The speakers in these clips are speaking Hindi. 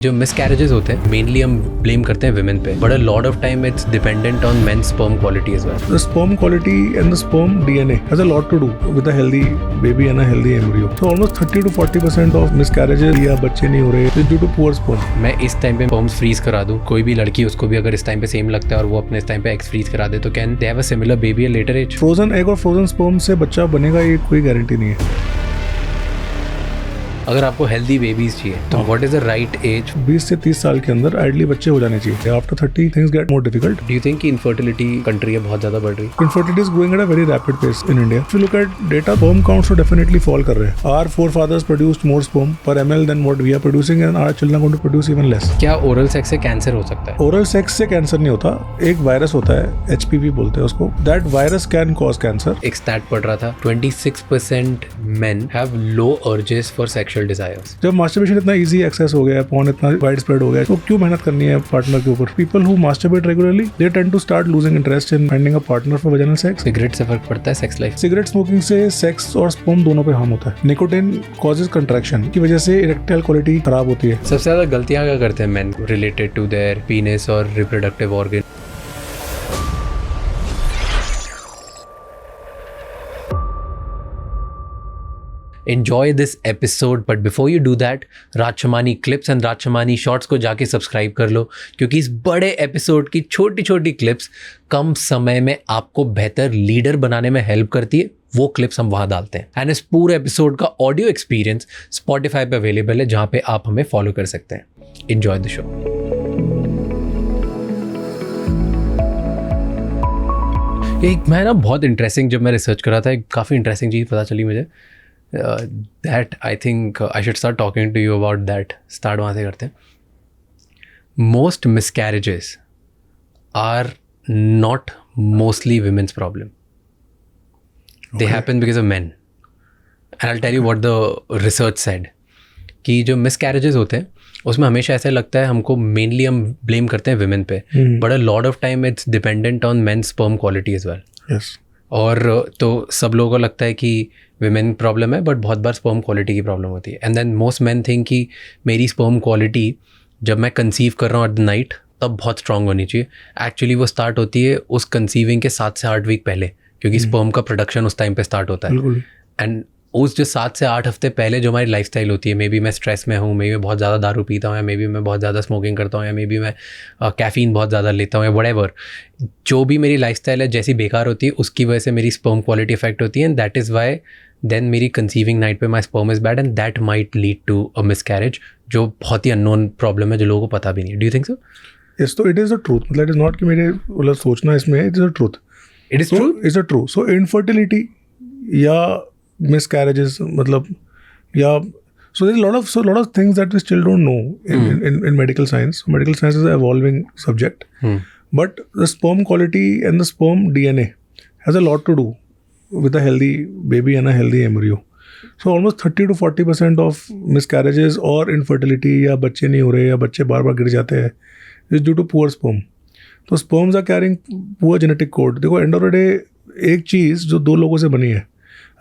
जो मिसकैरेजेस होते हैं मेनली हम ब्लेम करते हैं विमेन पे, but a lot of time it's dependent on men sperm quality as well. The sperm quality and the sperm DNA has a lot to do with a healthy baby and a healthy embryo. So almost 30 to 40% of miscarriages या बच्चे नहीं हो रहे is due to poor sperm. मैं इस टाइम पे स्पर्म्स फ्रीज करा दूं, कोई भी लड़की उसको भी अगर इस टाइम पे सेम लगता है और वो अपने इस टाइम पे एग्स फ्रीज करा दे तो can they have a similar baby at later age? Frozen egg और फ्रोजन स्पर्म से बच्चा बनेगा ये कोई गारंटी नहीं है. अगर आपको हेल्दी बेबीज चाहिए तो what is the right age? 20 से 30 साल के अंदर आइडली बच्चे हो जाने चाहिए. After 30 things get more difficult. Do you think कि इनफर्टिलिटी कंट्री है बहुत ज्यादा बढ़ रही है? Infertility is growing at a very rapid pace in India. If you look at data, sperm counts तो definitely fall कर रहे हैं. Our forefathers produced more sperm per ml than what we are producing, and our children are going to produce even less. क्या ओरल सेक्स से कैंसर हो सकता है? ओरल सेक्स से कैंसर नहीं होता. एक वायरस होता है HPV बोलते हैं उसको. That virus can cause cancer. एक स्टैट पढ़ रहा था 26% men have low urges for sexual desires. जब मास्टरबेशन इतना इजी एक्सेस हो गया है, पॉर्न इतना वाइड स्प्रेड हो गया है, तो क्यों मेहनत करनी है पार्टनर के ऊपर? People who masturbate regularly they tend to start losing interest in finding a partner for vaginal sex. Cigarette से फर्क पड़ता है सेक्स लाइफ? सिगरेट स्मोकिंग से सेक्स और स्पर्म दोनों पे हार्म होता है. निकोटिन कॉजेज कंट्रैक्शन की वजह से इरेक्टाइल क्वालिटी खराब होती है. सबसे ज्यादा गलतियां क्या करते हैं men related to their penis और reproductive organ? Enjoy this episode, but before you do that, Raj Shamani clips and Raj Shamani shorts को जाके सब्सक्राइब कर लो, क्योंकि इस बड़े एपिसोड की छोटी छोटी क्लिप्स कम समय में आपको बेहतर लीडर बनाने में हेल्प करती है. वो क्लिप्स हम वहाँ डालते हैं. एंड इस पूरे एपिसोड का ऑडियो एक्सपीरियंस स्पॉटिफाई पे अवेलेबल है, जहाँ पे आप हमें फॉलो कर सकते हैं. Enjoy the show. एक मैं ना बहुत इंटरेस्टिंग, जब मैं रिसर्च कर रहा था, एक काफ़ी इंटरेस्टिंग चीज़ पता चली मुझे. That I think I should start talking to you about that. Start वहाँ से करते हैं. Most miscarriages are not mostly women's problem. They happen because of men. And I'll tell you what the research said. कि जो miscarriages होते हैं उसमें हमेशा ऐसा लगता है हमको मेनली हम ब्लेम करते हैं विमेन पे, but a lot of time it's dependent on men sperm quality as well. Yes. और तो सब लोगों को लगता है कि विमेन प्रॉब्लम है, बट बहुत बार स्पर्म क्वालिटी की प्रॉब्लम होती है. And then most man think कि मेरी स्पर्म क्वालिटी जब मैं कंसीव कर रहा हूँ एट द नाइट तब बहुत स्ट्रांग होनी चाहिए. एक्चुअली वो स्टार्ट होती है उस कंसीविंग के 7 से 8 वीक पहले, क्योंकि स्पर्म का प्रोडक्शन उस टाइम पे स्टार्ट होता है. एंड उस जो 7 से 8 हफ्ते पहले जो हमारी लाइफस्टाइल होती है, मे बी मैं स्ट्रेस में हूँ, मे बी मैं बहुत ज़्यादा दारू पीता हूँ, या मे बी मैं बहुत ज़्यादा स्मोकिंग करता हूँ, या मे बी मैं कैफ़ीन बहुत ज़्यादा लेता हूँ, या व्हाटएवर, जो भी मेरी लाइफस्टाइल है जैसी बेकार होती है उसकी वजह से मेरी स्पर्म क्वालिटी इफेक्ट होती है. And that is why then मेरी कंसीविंग नाइट पे my sperm is bad, and that might lead to a miscarriage, जो बहुत ही अननोन प्रॉब्लम है जो लोगों को पता भी नहीं. Do you think so? Yes, तो इट इज़ द ट्रूथ. मतलब इट इज़ नॉट कि मेरे मतलब सोचना इसमें, it is the truth. It is true. It's a true. So infertility या miscarriages मतलब या so there's a lot of things that we still don't know in medical science. Medical science is an evolving subject. But the sperm quality and the sperm DNA has a lot to do with a healthy baby and a healthy embryo. So almost 30 to 40% of miscarriages or infertility या बच्चे नहीं हो रहे या बच्चे बार बार गिर जाते हैं is due to poor sperm. तो sperms are carrying poor genetic code. देखो end of the day एक चीज़ जो 2 लोगों से बनी है,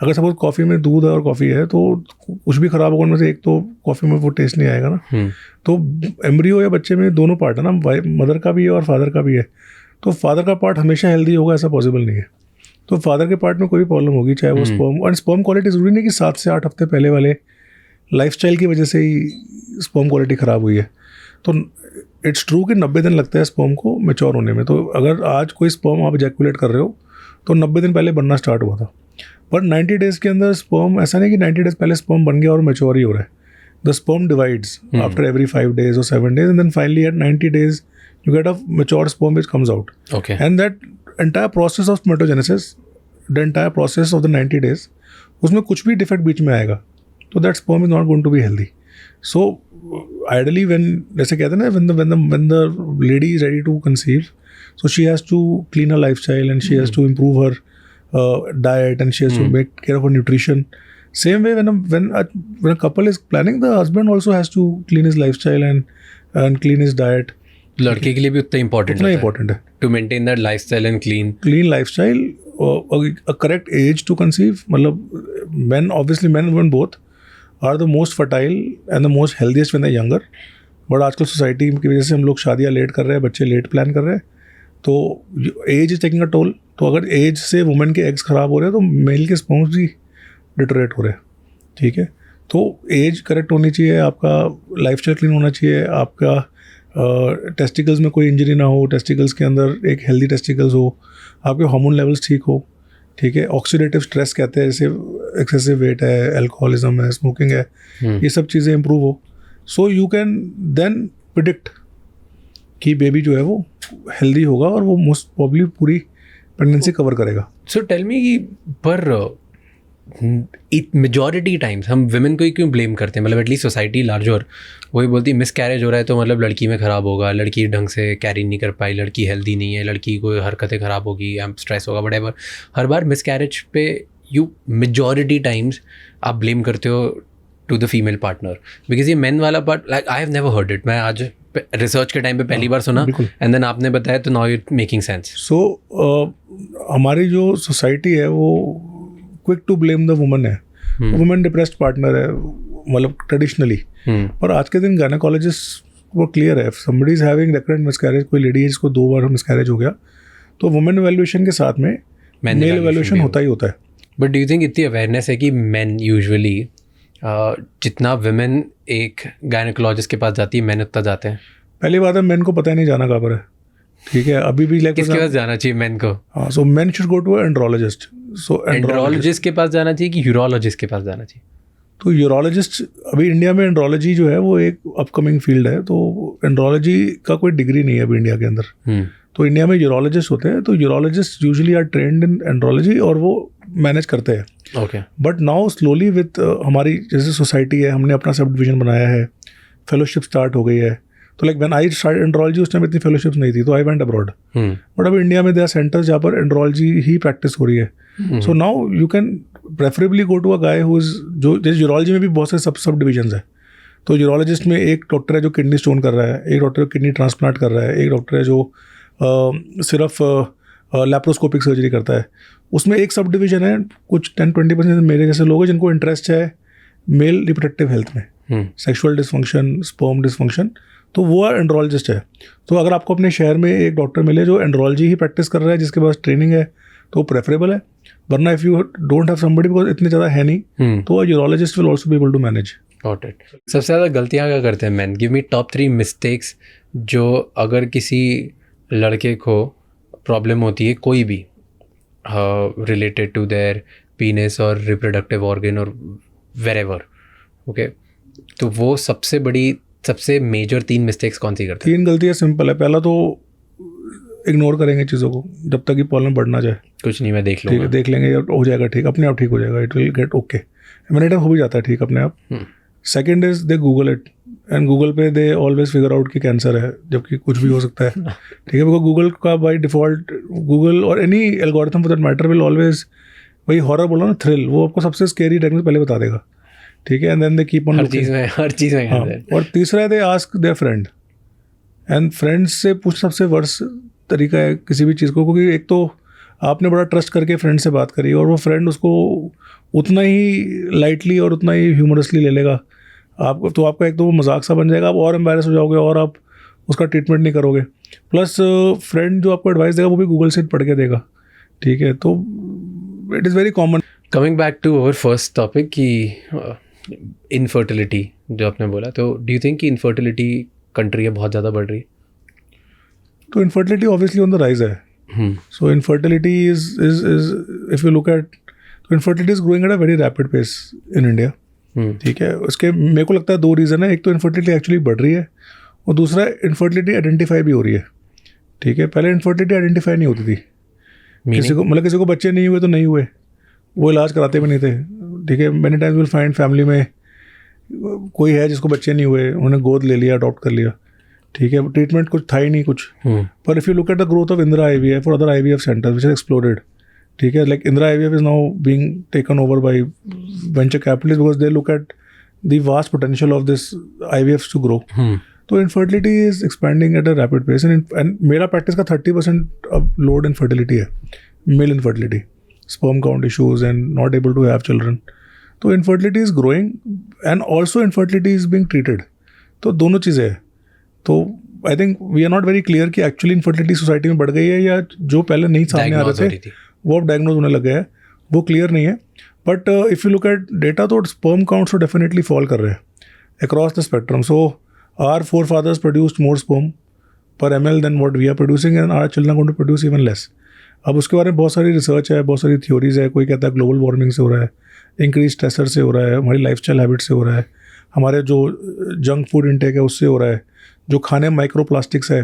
अगर सपोज कॉफ़ी में दूध और कॉफ़ी है तो कुछ भी ख़राब होगा उनमें से एक, तो कॉफ़ी में वो टेस्ट नहीं आएगा ना. तो एम्ब्रियो या बच्चे में दोनों पार्ट है ना, मदर का भी है और फादर का भी है. तो फादर का पार्ट हमेशा हेल्दी होगा ऐसा पॉसिबल नहीं है. तो फादर के पार्ट में कोई भी प्रॉब्लम होगी, चाहे वो स्पर्म, और स्पर्म क्वालिटी ज़रूरी नहीं कि 7 से 8 हफ्ते पहले वाले लाइफस्टाइल की वजह से ही स्पर्म क्वालिटी ख़राब हुई है. तो इट्स ट्रू कि 90 दिन लगता है स्पर्म को मैच्योर होने में. तो अगर आज कोई स्पर्म आप इजैकुलेट कर रहे हो तो 90 दिन पहले बनना स्टार्ट हुआ था. पर 90 डेज़ के अंदर स्पर्म, ऐसा नहीं कि 90 डेज़ पहले स्पर्म बन गया और मैच्योर ही हो रहा है. The sperm divides after every 5 days or 7 days, and then finally at 90 days you get a mature sperm which comes out. Okay. And that entire process of spermatogenesis, the entire process of the 90 days, उसमें कुछ भी डिफेक्ट बीच में आएगा तो that sperm is not going to be healthy. So ideally when, जैसे कहते हैं ना, when the lady is ready to conceive, so she has to clean her lifestyle and she has to improve her diet, and she has to make care of her nutrition. Same way when a couple is planning, the husband also has to clean his lifestyle and clean his diet. लड़के के लिए भी उतना इम्पोर्टेंट है to maintain that lifestyle and clean lifestyle. a correct age to conceive. Men, obviously men and women both are the most fertile and the most healthiest when they're younger. But आजकल सोसाइटी की वजह से हम लोग शादियाँ लेट कर रहे हैं, बच्चे लेट प्लान कर रहे हैं, तो age is taking a toll. तो अगर एज से वुमेन के एग्स ख़राब हो रहे हैं तो मेल के स्पर्म्स भी डिटोरेट हो रहे हैं. ठीक है, तो एज करेक्ट होनी चाहिए, आपका लाइफ स्टाइल क्लीन होना चाहिए, आपका टेस्टिकल्स में कोई इंजरी ना हो, टेस्टिकल्स के अंदर एक हेल्दी टेस्टिकल्स हो, आपके हार्मोन लेवल्स ठीक हो. ठीक है, ऑक्सीडेटिव स्ट्रेस कहते हैं, जैसे एक्सेसिव वेट है, अल्कोहलिज्म है, स्मोकिंग है, ये सब चीज़ें इंप्रूव हो. So you can then predict कि बेबी जो है वो हेल्दी होगा और वो मोस्ट प्रॉब्ली पूरी प्रेगनेंसी कवर करेगा. सो टेल मी कि पर मेजॉरिटी टाइम्स हम विमेन को ही क्यों ब्लेम करते हैं? मतलब एटलीस्ट सोसाइटी लार्जर वही बोलती है मिस कैरेज हो रहा है तो मतलब लड़की में ख़राब होगा, लड़की ढंग से कैरी नहीं कर पाई, लड़की हेल्दी नहीं है, लड़की को हरकतें ख़राब होगी, स्ट्रेस होगा, व्हाटएवर. हर बार मिस कैरेज पे यू मेजॉरिटी टाइम्स आप ब्लेम करते हो to the female partner, because ये मेन वाला part like I have never heard it. मैं आज रिसर्च के टाइम पे पहली बार सुना एंड देन आपने बताया तो now it making sense. So हमारी जो सोसाइटी है वो quick to blame the woman है. वुमन डिप्रेस्ड पार्टनर है, मतलब ट्रेडिशनली. पर आज के दिन गायनेकोलॉजिस्ट वो क्लियर है, somebody is having recurrent miscarriage, कोई लेडी है जिसको 2 बार मिसकैरेज हो गया, तो वुमेन इवैल्यूएशन के साथ में मेल इवैल्यूएशन होता ही होता है. बट डू यू थिंक इतनी अवेयरनेस है कि मेन यूजुअली जितना वुमेन एक गायनेकोलॉजिस्ट के पास जाती है मेन उतना जाते हैं? पहली बात है मेन को पता ही नहीं जाना कहाँ पर है. ठीक है, अभी भी किसके पास जाना चाहिए मेन को? हाँ, so men should go to andrologist. So andrologist के पास जाना चाहिए कि यूरोलॉजिस्ट के पास जाना चाहिए? तो यूरोलॉजिस्ट, अभी इंडिया में एंड्रोलॉजी जो है वो एक अपकमिंग फील्ड है, तो एंड्रोलॉजी का कोई डिग्री नहीं है अभी इंडिया के अंदर. तो इंडिया में यूरोलॉजिस्ट होते हैं, तो urologist usually are trained in andrology और वो मैनेज करते हैं. Okay. But now slowly with हमारी जैसे सोसाइटी है, हमने अपना सब डिवीजन बनाया है, फेलोशिप स्टार्ट हो गई है. तो like when I start andrology उस टाइम इतनी फेलोशिप्स नहीं थी, तो आई वेंट अब्रॉड. बट अब इंडिया में देयर सेंटर्स जहाँ पर एंड्रोलॉजी ही प्रैक्टिस हो रही है. So now you can preferably go to a guy who is, जो जैसे यूरोलॉजी में भी बहुत से सब डिवीजन्स है. तो यूरोलॉजिस्ट में एक डॉक्टर है जो किडनी स्टोन कर रहा है, एक डॉक्टर किडनी ट्रांसप्लांट कर रहा है, एक डॉक्टर है जो सिर्फ लैप्रोस्कोपिक सर्जरी करता है. उसमें एक सब डिवीजन है, कुछ 10-20% मेरे जैसे लोग हैं जिनको इंटरेस्ट है मेल रिप्रोडक्टिव हेल्थ में, सेक्सुअल डिसफंक्शन, स्पर्म डिसफंक्शन, तो वो एंड्रोलॉजिस्ट है. तो अगर आपको अपने शहर में एक डॉक्टर मिले जो एंड्रोलॉजी ही प्रैक्टिस कर रहा है, जिसके पास ट्रेनिंग है, तो प्रेफरेबल है. वरना if you don't have somebody, because इतने ज़्यादा है नहीं, तो urologist will also be able to manage. Got it. सबसे ज़्यादा गलतियाँ क्या करते हैं man? Give me top 3 mistakes जो अगर किसी लड़के को प्रॉब्लम होती है कोई भी रिलेटेड टू देयर पीनिस और रिप्रोडक्टिव ऑर्गन और वेरेवर, ओके, तो वो सबसे मेजर 3 मिस्टेक्स कौन सी करते हैं? 3 गलतियाँ सिंपल है. पहला तो इग्नोर करेंगे चीज़ों को जब तक कि प्रॉब्लम बढ़ ना जाए. कुछ नहीं, मैं देख लूँगा. ठीक है, देख लेंगे, हो जाएगा ठीक, अपने आप ठीक हो जाएगा, it will get okay. Minute हो भी जाता है ठीक अपने आप. Second is they Google it, and Google पे दे ऑलवेज फिगर आउट कि कैंसर है, जबकि कुछ भी हो सकता है. ठीक है, बिकॉज गूगल का बाय डिफ़ॉल्ट, गूगल और any algorithm for that matter will always, वही हॉरर बोला ना, थ्रिल, वो आपको सबसे स्केरी डायग्नोस पहले बता देगा. ठीक है, and then they keep on हर चीज़ में. हाँ, और तीसरा है they ask their friend, and friends से पूछ सबसे वर्स्ट तरीका है किसी भी चीज़ को, क्योंकि एक तो आपने बड़ा ट्रस्ट करके फ्रेंड से बात करी और वो फ्रेंड उसको उतना ही लाइटली और उतना ही ह्यूमरसली ले लेगा आपको, तो आपका एक तो वो मजाक सा बन जाएगा, आप और एम्बैरेस हो जाओगे और आप उसका ट्रीटमेंट नहीं करोगे. प्लस फ्रेंड जो आपको एडवाइस देगा वो भी गूगल से पढ़ के देगा. ठीक है, तो it is very common. Coming back to our first topic कि इनफर्टिलिटी जो आपने बोला, तो डू यू थिंक कि इनफर्टिलिटी कंट्री है बहुत ज़्यादा बढ़ रही है? तो infertility obviously on the rise है. So infertility is if you look at, तो infertility is growing at a very rapid pace in India. ठीक है, उसके मेरे को लगता है 2 रीज़न है. एक तो इनफर्टिलिटी एक्चुअली बढ़ रही है और दूसरा इनफर्टिलिटी आइडेंटिफाई भी हो रही है. ठीक है, पहले इनफर्टिलिटी आइडेंटिफाई नहीं होती थी. किसी को बच्चे नहीं हुए तो नहीं हुए, वो इलाज कराते भी नहीं थे. ठीक है, many times will find family में कोई है जिसको बच्चे नहीं हुए, उन्होंने गोद ले लिया, अडॉप्ट कर लिया. ठीक है, ट्रीटमेंट कुछ था ही नहीं कुछ. पर if you look at the growth of Indira IVF और other IVF centres which has exploded. ठीक है, like Indira IVF is now being taken over by venture capitalist because they look at the vast potential of this IVF to grow. तो infertility is expanding at a rapid pace, and मेरा प्रैक्टिस का 30% अब लोड इनफर्टिलिटी है, male infertility, sperm count issues and not able to have children. तो infertility is growing and also infertility is being treated. तो दोनों चीज़ें हैं. तो I think we are not very clear कि एक्चुअली इनफर्टिलिटी सोसाइटी में बढ़ गई है या जो पहले नहीं सामने आ रहे थे वो अब डायग्नोज होने लग गया है, वो क्लियर नहीं है. But if you look at data तो स्पर्म काउंट्स तो डेफिनेटली फॉल कर रहे हैं across the spectrum. So our forefathers produced more sperm per ml than what we are producing and our children are going to produce even less. अब उसके बारे में बहुत सारी रिसर्च है, बहुत सारी थ्योरीज है. कोई कहता है ग्लोबल वार्मिंग से हो रहा है, इंक्रीज स्ट्रेसर से हो रहा है, हमारी लाइफस्टाइल हैबिट से हो रहा है, हमारे जो जंक फूड इंटेक है उससे हो रहा है, जो खाने में माइक्रो प्लास्टिक्स है,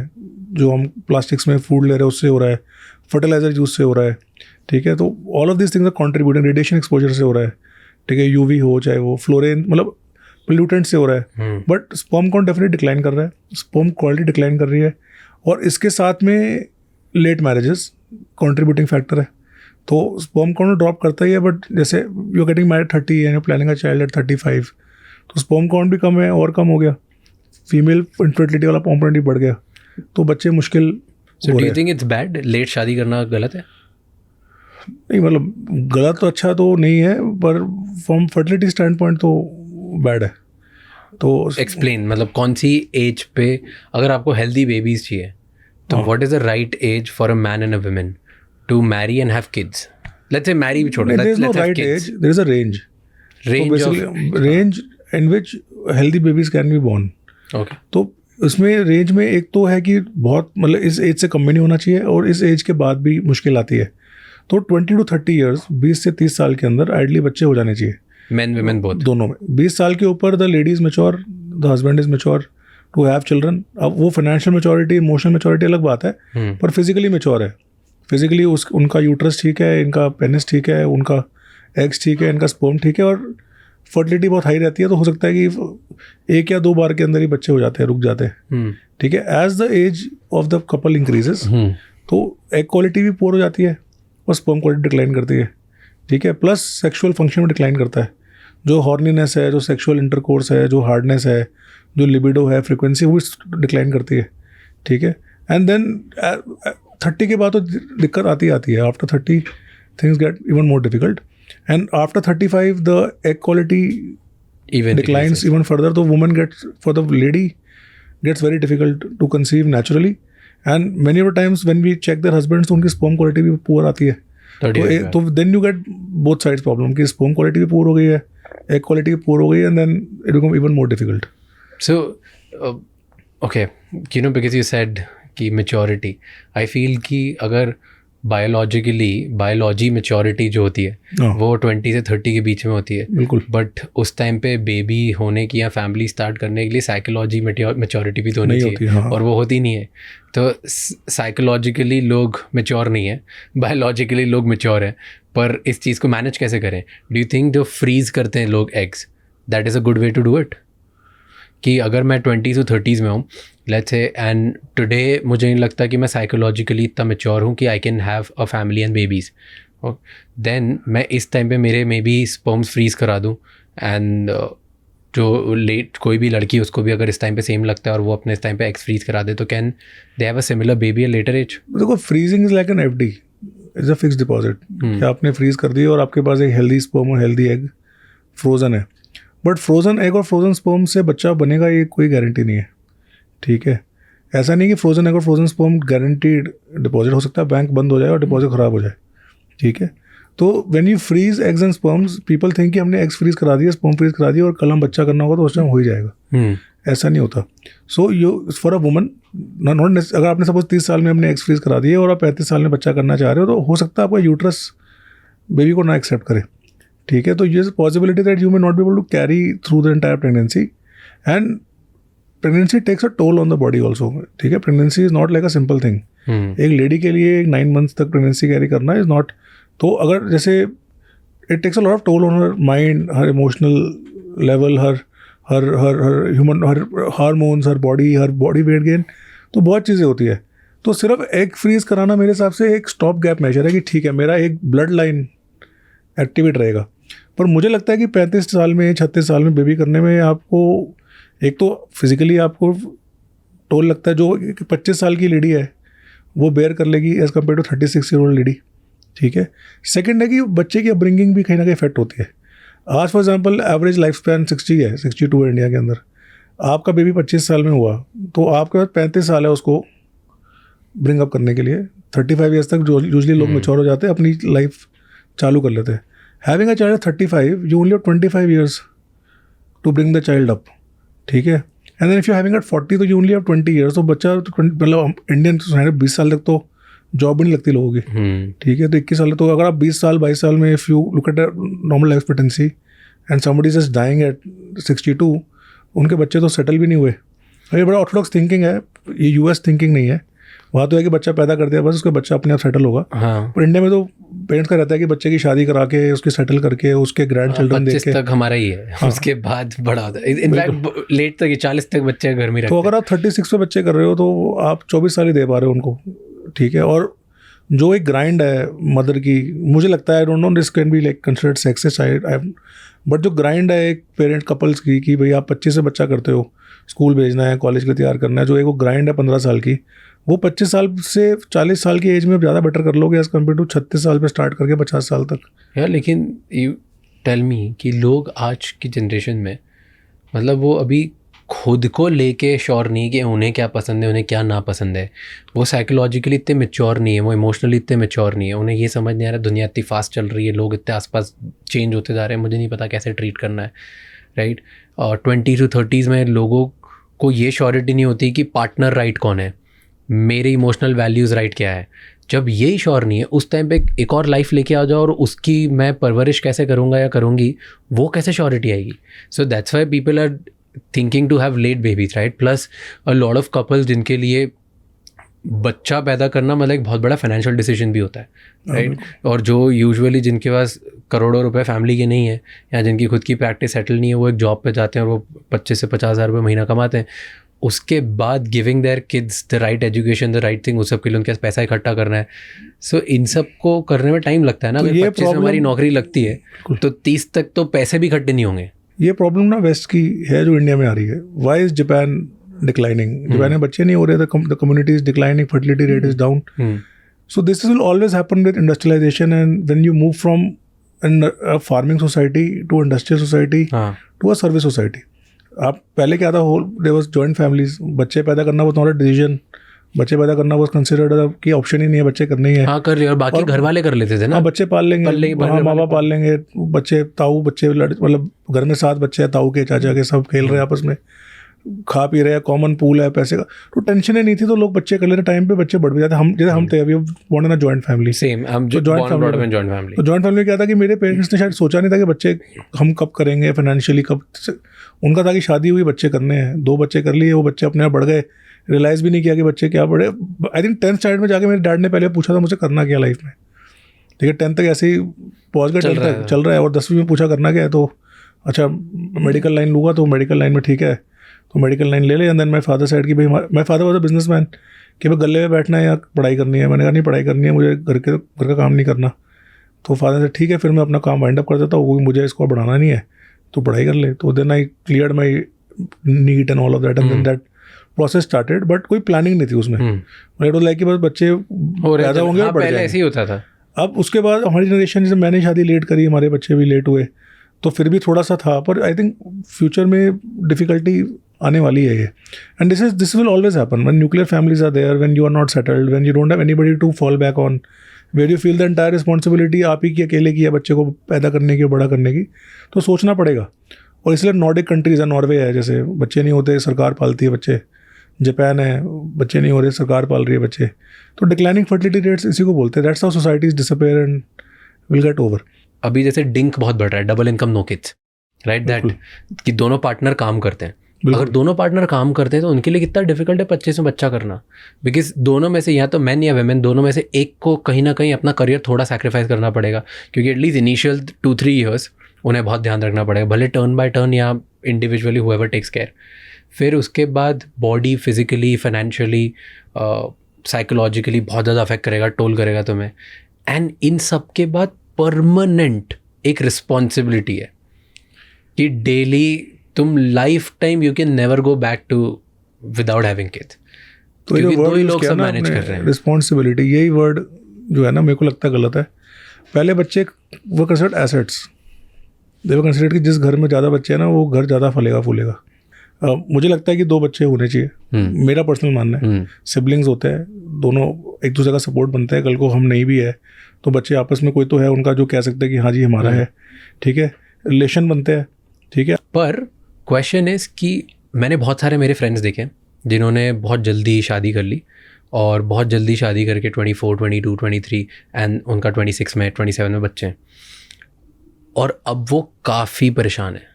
जो हम प्लास्टिक्स में फूड ले रहे हैं उससे हो रहा है, फर्टिलाइजर यूज से हो रहा है. ठीक है, तो all of this things are contributing. Radiation exposure से हो रहा है, ठीक है, यूवी हो चाहे वो फ्लोरेन, मतलब पोल्यूटेंट से हो रहा है. But sperm count definitely decline कर रहा है, स्पर्म क्वालिटी डिक्लाइन कर रही है. और इसके साथ में लेट मैरिजेस कंट्रीब्यूटिंग फैक्टर है. तो स्पर्म काउंट ड्रॉप करता ही है. बट जैसे you are getting married 30 and planning a child at 35, तो स्पर्म काउंट भी कम है और कम हो गया, फीमेल इनफर्टिलिटी वाला कॉम्पोनेंट भी बढ़ गया, तो बच्चे मुश्किल. So do you think it's bad? Late शादी करना गलत है? नहीं, मतलब गलत तो अच्छा तो नहीं है, पर फ्रॉम फर्टिलिटी स्टैंड पॉइंट तो बैड है. तो एक्सप्लेन, मतलब कौन सी एज पे अगर आपको हेल्दी बेबीज चाहिए तो what is the right age for a man and a woman to marry and have kids? Let's say marry भी छोड़ो, there is no right age, there is a range. Range in which healthy babies can be born. Okay. तो उसमें रेंज में एक तो है कि बहुत, मतलब इस एज से कम में नहीं होना चाहिए और इस एज के बाद भी मुश्किल आती है. तो 20 to 30 ईयर्स, 20 से 30 साल के अंदर आइडली बच्चे हो जाने चाहिए, मेन वुमेन बोथ, दोनों में. 20 साल के ऊपर the lady is mature, the husband is mature to have children. अब वो फाइनेंशियल मेच्योरिटी, इमोशनल मेच्योरिटी अलग बात है, पर फिजिकली मेच्योर है. फिजिकली उनका यूट्रस ठीक है, इनका पेनिस ठीक है, उनका एग्स ठीक है, इनका स्पर्म ठीक है, और फर्टिलिटी बहुत हाई रहती है. तो हो सकता है कि 1 या 2 बार के अंदर ही बच्चे हो जाते हैं, रुक जाते हैं. ठीक है, as the age of the couple increases तो एग क्वालिटी भी पोर हो जाती है और स्पर्म क्वालिटी डिक्लाइन करती है. ठीक है, प्लस सेक्सुअल फंक्शन में डिक्लाइन करता है. जो हॉर्नीनेस है, जो सेक्सुअल इंटरकोर्स है, जो हार्डनेस है, जो लिबिडो है, फ्रिक्वेंसी, वो डिक्लाइन करती है. ठीक है, एंड देन 30 के बाद तो दिक्कत आती है. After 30 things get even more difficult, and after 35 the egg quality even declines even further. The woman for the lady gets very difficult to conceive naturally, and many of the times when we check their husbands, तो उनकी sperm quality भी poor आती है. तो then you get both sides problem कि sperm quality भी poor हो गई है, egg quality भी poor हो गई है, and then it becomes even more difficult. So okay, because you said कि maturity, I feel कि अगर बायोलॉजी मेच्योरिटी जो होती है वो 20 से 30 के बीच में होती है. बिल्कुल. बट उस टाइम पे बेबी होने की या फैमिली स्टार्ट करने के लिए साइकोलॉजी मेच्योरिटी भी तो होनी चाहिए. हाँ. और वो होती नहीं है. तो साइकोलॉजिकली लोग मेच्योर नहीं है, बायोलॉजिकली लोग मेच्योर हैं. पर इस चीज़ को मैनेज कैसे करें? डू यू थिंक जो फ्रीज़ करते हैं लोग eggs, that is a good way to do it? कि अगर मैं 20s to 30s में हूँ लेट्स से, एंड टुडे मुझे नहीं लगता कि मैं साइकोलॉजिकली इतना मेच्योर हूँ कि I can have a family and babies, then मैं इस टाइम पे मेरे मे बी स्पर्म्स फ्रीज़ करा दूँ, एंड जो लेट कोई भी लड़की उसको भी अगर इस टाइम पे सेम लगता है और वो अपने इस टाइम पे एक्स फ्रीज़ करा दे, तो can they have a similar baby at later age? देखो, freezing is like an FD, is a fix deposit. कि आपने फ्रीज कर दिया और आपके पास एक हेल्दी स्पर्म और हेल्दी एग फ्रोजन है. बट फ्रोजन एग और फ्रोजन स्पर्म से बच्चा बनेगा ये कोई गारंटी नहीं है. ठीक है, ऐसा नहीं कि फ्रोजन एग और फ्रोजन स्पर्म गारंटीड डिपॉजिट हो सकता है, बैंक बंद हो जाए और डिपॉजिट ख़राब हो जाए. ठीक है, तो when you freeze eggs and sperms, people think कि हमने एग्स फ्रीज करा दिया, स्पर्म फ्रीज करा दिया और कल हम बच्चा करना होगा तो उस टाइम हो ही जाएगा. ऐसा नहीं होता. So you for a woman not, अगर आपने सपोज 30 साल में अपने एग्स फ्रीज करा दिए और आप 35 साल में बच्चा करना चाह रहे हो, तो हो सकता है आपका यूट्रस बेबी को ना एक्सेप्ट करे. ठीक है, तो ये possibility that you may not be able to carry through the entire pregnancy, and pregnancy takes a toll on the body also. ठीक है, pregnancy is not like a simple thing. एक लेडी के लिए 9 months तक प्रेगनेंसी कैरी करना इज नॉट. तो अगर जैसे it takes a lot of toll on her mind, her emotional level, her human, her hormones, her body weight gain, तो बहुत चीज़ें होती है. तो सिर्फ एग फ्रीज कराना मेरे हिसाब से एक स्टॉप गैप मेजर है कि ठीक है मेरा एक ब्लड लाइन एक्टिवेट रहेगा. पर मुझे लगता है कि 35 साल में 36 साल में बेबी करने में आपको एक तो फिजिकली आपको टोल लगता है, जो 25 साल की लेडी है वो बेयर कर लेगी as compare to 36 year old lady. ठीक है, सेकंड है कि बच्चे की अपब्रिंगिंग भी कहीं ना कहीं इफेक्ट होती है. आज for example average life span 60 है, 62 है इंडिया के अंदर. आपका बेबी 25 साल में हुआ तो आपके पास 35 साल है उसको ब्रिंग अप करने के लिए। 35 ईयर्स तक जो यूजली लोग मैच्योर हो जाते हैं, अपनी लाइफ चालू कर लेते हैं। Having a child 35, you only have 25 years to bring the child up, ठीक है। And then if you having at 40 तो यू ओनली हैव 20 ईयर्स। तो बच्चा मतलब इंडियन सोसाइटी 20 साल तक तो जॉब भी नहीं लगती लोगों की, ठीक है। तो 21 साल, तो अगर आप 20 साल 22 साल में if you look at normal life expectancy and somebody is just dying at 62, उनके बच्चे तो सेटल भी नहीं हुए। ये बड़ा ऑर्थोडॉक्स थिंकिंग है, ये यूएस थिंकिंग नहीं है। वहाँ तो है कि बच्चा पैदा कर दिया बस उसका बच्चा अपने आप सेटल होगा। हाँ। पर इंडिया में तो पेरेंट्स का रहता है कि बच्चे की शादी करा के उसकी सेटल करके उसके ग्रैंड चिल्ड्रन देख के तक हमारा ही है। हाँ। उसके बाद बड़ा होता है, इनफैक्ट लेट तक 40 तक बच्चे घर में रहते हैं। तो अगर आप 36 पे बच्चे कर रहे हो तो आप 24 साल ही दे पा रहे हो उनको, ठीक है। और जो एक ग्राइंड है मदर की, मुझे लगता है I don't know this can be like considered sexist side, but जो ग्राइंड है एक पेरेंट कपल्स की कि भाई आप 25 से बच्चा करते हो, स्कूल भेजना है, कॉलेज के लिए तैयार करना है, जो एक वो ग्राइंड है 15 साल की, वो 25 साल से 40 साल की एज में ज़्यादा बेटर कर लोगे एज़ कम्पेयर टू 36 साल पे स्टार्ट करके 50 साल तक। यार लेकिन यू टेल मी कि लोग आज की जनरेशन में मतलब वो अभी खुद को लेके श्योर नहीं कि उन्हें क्या पसंद है, उन्हें क्या नापसंद है। वो साइकोलॉजिकली इतने मैच्योर नहीं है, वो इमोशनली इतने मैच्योर नहीं है। उन्हें ये समझ नहीं आ रहा दुनिया इतनी फास्ट चल रही है, लोग इतने आसपास चेंज होते जा रहे हैं, मुझे नहीं पता कैसे ट्रीट करना है, राइट। और 20 to 30s में लोगों को ये श्योरिटी नहीं होती कि पार्टनर राइट कौन है, मेरे इमोशनल वैल्यूज़ राइट क्या है। जब यही श्योर नहीं है उस टाइम पे एक और लाइफ लेके आ जाओ और उसकी मैं परवरिश कैसे करूँगा या करूँगी, वो कैसे श्योरिटी आएगी। So that's why people are thinking to have late babies, right. Plus a lot of couples जिनके लिए बच्चा पैदा करना मतलब एक बहुत बड़ा फाइनेंशियल डिसीजन भी होता है, राइट। और जो यूजुअली जिनके पास करोड़ों रुपए फैमिली के नहीं है या जिनकी खुद की प्रैक्टिस सेटल नहीं है, वो एक जॉब पे जाते हैं और वो 25 से 50 हज़ार रुपये महीना कमाते हैं। उसके बाद giving their kids the right education, the right thing, उस सब के लिए उनके पास पैसा इकट्ठा करना है। सो इन सब को करने में टाइम लगता है ना। अगर 25 में हमारी नौकरी लगती है तो 30 तक तो पैसे भी इकट्ठे नहीं होंगे। ये प्रॉब्लम ना वेस्ट की है जो इंडिया में आ रही है। Why is Japan declining? Japan में बच्चे नहीं हो रहे, the community is declining, fertility rate is down. So this will always happen with industrialisation and when you move from a farming society to industrial society to a service society. आप पहले क्या था, whole there was joint families, बच्चे पैदा करना वो नॉट अ डिसीजन, बच्चे पैदा करना वो कंसिडर्ड कि ऑप्शन ही नहीं है, बच्चे करने ही है। हाँ कर रहे, और बाकी घर वाले कर लेते थे ना। हाँ बच्चे पाल लेंगे, हाँ माँ बाप पाल लेंगे, बच्चे ताऊ बच्चे मतलब घर में 7 बच्चे हैं, ताऊ के चाचा के, सब खेल रहे हैं आपस में, खा पी रहे हैं, कॉमन पूल है पैसे का, तो टेंशन ही नहीं थी, तो लोग बच्चे कर लेते टाइम पे, बच्चे बढ़ भी जाते। हम जैसे हम थे अभी born in a joint family, same हम जो जॉइंट फैमिली। तो जॉइंट फैमिली में क्या था कि मेरे पेरेंट्स ने शायद सोचा नहीं था कि बच्चे हम कब करेंगे, फाइनेंशियली कब, उनका था कि शादी हुई बच्चे करने हैं, 2 बच्चे कर लिए, वो बच्चे अपने आप बढ़ गए, रियलाइज़ भी नहीं किया कि बच्चे क्या बढ़े। आई थिंक 10th स्टैंडर्ड में जाके मेरे डैड ने पहले पूछा था मुझे करना क्या लाइफ में, ठीक है। 10th तक ऐसे ही पहुँच गए, 10th तक चल रहा है, और 10वीं में पूछा करना क्या है, तो अच्छा मेडिकल लाइन लूँगा, तो मेडिकल लाइन में ठीक है तो मेडिकल लाइन ले ले। And then my father side की भाई, my father was a business man, कि भाई गले में बैठना है या पढ़ाई करनी है। मैंने कहा नहीं पढ़ाई करनी है, मुझे घर का काम नहीं करना। तो फादर से ठीक है फिर मैं अपना काम वाइंड अप कर देता हूँ, मुझे इसको बढ़ाना नहीं है, तो पढ़ाई कर ले। तो then I cleared my NEET and all of that, and then that process started, but कोई प्लानिंग नहीं थी उसमें। इट वाज लाइक कि बस बच्चे पैदा होंगे और बढ़ जाएंगे, ऐसे ही होता था। अब उसके बाद हमारी जनरेशन, जैसे मैंने शादी लेट करी, हमारे बच्चे भी लेट हुए, तो फिर भी थोड़ा सा था, पर आई थिंक फ्यूचर में डिफ़िकल्टी आने वाली है ये। And this will always happen when nuclear families are there, when you are not settled, when you don't have anybody to fall back on, where you feel the entire responsibility आप ही की अकेले की है बच्चे को पैदा करने की, बड़ा करने की, तो सोचना पड़ेगा। और इसलिए नॉर्डिक कंट्रीज़ है, नॉर्वे है, जैसे बच्चे नहीं होते सरकार पालती है बच्चे, जापान है बच्चे नहीं हो रहे सरकार पाल रही है बच्चे, तो डिक्लाइनिंग फर्टिलिटी रेट्स इसी को बोलते हैं। That's how societies disappear and will get over. अभी जैसे डिंक बहुत बढ़ रहा है, double income no kids, right, that कि दोनों पार्टनर काम करते हैं। अगर दोनों पार्टनर काम करते हैं तो उनके लिए कितना डिफिकल्ट है 25 में बच्चा करना, बिकॉज दोनों में से या तो मैन या वेमेन, दोनों में से एक को कहीं ना कहीं अपना करियर थोड़ा सैक्रिफाइस करना पड़ेगा, क्योंकि एटलीस्ट इनिशियल 2-3 ईयर्स उन्हें बहुत ध्यान रखना पड़ेगा, भले टर्न बाय टर्न या इंडिविजुअली हुएवर टेक्स केयर। फिर उसके बाद बॉडी फिजिकली, फाइनेंशियली, साइकोलॉजिकली बहुत ज़्यादा अफेक्ट करेगा, टोल करेगा तुम्हें। एंड इन सब के बाद परमानेंट एक रिस्पॉन्सिबिलिटी है कि डेली तुम lifetime you can never go back to without having kids, क्योंकि दो ही लोग सब मैनेज कर रहे हैं। रिस्पॉन्सिबिलिटी, यही वर्ड जो है ना मेरे को लगता है गलत है। पहले बच्चे वो कंसिडर्ड एसेट्स, देखो कंसिडर्ड कि जिस घर में ज़्यादा बच्चे हैं ना वो घर ज़्यादा फलेगा फूलेगा। मुझे लगता है कि 2 बच्चे होने चाहिए, मेरा पर्सनल मानना है। सिबलिंग्स होते हैं, दोनों एक दूसरे का सपोर्ट बनता है, कल को हम नहीं भी है तो बच्चे आपस में कोई तो है उनका जो कह सकते हैं कि हाँ जी हमारा है, ठीक है, रिलेशन बनते हैं, ठीक है। पर क्वेश्चन इज कि मैंने बहुत सारे मेरे फ्रेंड्स देखे जिन्होंने बहुत जल्दी शादी कर ली और बहुत जल्दी शादी करके 24, 22, 23 एंड उनका 26 में 27 में बच्चे हैं, और अब वो काफ़ी परेशान है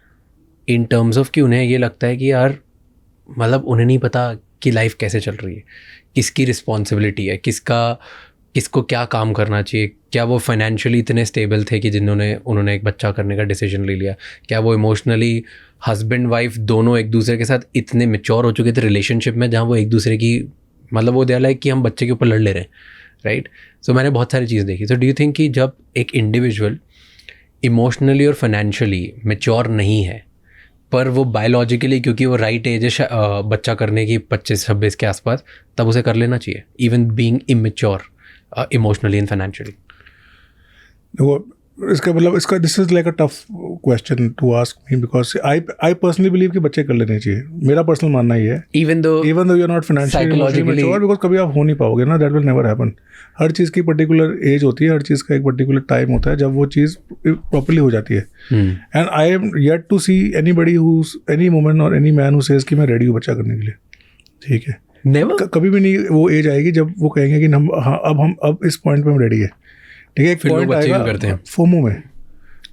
इन टर्म्स ऑफ कि उन्हें ये लगता है कि यार मतलब उन्हें नहीं पता कि लाइफ कैसे चल रही है, किसकी रिस्पॉन्सिबिलिटी है, किसको क्या काम करना चाहिए, क्या वो फाइनेंशियली इतने स्टेबल थे कि उन्होंने एक बच्चा करने का डिसीजन ले लिया, क्या वो इमोशनली हस्बैंड वाइफ दोनों एक दूसरे के साथ इतने मैच्योर हो चुके थे रिलेशनशिप में जहाँ वो एक दूसरे की मतलब वो दे लाइक कि हम बच्चे के ऊपर लड़ ले रहे हैं, राइट। सो मैंने बहुत सारी चीज़ देखी। सो डू यू थिंक कि जब एक इंडिविजुअल इमोशनली और फाइनेंशियली मैच्योर नहीं है पर वो बायोलॉजिकली क्योंकि वो राइट एज है बच्चा करने की 25-26 के आसपास, तब उसे कर लेना चाहिए even being immature emotionally and financially? देखो इसका मतलब इसका this is like a tough question to ask me because I personally believe कि बच्चे कर लेने चाहिए, मेरा पर्सनल मानना ही है। Even though you are not financially mature, because कभी आप हो नहीं पाओगे ना, दैट विल नेवर हैपन। हर चीज़ की पर्टिकुलर एज होती है, हर चीज़ का एक पर्टिकुलर टाइम होता है जब वो चीज़ प्रॉपर्ली हो जाती है। And I am yet to see anybody whose any woman और एनी मैन हु सेज कि मैं रेडी हूँ बच्चा करने के लिए, ठीक है। कभी भी नहीं वो एज आएगी जब वो कहेंगे कि हम अब इस पॉइंट पे हम रेडी है, ठीक है। एक पॉइंट आएगा फोमो में,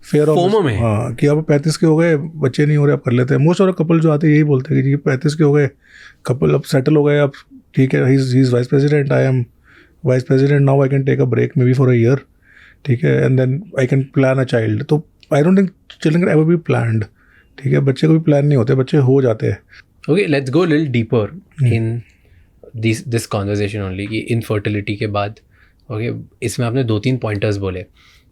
फेयर ऑफ में, हाँ, कि अब 35 के हो गए, बच्चे नहीं हो रहे, अब कर लेते हैं। मोस्ट ऑफ कपल जो आते हैं यही बोलते हैं कि जी 35 के हो गए, कपल अब सेटल हो गए, अब ठीक है, he is vice president, I am vice president, now I can take a break maybe for a year, ठीक है, and then I can plan a child. तो I don't think children can ever be planned, ठीक है। बच्चे को भी प्लान नहीं होते, बच्चे हो जाते हैं। Okay, let's go little deeper in this conversation only कि इनफर्टिलिटी के बाद, ओके, इसमें आपने 2-3 पॉइंटर्स बोले।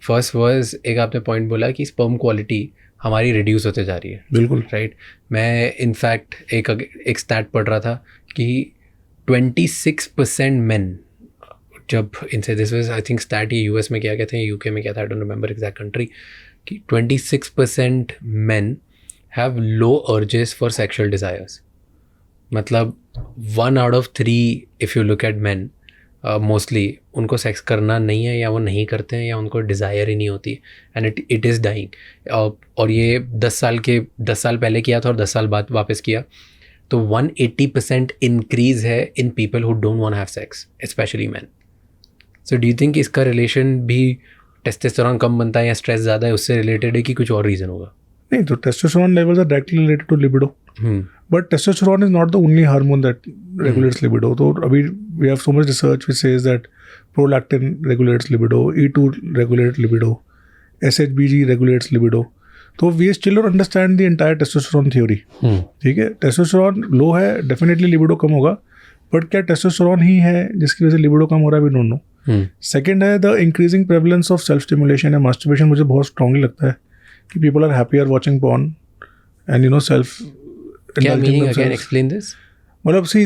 फर्स्ट वाज एक आपने पॉइंट बोला कि स्पर्म क्वालिटी हमारी रिड्यूस होते जा रही है। बिल्कुल राइट। मैं इनफैक्ट एक स्टैट पढ़ रहा था कि 26% मेन, जब इनसे this was I think stat ये यूएस में क्या कहते हैं, यूके में क्या था, I don't remember exact country, कि 26% men have low urges for sexual desires. मतलब 1 out of 3 if you look at man mostly उनको सेक्स करना नहीं है, या वो नहीं करते हैं, या उनको डिज़ायर ही नहीं होती, एंड इट इज़ डाइंग। और ये 10 साल पहले किया था और 10 साल बाद वापस किया, तो 180% इंक्रीज़ है in people who don't want have sex, specially man. So do you think इसका रिलेशन भी टेस्टोस्टेरोन कम बनता है या स्ट्रेस ज़्यादा है उससे रिलेटेड है कि कुछ और रीज़न होगा? नहीं, तो testosterone levels are directly related to libido, but testosterone is not the only hormone that regulates libido. So we have so much research which says that prolactin regulates libido, E2 regulates libido, SHBG regulates libido. So we still don't understand the entire testosterone theory. ठीक है, टेस्टोस्टेरोन लो है, डेफिनेटली लिबिडो कम होगा, बट क्या टेस्टोस्टेरोन ही है जिसकी वजह से लिबिडो कम हो रहा है? We don't know. सेकेंड है the increasing prevalence of self stimulation या मास्टरबेशन। मुझे बहुत स्ट्रांगली लगता है कि people are happier watching porn and you know self. क्या मीनिंग, अगेन एक्सप्लेन दिस? मतलब सी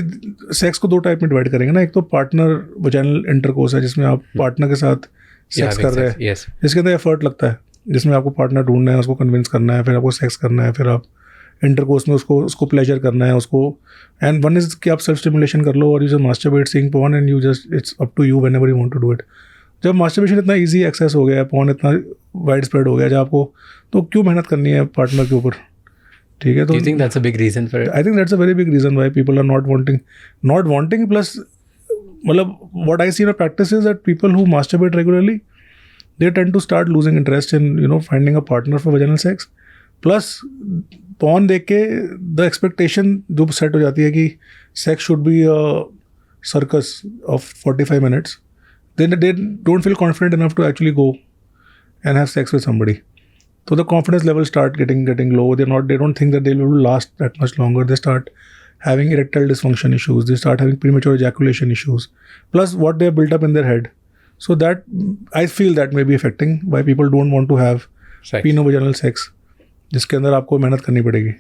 सेक्स को 2 टाइप में डिवाइड करेंगे ना। एक तो पार्टनर वजाइनल इंटरकोर्स है जिसमें आप पार्टनर के साथ सेक्स कर रहे हैं, जिसके अंदर एफर्ट लगता है, जिसमें आपको पार्टनर ढूंढना है, उसको कन्विंस करना है, फिर आपको सेक्स करना है, फिर आप इंटरकोर्स में उसको प्लेजर करना है उसको। एंड वन इज कि आप सेल्फ स्टिमुलेशन कर लो और you just masturbate seeing porn and you just it's up to you whenever you want to do it. जब मास्टरबेशन इतना ईजी एक्सेस हो गया है, पॉर्न इतना वाइड स्प्रेड हो गया है, जब आपको तो क्यों मेहनत करनी है पार्टनर के ऊपर? ठीक है, तो you think that's a big reason for it? I think that's a very big reason why people are not wanting plus मतलब what I see in a practice is that people who masturbate regularly, they tend to start losing interest in finding a partner for vaginal sex. Plus porn देख के the expectation जो set हो जाती है कि sex should be a circus of 45 minutes, then they don't feel confident enough to actually go and have sex with somebody. So the confidence levels start getting low. They don't think that they will last that much longer. They start having erectile dysfunction issues. They start having premature ejaculation issues. Plus what they have built up in their head. So that I feel that may be affecting why people don't want to have penovaginal sex, जिसके अंदर आपको मेहनत करनी पड़ेगी।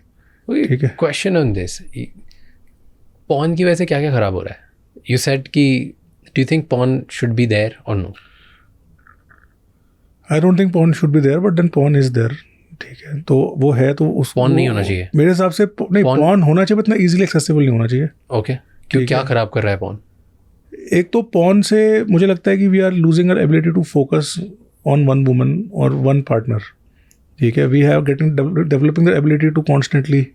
ठीक है। Question on this. Porn की वजह से क्या क्या खराब हो रहा है? You said कि do you think porn should be there or no? I don't think porn should be there, but then porn is there. ठीक है, तो वो है तो उस Porn नहीं होना चाहिए? मेरे हिसाब से नहीं, पॉर्न होना चाहिए, इतना इजीली एक्सेसिबल नहीं होना चाहिए। ओके, क्यों, क्या खराब कर रहा है पॉर्न? एक तो पॉर्न से मुझे लगता है कि we are losing our ability to focus on one woman और वन पार्टनर। ठीक है, we have developing the ability to constantly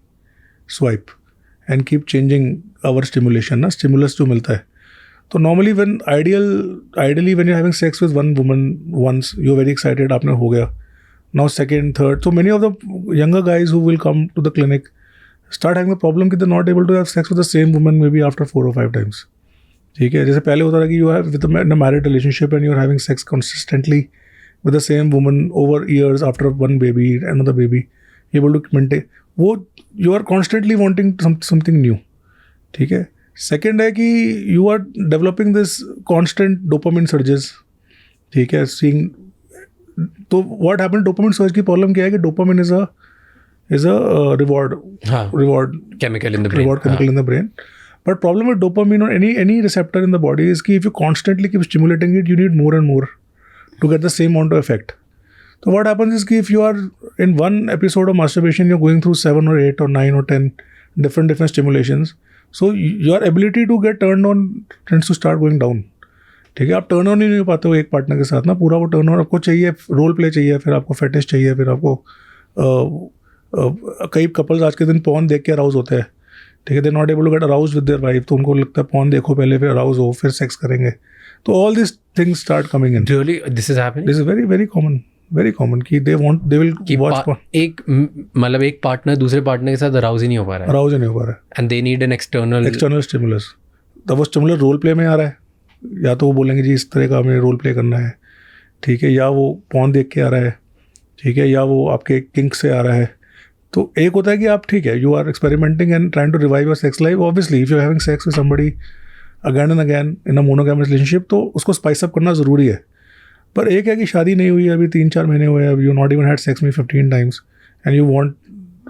swipe and keep changing our stimulation ना, स्टिमुलस जो मिलता है। तो normally when ideally when you having sex with one woman once, you are very excited, आपने हो गया, now second third, so many of the younger guys who will come to the clinic start having the problem कि they're not able to have sex with the same woman maybe after 4 or 5 times. ठीक है, जैसे पहले होता था कि you have with a married relationship and you're having sex consistently with the same woman over years after one baby, another baby, you're able to maintain वो, you are constantly wanting something new. ठीक है, second है कि you are developing this constant dopamine surges. ठीक है, seeing, तो व्हाट हैपन, डोपामिन सर्ज की प्रॉब्लम क्या है कि dopamine is a reward chemical in the brain, reward chemical in the brain. But problem with dopamine और any receptor in the body is कि if you constantly keep stimulating it, you need more and more to get the same amount of effect. तो व्हाट हैपन्स इज कि if you are in one episode of masturbation, you are going through 7 or 8 or 9 or 10 different stimulations, so your ability to get turned on tends to start going down. ठीक है, आप टर्न ऑन ही नहीं हो पाते हो एक पार्टनर के साथ ना, पूरा वो टर्न ऑन आपको चाहिए, रोल प्ले चाहिए, फिर आपको फेटिश चाहिए, फिर आपको कई कपल्स आज के दिन पॉर्न देख के अराउज होते हैं। ठीक है, they not able to get arouse with their wife, तो उनको लगता है पॉर्न देखो पहले, फिर अराउज हो, फिर सेक्स करेंगे। तो all this things start coming in. Really this is happening? This is very very common कि दे विल वॉच पॉर्न। एक मतलब एक पार्टनर दूसरे पार्टनर के साथ अराउज ही नहीं हो पा रहा है, and they need an external stimulus. तब वो स्टिमुलस रोल प्ले में आ रहा है, या तो वो बोलेंगे जी इस तरह का हमें रोल प्ले करना है, ठीक है, या वो पॉर्न देख के आ रहा है, ठीक है, या वो आपके किंक से आ रहा है। तो एक होता है कि आप, ठीक है, you are experimenting and trying to revive your sex life. Obviously if you having sex with somebody again and again in a monogamous relationship, तो उसको स्पाइस अप करना ज़रूरी है। पर एक है कि शादी नहीं हुई, अभी 3-4 महीने हुए, अभी you not even had sex में 15 times and you want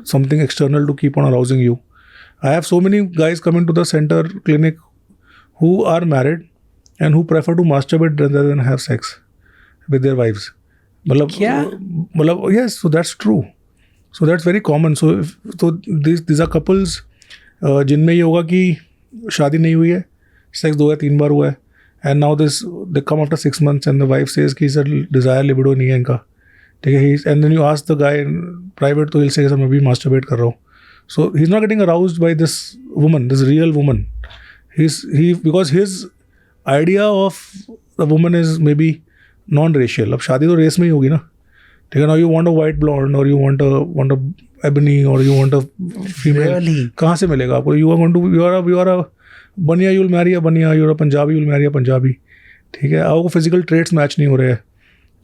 something external to keep on arousing you. I have so many guys coming to the centre clinic who are married and who prefer to masturbate rather than have sex with their wives. Yes, so that's true. So that's very common. So these are couples जिनमें ये होगा कि शादी नहीं हुई है, सेक्स 2 या 3 बार हुआ है, and now they come after 6 months and the wife says कि सर डिज़ायर लिबिडो नहीं है इनका, ठीक है, and then you ask the guy in private, तो he'll say सर मैं भी masturbate कर रहा हूँ. So he's not getting aroused by this woman, this real woman. Because his idea of the woman is may be non racial. अब शादी तो रेस में ही होगी ना, ठीक है ना, you want a white blonde और यू वांट अ एबनी और यू वांट अ फीमेल, कहाँ से मिलेगा आपको? You are a Bania, you will marry a Bania, you are a Punjabi, you will marry a Punjabi. ठीक है, आपको फिजिकल ट्रेट्स मैच नहीं हो रहे हैं,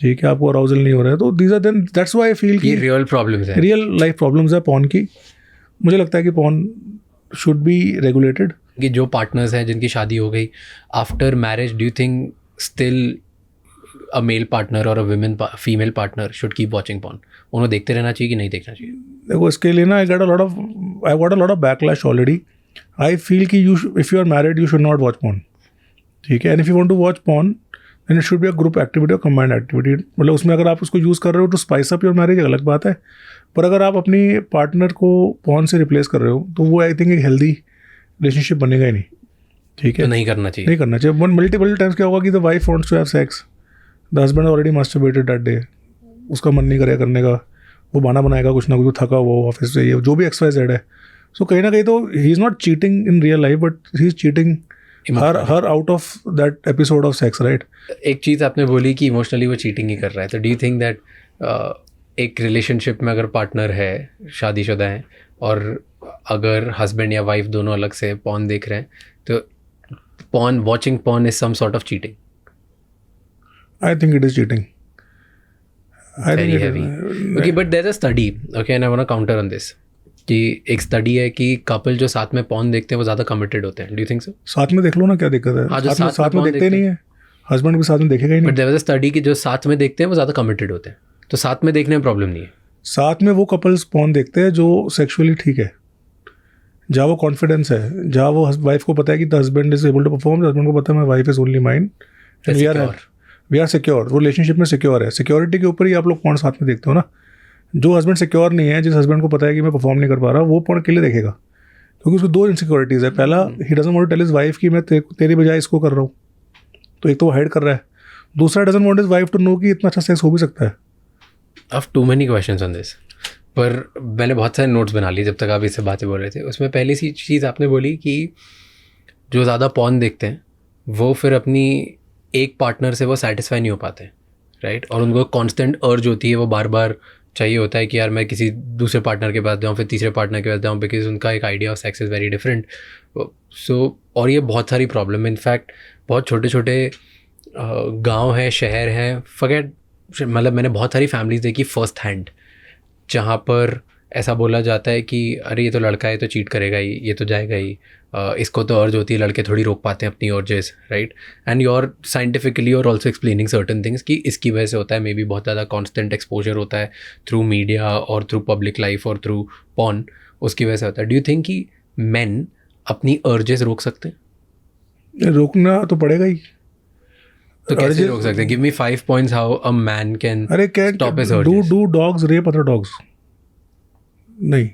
ठीक है, आपको अराउजल नहीं हो रहा है, तो these are then that's why I feel कि रियल प्रॉब्लम्स है, रियल लाइफ प्रॉब्लम्स है पॉर्न की। मुझे लगता है कि पॉर्न शुड बी रेगुलेटेड। कि जो पार्टनर्स हैं जिनकी शादी हो गई after marriage, do you think still a male partner और a female partner should keep watching porn? उन्हें देखते रहना चाहिए कि नहीं देखना चाहिए? देखो, इसके लिए ना I got a lot of backlash already. I feel कि if you are married you should not watch porn, ठीक है, and if you want to watch porn then it should be a group activity और कंबाइंड एक्टिविटी। मतलब उसमें अगर आप उसको यूज़ कर रहे हो to spice up your marriage अलग बात है, पर अगर आप अपनी पार्टनर को पॉर्न से रिप्लेस कर रहे हो तो वो आई थिंक एक हेल्दी रिलेशनशिप बनेगा ही नहीं, ठीक है, तो नहीं करना चाहिए। मल्टीपल टाइम्स क्या होगा कि the wife wants to have sex, the husband already masturbated that day, उसका मन नहीं करेगा करने का, वो बहाना बनाएगा कुछ ना कुछ, थका हुआ ऑफिस से, ये जो भी XYZ है। सो कहीं ना कहीं तो he is not cheating in real life, but he is cheating her out of that episode of sex, right? एक चीज़ आपने बोली कि इमोशनली वो चीटिंग ही कर रहा है, तो डू यू थिंक दैट एक रिलेशनशिप में अगर पार्टनर है, शादीशुदा है, और अगर हस्बैंड या वाइफ दोनों अलग से पॉर्न देख रहे हैं, तो watching porn is some sort of cheating? I think it is cheating. Very heavy. Okay, but there's a study, okay, and I want to counter on this. कि एक स्टडी है कि कपल जो साथ में पॉर्न देखते हैं वो ज़्यादा कमिटेड होते हैं। Do you think so? साथ में देख लो ना, क्या दिक्कत है? हाँ, जो साथ में देखते नहीं है, हस्बैंड भी साथ में देखेगा ही नहीं। But there was a study कि जो साथ में देखते हैं वो ज़्यादा कमिटेड होते हैं, तो साथ में देखने में प्रॉब्लम नहीं है। साथ में वो कपल्स पॉर्न देखते हैं जो सेक्सुअली ठीक है, जहाँ वो कॉन्फिडेंस है, जहाँ वो वाइफ को पता है कि the husband is able to perform, husband को पता है my wife is only mine and we are secure, वो रिलेशनशिप में सिक्योर है। सिक्योरिटी के ऊपर ही आप लोग पॉर्न साथ में देखते हो ना, जो हस्बैंड सिक्योर नहीं है, जिस हस्बैंड को पता है कि मैं परफॉर्म नहीं कर पा रहा, वो पोर्न अकेले देखेगा, क्योंकि उसको दो इनसिक्योरिटीज़ है. पहला, he doesn't want to tell his wife कि मैं तेरी बजाय इसको कर रहा हूँ, तो एक तो वो हाइड कर रहा है. दूसरा, doesn't want his wife to know कि इतना अच्छा सेक्स हो भी सकता है. I've too many questions on this. पर मैंने बहुत सारे नोट्स बना लिए जब तक आप इससे बातें बोल रहे थे. उसमें पहली सी चीज़ आपने बोली कि जो ज़्यादा पॉर्न देखते हैं वो फिर अपनी एक पार्टनर से वो सेटिस्फाई नहीं हो पाते, राइट? और उनको कांस्टेंट अर्ज होती है, वो बार बार चाहिए होता है कि यार मैं किसी दूसरे पार्टनर के पास जाऊँ, फिर तीसरे पार्टनर के पास जाऊँ, बिकॉज उनका एक idea of sex is very different. So और ये बहुत सारी प्रॉब्लम, इनफैक्ट बहुत छोटे छोटे गांव है, शहर हैं, फॉरगेट, मतलब मैंने बहुत सारी फैमिलीज देखी फर्स्ट हैंड जहाँ पर ऐसा बोला जाता है कि अरे ये तो लड़का है तो चीट करेगा ही, ये तो जाएगा ही, इसको तो अर्ज होती है, लड़के थोड़ी रोक पाते हैं अपनी urges, right? And your scientifically और ऑल्सो एक्सप्लेनिंग सर्टन थिंग्स कि इसकी वजह से होता है, मे बी बहुत ज़्यादा कॉन्स्टेंट एक्सपोजर होता है थ्रू मीडिया और थ्रू पब्लिक लाइफ और थ्रू पॉर्न, उसकी वजह से होता है. डू यू थिंक कि मेन अपनी अर्जेस रोक सकते हैं? रोकना तो पड़ेगा ही. तो कैसे रोक सकते हैं? Give me 5 points how a man can stop his urges. Do dogs rape other dogs? नहीं.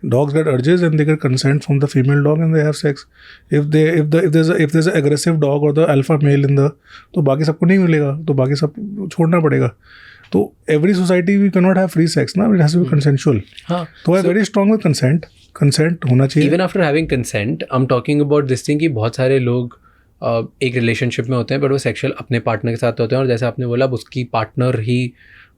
Dogs get urges and they get consent from the female dog and they have sex. If there's an aggressive dog or the alpha male in the, तो बाकी सबको नहीं मिलेगा, तो बाकी सब छोड़ना पड़ेगा. तो every society we cannot have free sex ना, it has to be consensual. हाँ. तो I very strong with consent. Consent होना चाहिए. Even after having consent, I'm talking about this thing कि बहुत सारे लोग एक रिलेशनशिप में होते हैं बट वो सेक्सुअल अपने पार्टनर के साथ होते हैं, और जैसे आपने बोला उसकी पार्टनर ही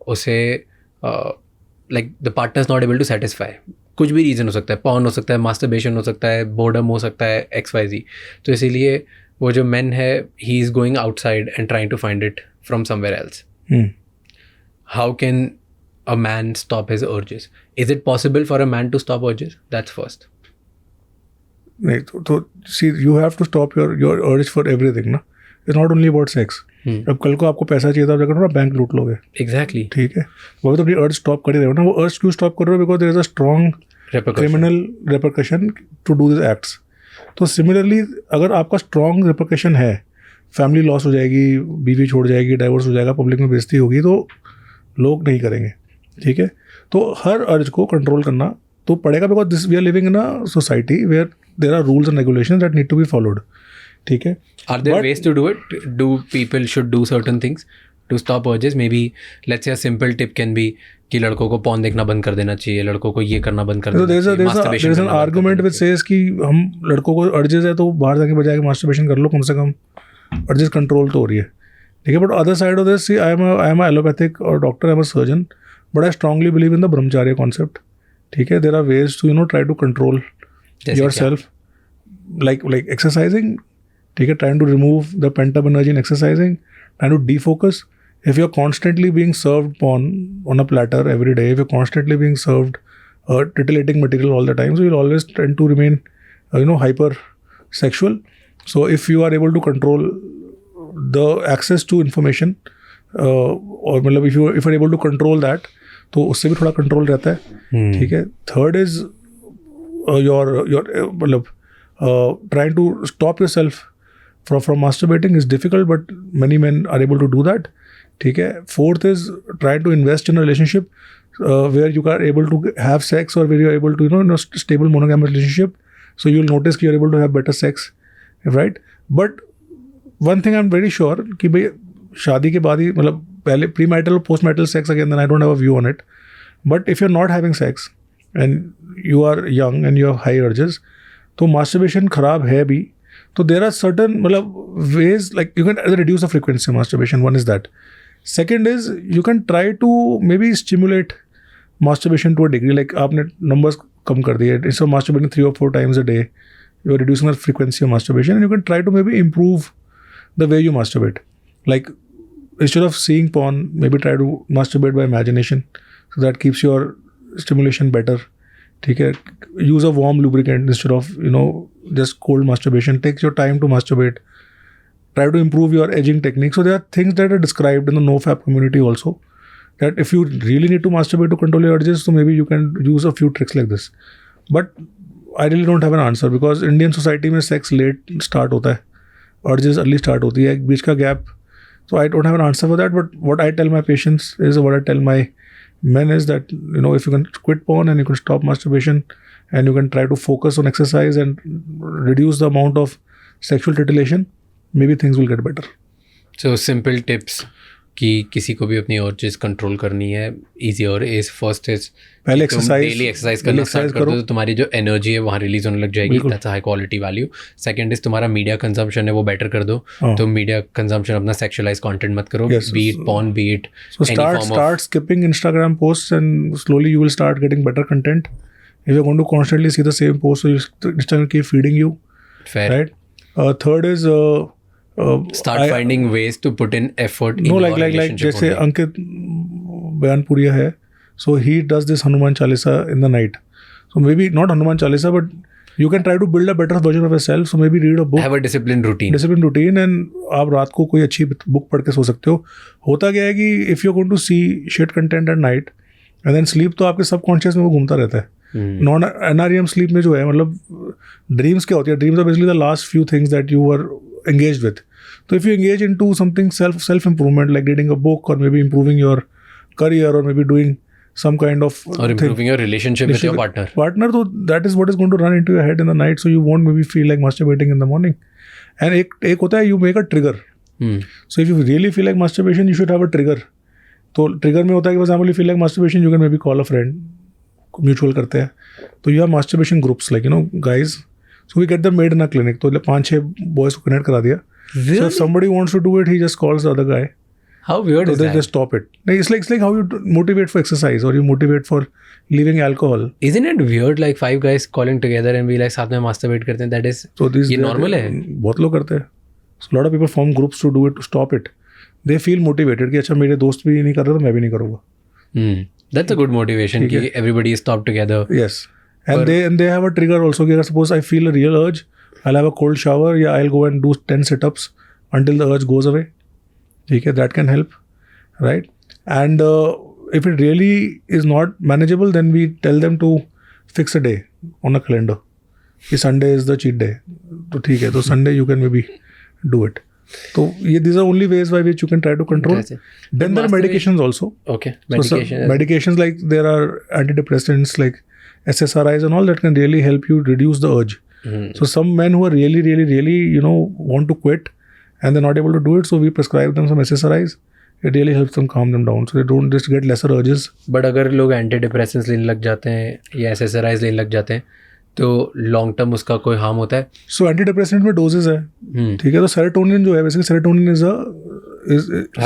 उसे like the partner is not able to satisfy. कुछ भी रीज़न हो सकता है, पॉर्न हो सकता है, मास्टरबेशन हो सकता है, बोर्डम हो सकता है, XYZ. तो इसीलिए वो जो मैन है, he is going outside and trying to find it from somewhere else. How can a man stop his urges? Is it possible for a man to stop urges? That's first. नहीं तो see, you have to stop your urge for everything ना. It's not only about sex. अब कल को आपको पैसा चाहिए था, आप जाकर ना बैंक लूट लोगे. एग्जैक्टली. ठीक है, वो तो अपनी अर्ज स्टॉप कर ही रहे हो ना. वो अर्ज क्यों स्टॉप कर रहे हो? Because there is a strong criminal repercussion to do this acts. तो सिमिलरली अगर आपका स्ट्रॉन्ग रिपरकशन है, फैमिली लॉस हो जाएगी, बीवी छोड़ जाएगी, डाइवोर्स हो जाएगा, पब्लिक में बेइज्जती होगी, तो लोग नहीं करेंगे. ठीक है, तो हर अर्ज को कंट्रोल करना तो पड़ेगा, because this we are living in a society where there are rules and regulations that need to be followed. ठीक है. Are there ways to do it? Do people should do certain things to stop urges? Maybe let's say a simple tip can be कि लड़कों को पॉर्न देखना बंद कर देना चाहिए, लड़कों को ये करना बंद कर देना चाहिए. There is an argument which says कि हम लड़कों को अर्जेस है तो बाहर जाके बजाय के मास्टरबेशन कर लो, कम से कम अर्जेस कंट्रोल तो हो रही है. ठीक है, but other side of this, see I am allopathic और doctor, I am a surgeon, but I strongly believe in the brahmacharya concept. ठीक है, there are ways to try to control yourself, like exercising. ठीक है, trying to remove the pent up energy in exercising, trying to defocus. If you're constantly being served porn on a platter every day, if you're constantly being served titillating material all the time, so you'll always tend to remain hyper sexual. So if you are able to control the access to information, और मतलब if you are able to control that, तो उससे भी थोड़ा कंट्रोल रहता है. ठीक है. थर्ड इज your मतलब trying to stop yourself from masturbating is difficult, but many men are able to do that. ठीक है. Fourth is try to invest in a relationship where you are able to have sex, or where you are able to in a stable monogamous relationship, so you'll notice you are able to have better sex, right? But one thing I'm very sure कि भाई शादी के बाद ही मतलब पहले प्री-मैरिटल और post-marital sex, again then I don't have a view on it, but if you're not having sex and you are young and you have high urges, तो masturbation खराब है भी. So there are certain ways, like you can either reduce the frequency of masturbation. One is that. Second is you can try to maybe stimulate masturbation to a degree. Like आपने numbers कम कर दिए. Instead of masturbating 3 or 4 times a day, you are reducing the frequency of masturbation, and you can try to maybe improve the way you masturbate. Like instead of seeing porn, maybe try to masturbate by imagination, so that keeps your stimulation better. ठीक है. Use a warm lubricant instead of just cold masturbation. Take your time to masturbate. Try to improve your edging technique. So there are things that are described in the NoFap community also, that if you really need to masturbate to control your urges, so maybe you can use a few tricks like this. But I really don't have an answer, because Indian society में sex late start होता है, urges early start होती है, एक बीच का gap. So I don't have an answer for that. But what I tell my patients is, what I tell my men is that, you know, if you can quit porn and you can stop masturbation and you can try to focus on exercise and reduce the amount of sexual titillation, maybe things will get better. So simple tips कि किसी को भी अपनी और चीज़ कंट्रोल करनी है, easy और is first is पहले डेली एक्सरसाइज करना स्टार्ट कर दो तो तुम्हारी जो एनर्जी है वहाँ रिलीज होने लग जाएगी, that's high quality value. Second is तुम्हारा मीडिया कंजम्पशन है वो बेटर कर दो. तो मीडिया कंजम्पशन अपना सेक्सुअलाइज कंटेंट मत करो, B it porn, B it so start skipping Instagram posts and slowly you will start getting better content. If you're going to constantly see the same post, so Instagram keep feeding you. Fair. Right. Third is start finding ways to put in effort in no, your like relationship. जैसे अंकित बयानपुरिया है, so he does this Hanuman Chalisa in the night. So maybe not Hanuman Chalisa, but you can try to build a better version of yourself. So maybe read a book. Have a disciplined routine. Disciplined routine, and आप रात को कोई अच्छी बुक पढ़ के सो सकते हो. होता क्या है कि if you're going to see shit content at night and then sleep, तो आपके subconscious में वो घूमता रहता है. नॉन NREM स्लीप में जो है, मतलब ड्रीम्स क्या होती है? Dreams are basically the last few things that you are engaged with. So if you engage into something self improvement, like reading a book or maybe improving your career or maybe doing some kind of or improving your relationship with your partner, so that is what is going to run into your head in the night, so you won't maybe feel like masturbating in the morning. And एक होता है, you make a trigger. So if you really feel like masturbation, you should have a trigger. तो trigger में होता है कि for example you feel like masturbation, you can maybe call a friend, mutual करते हैं. तो you have masturbation groups, like, you know, guys. So we get them made in a clinic. तो 5-6 boys को connect करा दिया. Really? So if somebody wants to do it, he just calls the other guy. How weird so is they that? just stop it. It's like how you motivate for exercise or you motivate for leaving alcohol. Isn't it weird, like 5 guys calling together and be like साथ में masturbate करते हैं? That is, so ये normal है? बहुत लोग करते हैं. So a lot of people form groups to do it, to stop it. They feel motivated कि अच्छा मेरे दोस्त भी नहीं कर रहे तो मैं भी नहीं करूँगा. That's a good motivation कि everybody is stopped together. Yes. And they have a trigger also. कि suppose I feel a real urge, I'll have a cold shower, yeah, I'll go and do 10 sit-ups until the urge goes away. Okay, that can help, right? And if it really is not manageable, then we tell them to fix a day on a calendar. कि Sunday is the cheat day. तो ठीक है, तो Sunday you can maybe do it. So these are only ways by which you can try to control. Then there are medications also. Okay, medications like there are antidepressants like SSRIs and all that can really help you reduce the urge. So some men who are really, you know, want to quit and they're not able to do it, so we prescribe them some SSRIs. It really helps them calm them down, so they don't just get lesser urges. But अगर लोग antidepressants लेने लग जाते हैं या SSRIs लेने लग जाते हैं तो लॉन्ग टर्म उसका कोई हार्म होता है? So antidepressant में डोजेज है, ठीक है. तो सेरोटोनिन जो है, basically serotonin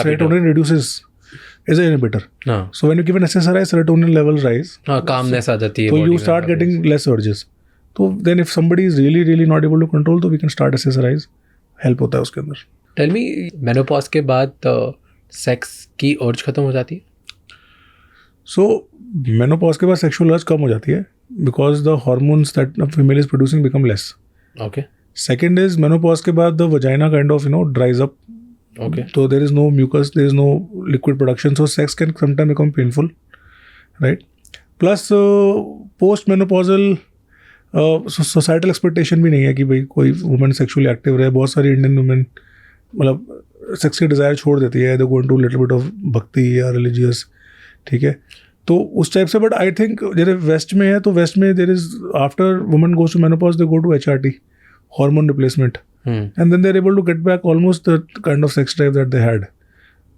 serotonin reduces, is an inhibitor. So when you give an SSRI, serotonin levels rise. Calmness आ जाती है. So you start getting less urges. So then if somebody is really not able to control, तो we can start SSRIs. Help होता है उसके अंदर. Tell me, menopause के बाद सेक्स की urge खत्म हो जाती है? So menopause के बाद sexual urge कम हो जाती है because the hormones that a female is producing become less. Okay. Second is menopause के बाद the vagina kind of, you know, dries up. Okay. So there is no mucus, there is no liquid production, so sex can sometimes become painful, right? Plus post-menopausal societal expectation भी नहीं है कि भाई कोई वुमेन सेक्सुअली एक्टिव रहे. बहुत सारी इंडियन वुमेन मतलब सेक्स की डिज़ायर छोड़ देती है, they go into little bit of bhakti या रिलीजियस, ठीक है. तो उस टाइप से. बट आई थिंक जैसे वेस्ट में है, तो वेस्ट में there is after women goes to menopause they go to HRT, hormone replacement, and then they are able to get back almost the kind of sex drive that they had.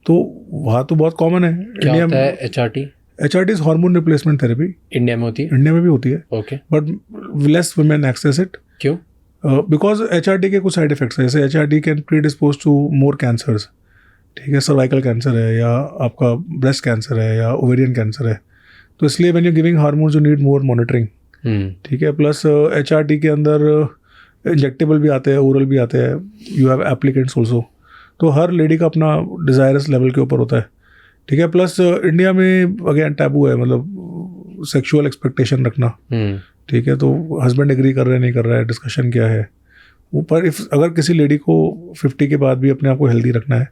तो वहाँ तो बहुत कॉमन है. इंडिया में HRT? HRT is hormone replacement therapy. India में होती है? इंडिया में भी होती है. Okay. But less women access it. क्यों? Because HRT के कुछ साइड इफेक्ट्स हैं. जैसे HRT can predispose to more cancers. ठीक है, सर्वाइकल कैंसर है या आपका ब्रेस्ट कैंसर है या ओवेरियन कैंसर है. तो इसलिए when you're giving hormones you need more monitoring. ठीक है. प्लस HRT के अंदर इंजेक्टेबल भी आते हैं, ओरल भी आते हैं. You have applicants also. तो हर लेडी का अपना डिज़ायरस लेवल के ऊपर होता है. ठीक है. प्लस इंडिया में अगेन टैबू है, मतलब सेक्सुअल एक्सपेक्टेशन रखना. ठीक है. तो हस्बैंड एग्री कर रहे हैं, नहीं कर रहा है, डिस्कशन क्या है ऊपर. अगर किसी लेडी को 50 के बाद भी अपने आप को हेल्दी रखना है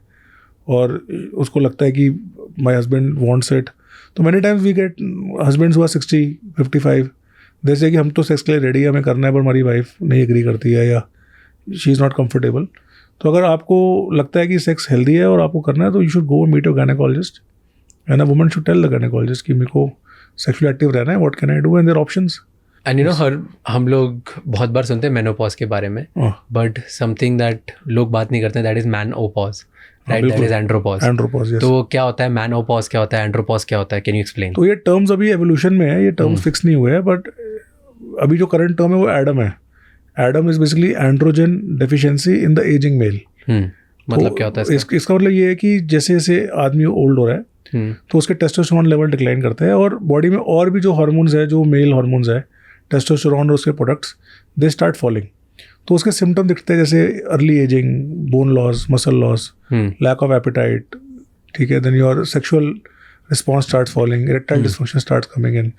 और उसको लगता है कि माई हस्बैंड वांट्स इट, तो many times we get husbands हुआ 60-55 जैसे कि हम तो सेक्स के लिए रेडी है, हमें करना है, पर हमारी वाइफ नहीं एग्री करती है या शी इज़ नॉट कम्फर्टेबल. तो अगर आपको लगता है कि सेक्स हेल्दी है और आपको करना है, तो you should go meet your gynaecologist and a woman should tell the gynaecologist कि मेरे को सेक्सुअली एक्टिव रहना है, what can I do, and their options. And you know हम लोग बहुत बार सुनते हैं मेनोपॉज के बारे में, बट समथिंग दैट लोग बात नहीं करते that is menopause, right? That is andropause. Andropause, yes. तो क्या होता है मैनोपॉज, क्या होता है एंड्रोपॉज, क्या होता है? Can you explain? तो ये टर्म्स अभी एवोल्यूशन में है, ये टर्म्स फिक्स नहीं हुए हैं, बट अभी जो करंट टर्म है वो एडम है. ADAM is basically androgen deficiency in the ageing male. मतलब क्या होता है इसका मतलब ये है कि जैसे जैसे आदमी ओल्ड हो रहा है तो उसके टेस्टोस्टेरोन लेवल डिक्लाइन करते हैं, और बॉडी में और भी जो हार्मोन्स है, जो मेल हार्मोन्स है, टेस्टोस्टेरोन और उसके प्रोडक्ट्स, दे स्टार्ट फॉलिंग. तो उसके सिम्टम दिखते हैं जैसे early ageing, bone loss, muscle loss, lack of appetite, ठीक है. Then your sexual response start falling, erectile dysfunction start coming in,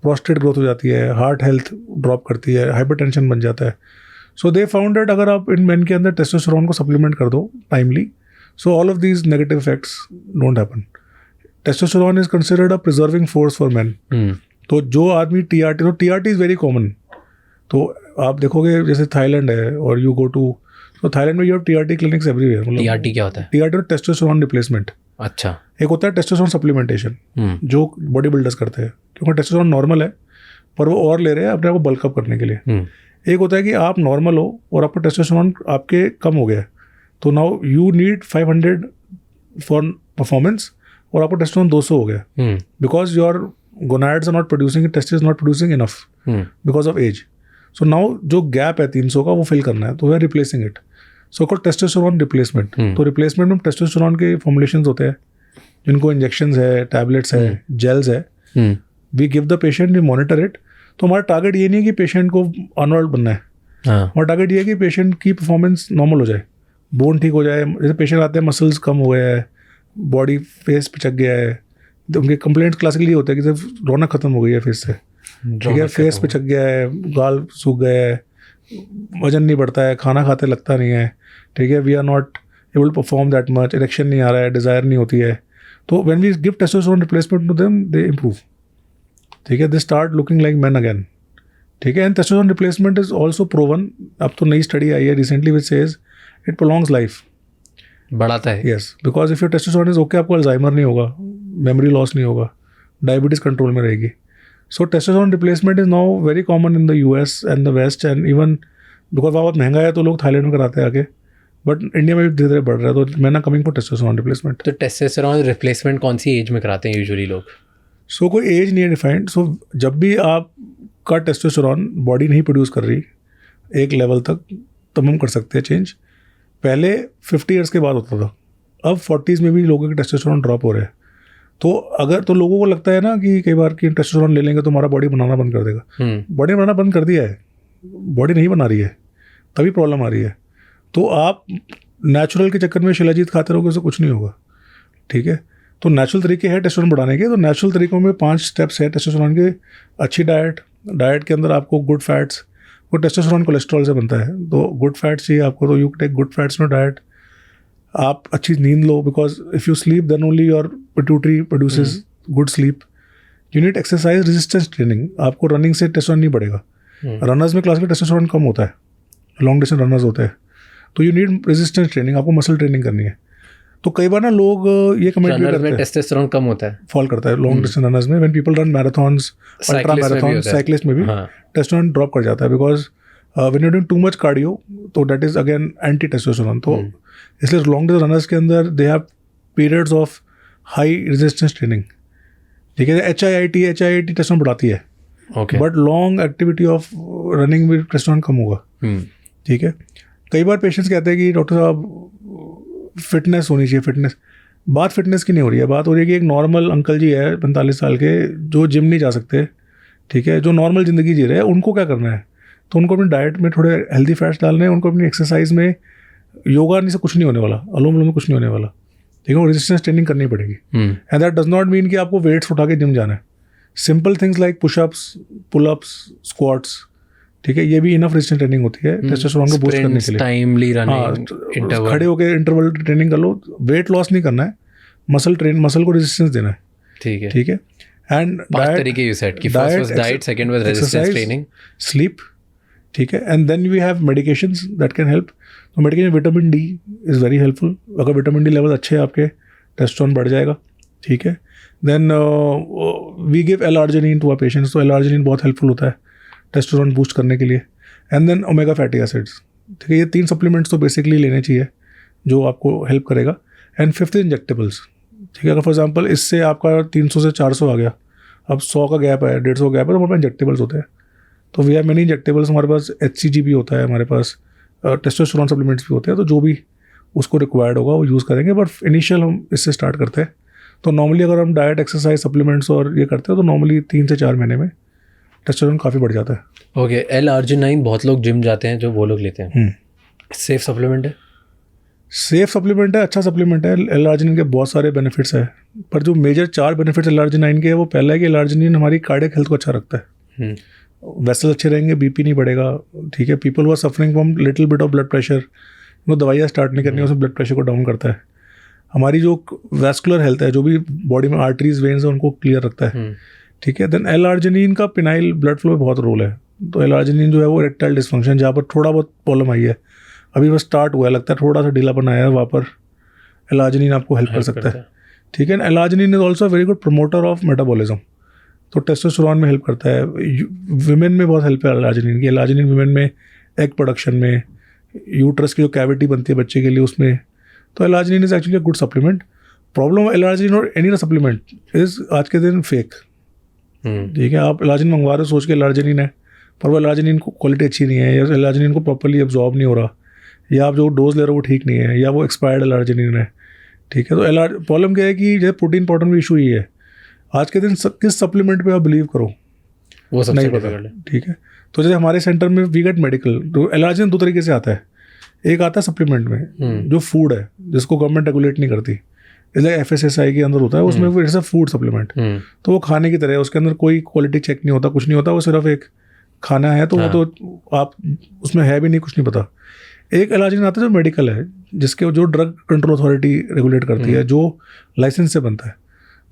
prostate growth हो जाती है, हार्ट हेल्थ ड्रॉप करती है, हाइपरटेंशन बन जाता है. सो दे फाउंड दैट अगर आप इन मेन के अंदर टेस्टोस्टेरोन को सप्लीमेंट कर दो timely, so all of these negative effects don't happen. Testosterone is considered a preserving force for man. तो जो आदमी टीआरटी, तो टीआरटी इज़ वेरी कॉमन. तो आप देखोगे जैसे थाईलैंड है और यू गो टू, तो थाईलैंड में you have TRT clinics everywhere. मतलब टीआरटी क्या होता है? TRT testosterone replacement. अच्छा. एक होता है टेस्टोस्टेरोन सप्लीमेंटेशन जो बॉडी बिल्डर्स करते हैं, क्योंकि टेस्टोस्टेरोन नॉर्मल है पर वो और ले रहे हैं अपने आप को बल्कअप करने के लिए. एक होता है कि आप नॉर्मल हो और आपका टेस्टोस्टेरोन आपके कम हो गया है, तो now you need 500 for performance और आपका टेस्टोस्टेरोन 200 हो गया, because your gonads are not producing, test is not producing enough because of age. So now जो गैप है 300 का वो फिल करना है, तो we are replacing it. So called testosterone replacement. तो रिप्लेसमेंट में टेस्टोस्टेरोन के फॉर्मुलेशंस होते हैं जिनको इंजेक्शंस है, टैबलेट्स है, जेल्स है. We give the patient, we monitor it. तो हमारा टारगेट ये नहीं है कि पेशेंट को आर्नोल्ड बनना है. हमारा टारगेट ये है कि पेशेंट की परफॉर्मेंस नॉर्मल हो जाए, बोन ठीक हो जाए. जैसे पेशेंट आते हैं मसल्स कम हो गया है, बॉडी फेस पिचक गया है, तो उनके कंप्लेंट्स क्लासिकली होता है कि सिर्फ रौनक खत्म हो गई है फेस से, ठीक है, फेस पिचक गया है, गाल सूख गया है, वजन नहीं बढ़ता है, खाना खाते लगता नहीं है, ठीक है, we are not able to perform that much, erection नहीं आ रहा है, डिज़ायर नहीं होती है. तो when we give testosterone replacement to them, they improve, ठीक है, they start looking like man again, ठीक है. And testosterone replacement is also proven. अब तो नई स्टडी आई है recently which says it prolongs life, बढ़ाता है. Yes, because if your testosterone is okay, आपको अल्जाइमर नहीं होगा, मेमोरी लॉस नहीं होगा, डायबिटीज़ कंट्रोल में रहेगी. So testosterone replacement is now very common in the US and the west, and even because बहुत महंगा है तो लोग थाईलैंड में कराते हैं आगे, बट इंडिया में भी धीरे धीरे बढ़ रहा है. तो मैं ना कमिंग फॉर टेस्टोस्टेरोन रिप्लेसमेंट. तो टेस्टोस्टेरोन रिप्लेसमेंट कौन सी एज में कराते हैं यूजुअली लोग? सो कोई एज नहीं है डिफाइंड. सो जब भी आपका टेस्टोस्टेरोन बॉडी नहीं प्रोड्यूस कर रही एक लेवल तक, तब हम कर सकते हैं चेंज. पहले 50 ईयर्स के बाद होता था, अब 40s में भी लोगों के टेस्टोस्टेरोन ड्रॉप हो रहे हैं. तो अगर तो लोगों को लगता है ना कि कई बार कि टेस्टोस्टेरोन ले लेंगे तो हमारा बॉडी बनाना बंद कर देगा. बॉडी बनाना बंद कर दिया है, बॉडी नहीं बना रही है, तभी प्रॉब्लम आ रही है. तो आप नेचुरल के चक्कर में शिलाजीत खाते रहोगे, उससे कुछ नहीं होगा, ठीक है. तो नेचुरल तरीके हैं टेस्टोस्टेरोन बढ़ाने के. तो नेचुरल तरीकों में 5 स्टेप्स है टेस्टोस्टेरोन के. अच्छी डाइट के अंदर आपको गुड फैट्स, वो टेस्टोस्टेरोन कोलेस्ट्रॉल से बनता है, तो गुड फैट्स चाहिए आपको, तो you take good fats in diet. आप अच्छी नींद लो, because if you sleep then only your pituitary produces good sleep. You need exercise resistance training. आपको रनिंग से टेस्टोस्टेरोन नहीं बढ़ेगा. रनर्स में क्लासिकल टेस्टोस्टेरोन कम होता है, लॉन्ग डिस्टेंस रनर्स होते हैं, तो यू नीड रेजिस्टेंस ट्रेनिंग, आपको मसल ट्रेनिंग करनी है. तो कई बार ना लोग ये कमेंट भी करते हैं टेस्टोस्टेरोन कम होता है, फॉल करता है लॉन्ग डिस्टेंस रनर्स में. When people run marathons, ultra marathon, cyclist में भी टेस्टोस्टेरोन ड्रॉप कर जाता है, because when you doing too much cardio, तो that is again anti testosterone. तो इसलिए लॉन्ग डिस्टेंस रनर्स के अंदर they have periods of high resistance training, ठीक है. HIIT टेस्टोस्टेरोन बढ़ाती है, but long activity of running में टेस्टोस्टेरोन कम होगा, ठीक है. कई बार पेशेंट्स कहते हैं कि डॉक्टर साहब फिटनेस होनी चाहिए. बात फिटनेस की नहीं हो रही है, बात हो रही है कि एक नॉर्मल अंकल जी है 45 साल के, जो जिम नहीं जा सकते, ठीक है, जो नॉर्मल ज़िंदगी जी रहे हैं, उनको क्या करना है. तो उनको अपनी डाइट में थोड़े हेल्दी फैट्स डालने हैं, उनको अपनी एक्सरसाइज में, योगा नहीं से कुछ नहीं होने वाला, अनुलोम विलोम में कुछ नहीं होने वाला, ठीक है, रेजिस्टेंस ट्रेनिंग करनी पड़ेगी. And that does not mean कि आपको वेट्स उठा के जिम जाना है. Simple things like pushups, pullups, squats, ठीक है, ये भी इनफ रेजिस्टेंस ट्रेनिंग होती है टेस्टोस्टेरोन को बूस्ट करने के लिए. टाइमली रनिंग, इंटरवल, खड़े होकर इंटरवल ट्रेनिंग कर लो. वेट लॉस नहीं करना है, मसल को रेजिस्टेंस देना है, ठीक है, ठीक है. एंड 5 तरीके यू सेड कि first was diet, second was resistance training, sleep, ठीक है. And then we have medications that can help. तो medication vitamin D is very helpful. अगर विटामिन D लेवल अच्छे हैं आपके, टेस्टोस्टेरोन बढ़ जाएगा. ठीक है. Then we give L-arginine to our patients. तो L-arginine बहुत हेल्पफुल होता है टेस्टोस्टेरोन बूस्ट करने के लिए. And then omega fatty acids. ठीक है, ये 3 सप्लीमेंट्स तो बेसिकली लेने चाहिए जो आपको हेल्प करेगा. And 5th injectables. ठीक है, अगर फॉर एग्जांपल इससे आपका 300 से 400 आ गया, अब 100 का गैप है, 150 गैप है, तो हमारे पास इंजेक्टेबल्स होते हैं. तो वी हैव मेनी इंजेक्टेबल्स. हमारे पास HCG भी होता है, हमारे पास टेस्टोस्टेरोन सप्लीमेंट्स भी होते हैं. तो जो भी उसको रिक्वायर्ड होगा वो यूज़ करेंगे. बट इनिशियल हम इससे स्टार्ट करते हैं. तो नॉर्मली अगर हम डाइट, एक्सरसाइज, सप्लीमेंट्स और ये करते हैं तो नॉर्मली 3 से 4 महीने में टेस्टोस्टेरोन काफ़ी बढ़ जाता है. ओके. L-arginine बहुत लोग जिम जाते हैं जो वो लोग लेते हैं. सेफ सप्लीमेंट है? सेफ सप्लीमेंट है, अच्छा सप्लीमेंट है. L-arginine के बहुत सारे बेनिफिट्स है, पर जो मेजर 4 बेनिफिट्स L-arginine के है वो पहला है कि L-arginine हमारी कार्डियक हेल्थ को अच्छा रखता है. वेसल अच्छे रहेंगे, BP नहीं बढ़ेगा. ठीक है, people who are suffering from little bit of blood pressure, वो दवाइयाँ स्टार्ट नहीं करनी, उसमें ब्लड प्रेशर को डाउन करता है. हमारी जो वैस्कुलर हेल्थ है, जो भी बॉडी में आर्टरीज, वेन्स है, उनको क्लियर रखता है. ठीक है. देन L-arginine का पिनाइल ब्लड फ्लो में बहुत रोल है. तो L-arginine जो है वो इरेक्टाइल डिस्फंक्शन, जहाँ पर थोड़ा बहुत प्रॉब्लम आई है, अभी बस स्टार्ट हुआ है, लगता है थोड़ा सा ढीलापन आया है, वहाँ पर L-arginine आपको हेल्प कर सकता है. ठीक है. L-arginine is also very good promoter of metabolism. तो टेस्टोस्टेरोन में हेल्प करता है. विमेन में बहुत हेल्प है L-arginine की. L-arginine विमेन में एग प्रोडक्शन में, यूट्रस की जो कैविटी बनती है बच्चे के लिए, उसमें. तो L-arginine is actually a good supplement. Problem L-arginine और एनी सप्लीमेंट इज आज के दिन फेक. ठीक है, आप L-arginine मंगवा रहे हो सोच के L-arginine है, पर वो L-arginine को क्वालिटी अच्छी नहीं है, या L-arginine को प्रॉपर्ली एब्जॉर्ब नहीं हो रहा, या आप जो डोज ले रहे हो वो ठीक नहीं है, या वो एक्सपायर्ड L-arginine है. ठीक है. तो प्रॉब्लम क्या है कि जैसे प्रोटीन पाउडर में इशू ही है. आज के दिन किस सप्लीमेंट पे आप बिलीव करो वो सबसे नहीं पता. ठीक है. तो जैसे हमारे सेंटर में वी गेट मेडिकल, तो L-arginine 2 तरीके से आता है. एक आता है सप्लीमेंट में जो फूड है, जिसको गवर्नमेंट रेगुलेट नहीं करती, इसलिए FSSAI के अंदर होता है, उसमें इट्स अ फूड सप्लीमेंट. तो वो खाने की तरह है, उसके अंदर कोई क्वालिटी चेक नहीं होता, कुछ नहीं होता, वो सिर्फ एक खाना है. तो वो तो आप उसमें है भी नहीं, कुछ नहीं पता. एक L-arginine आता है जो मेडिकल है, जिसके जो ड्रग कंट्रोल अथॉरिटी रेगुलेट करती है, जो लाइसेंस से बनता है.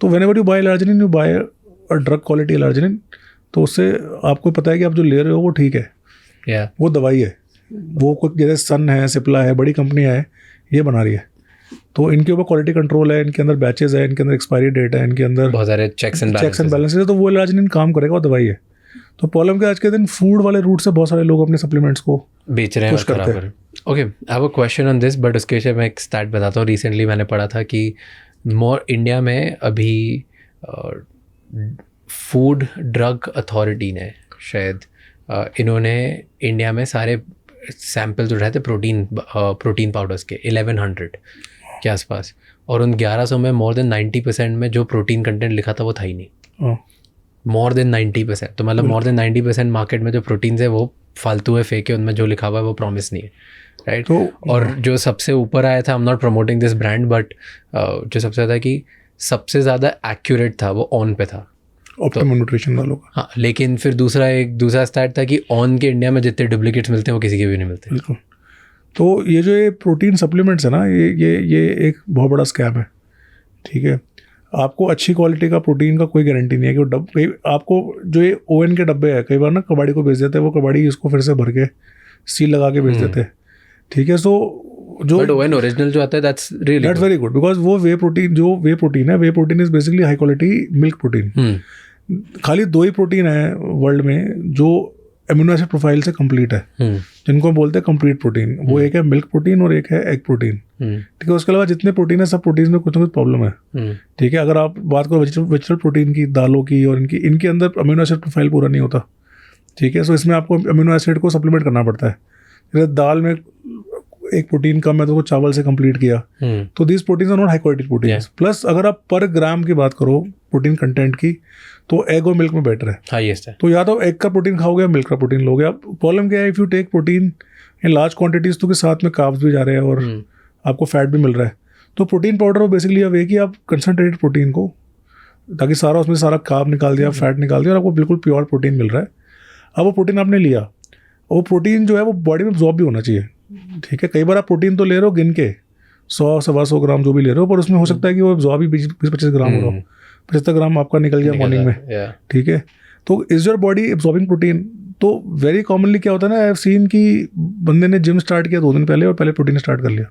तो whenever you buy L-arginine, you buy a drug quality L-arginine. तो उससे आपको पता है कि आप जो ले रहे हो वो ठीक है, वो दवाई है, वो कोई जैसे सन है, सिप्ला है, बड़ी कंपनियाँ है, ये बना रही है. तो इनके ऊपर क्वालिटी कंट्रोल है, इनके अंदर बैचेस है, इनके अंदर एक्सपायरी डेट है, इनके अंदर बहुत सारे चेक्स एंड बैलेंसेस है. तो वो L-arginine काम करेगा, वो दवाई है. तो प्रॉब्लम क्या, आज के दिन फूड वाले रूट से बहुत सारे लोग अपने सप्लीमेंट्स को बेच रहे हैं, करते हैं. Okay, I have a question on this, but उसके मैं एक स्टैट बताता हूँ. रिसेंटली मैंने पढ़ा था कि इंडिया में अभी फूड ड्रग अथॉरिटी ने शायद इन्होंने इंडिया में सारे सैम्पल्स उठाए थे प्रोटीन पाउडर्स के 1100 के आसपास, और उन 1100 में मोर देन 90% में जो प्रोटीन कंटेंट लिखा था वो था ही नहीं. More than 90%. तो मतलब मोर देन 90% मार्केट में जो प्रोटीन्स है वो फालतू है, फेक है, उनमें जो लिखा हुआ है वो प्रॉमिस नहीं है, राइट. और जो सबसे ऊपर आया था, I am not promoting this brand, but जो सबसे ज़्यादा कि सबसे ज़्यादा एक्यूरेट था वो ऑन पे था, ऑप्टिमम न्यूट्रिशन वालों का. हाँ, लेकिन फिर दूसरा स्टैट था कि ऑन के इंडिया में जितने डुप्लीकेट्स मिलते हैं वो किसी के भी नहीं मिलते. बिल्कुल. तो ये जो ये प्रोटीन सप्लीमेंट्स है ना, ये एक बहुत बड़ा स्कैम है. ठीक है. आपको अच्छी क्वालिटी का प्रोटीन का कोई गारंटी नहीं है कि वो आपको जो ये ON के डब्बे है, कई बार ना कबाड़ी को बेच देते हैं, वो कबाड़ी इसको फिर से भर के सील लगा के बेच देते हैं. ठीक है. सो जो ON ओरिजिनल जो आता है दैट्स वेरी गुड, बिकॉज वो वे प्रोटीन है. Whey protein is basically high quality milk protein. खाली 2 ही प्रोटीन है वर्ल्ड में जो एमिनो एसिड प्रोफाइल से कंप्लीट है, जिनको हम बोलते हैं कंप्लीट प्रोटीन. वो एक है मिल्क प्रोटीन और एक है एग प्रोटीन. ठीक है. उसके अलावा जितने प्रोटीन है, सब प्रोटीन में कुछ ना कुछ प्रॉब्लम है. ठीक है. अगर आप बात करो वेजिटेबल प्रोटीन की, दालों की, और इनके अंदर अमीनो एसिड प्रोफाइल पूरा नहीं होता. ठीक है. सो इसमें आपको अमीनो एसिड को सप्लीमेंट करना पड़ता है. जैसे दाल में एक प्रोटीन कम है तो वो चावल से कंप्लीट किया. तो these proteins are not high quality protein. Plus अगर आप पर ग्राम की बात करो प्रोटीन कंटेंट की, तो एग और मिल्क में बेटर है, हाईएस्ट है. तो या तो एग का प्रोटीन खाओगे या मिल्क का प्रोटीन लोगे. अब प्रॉब्लम क्या है, if you take protein in large quantities, तो के साथ में कार्ब्स भी जा रहे हैं और आपको फैट भी मिल रहा है. तो प्रोटीन पाउडर वो बेसिकली अब है कि आप कंसनट्रेटेड प्रोटीन को, ताकि सारा उसमें सारा कार्ब निकाल दिया, फैट निकाल दिया, और आपको बिल्कुल प्योर प्रोटीन मिल रहा है. अब वो प्रोटीन आपने लिया, वो प्रोटीन जो है वो बॉडी में अब्जॉर्ब भी होना चाहिए. ठीक है. कई बार आप प्रोटीन तो ले रहे हो गिन के 100-125 ग्राम जो भी ले रहे हो, पर उसमें हो सकता है कि वो अब्जॉर्ब ही 20-25 ग्राम हो रहा हो, 75 ग्राम आपका निकल गया मॉर्निंग में. ठीक है. तो is your body absorbing protein. तो वेरी कॉमनली क्या होता है ना, आई हैव सीन कि बंदे ने जिम स्टार्ट किया 2 दिन पहले और पहले प्रोटीन स्टार्ट कर लिया.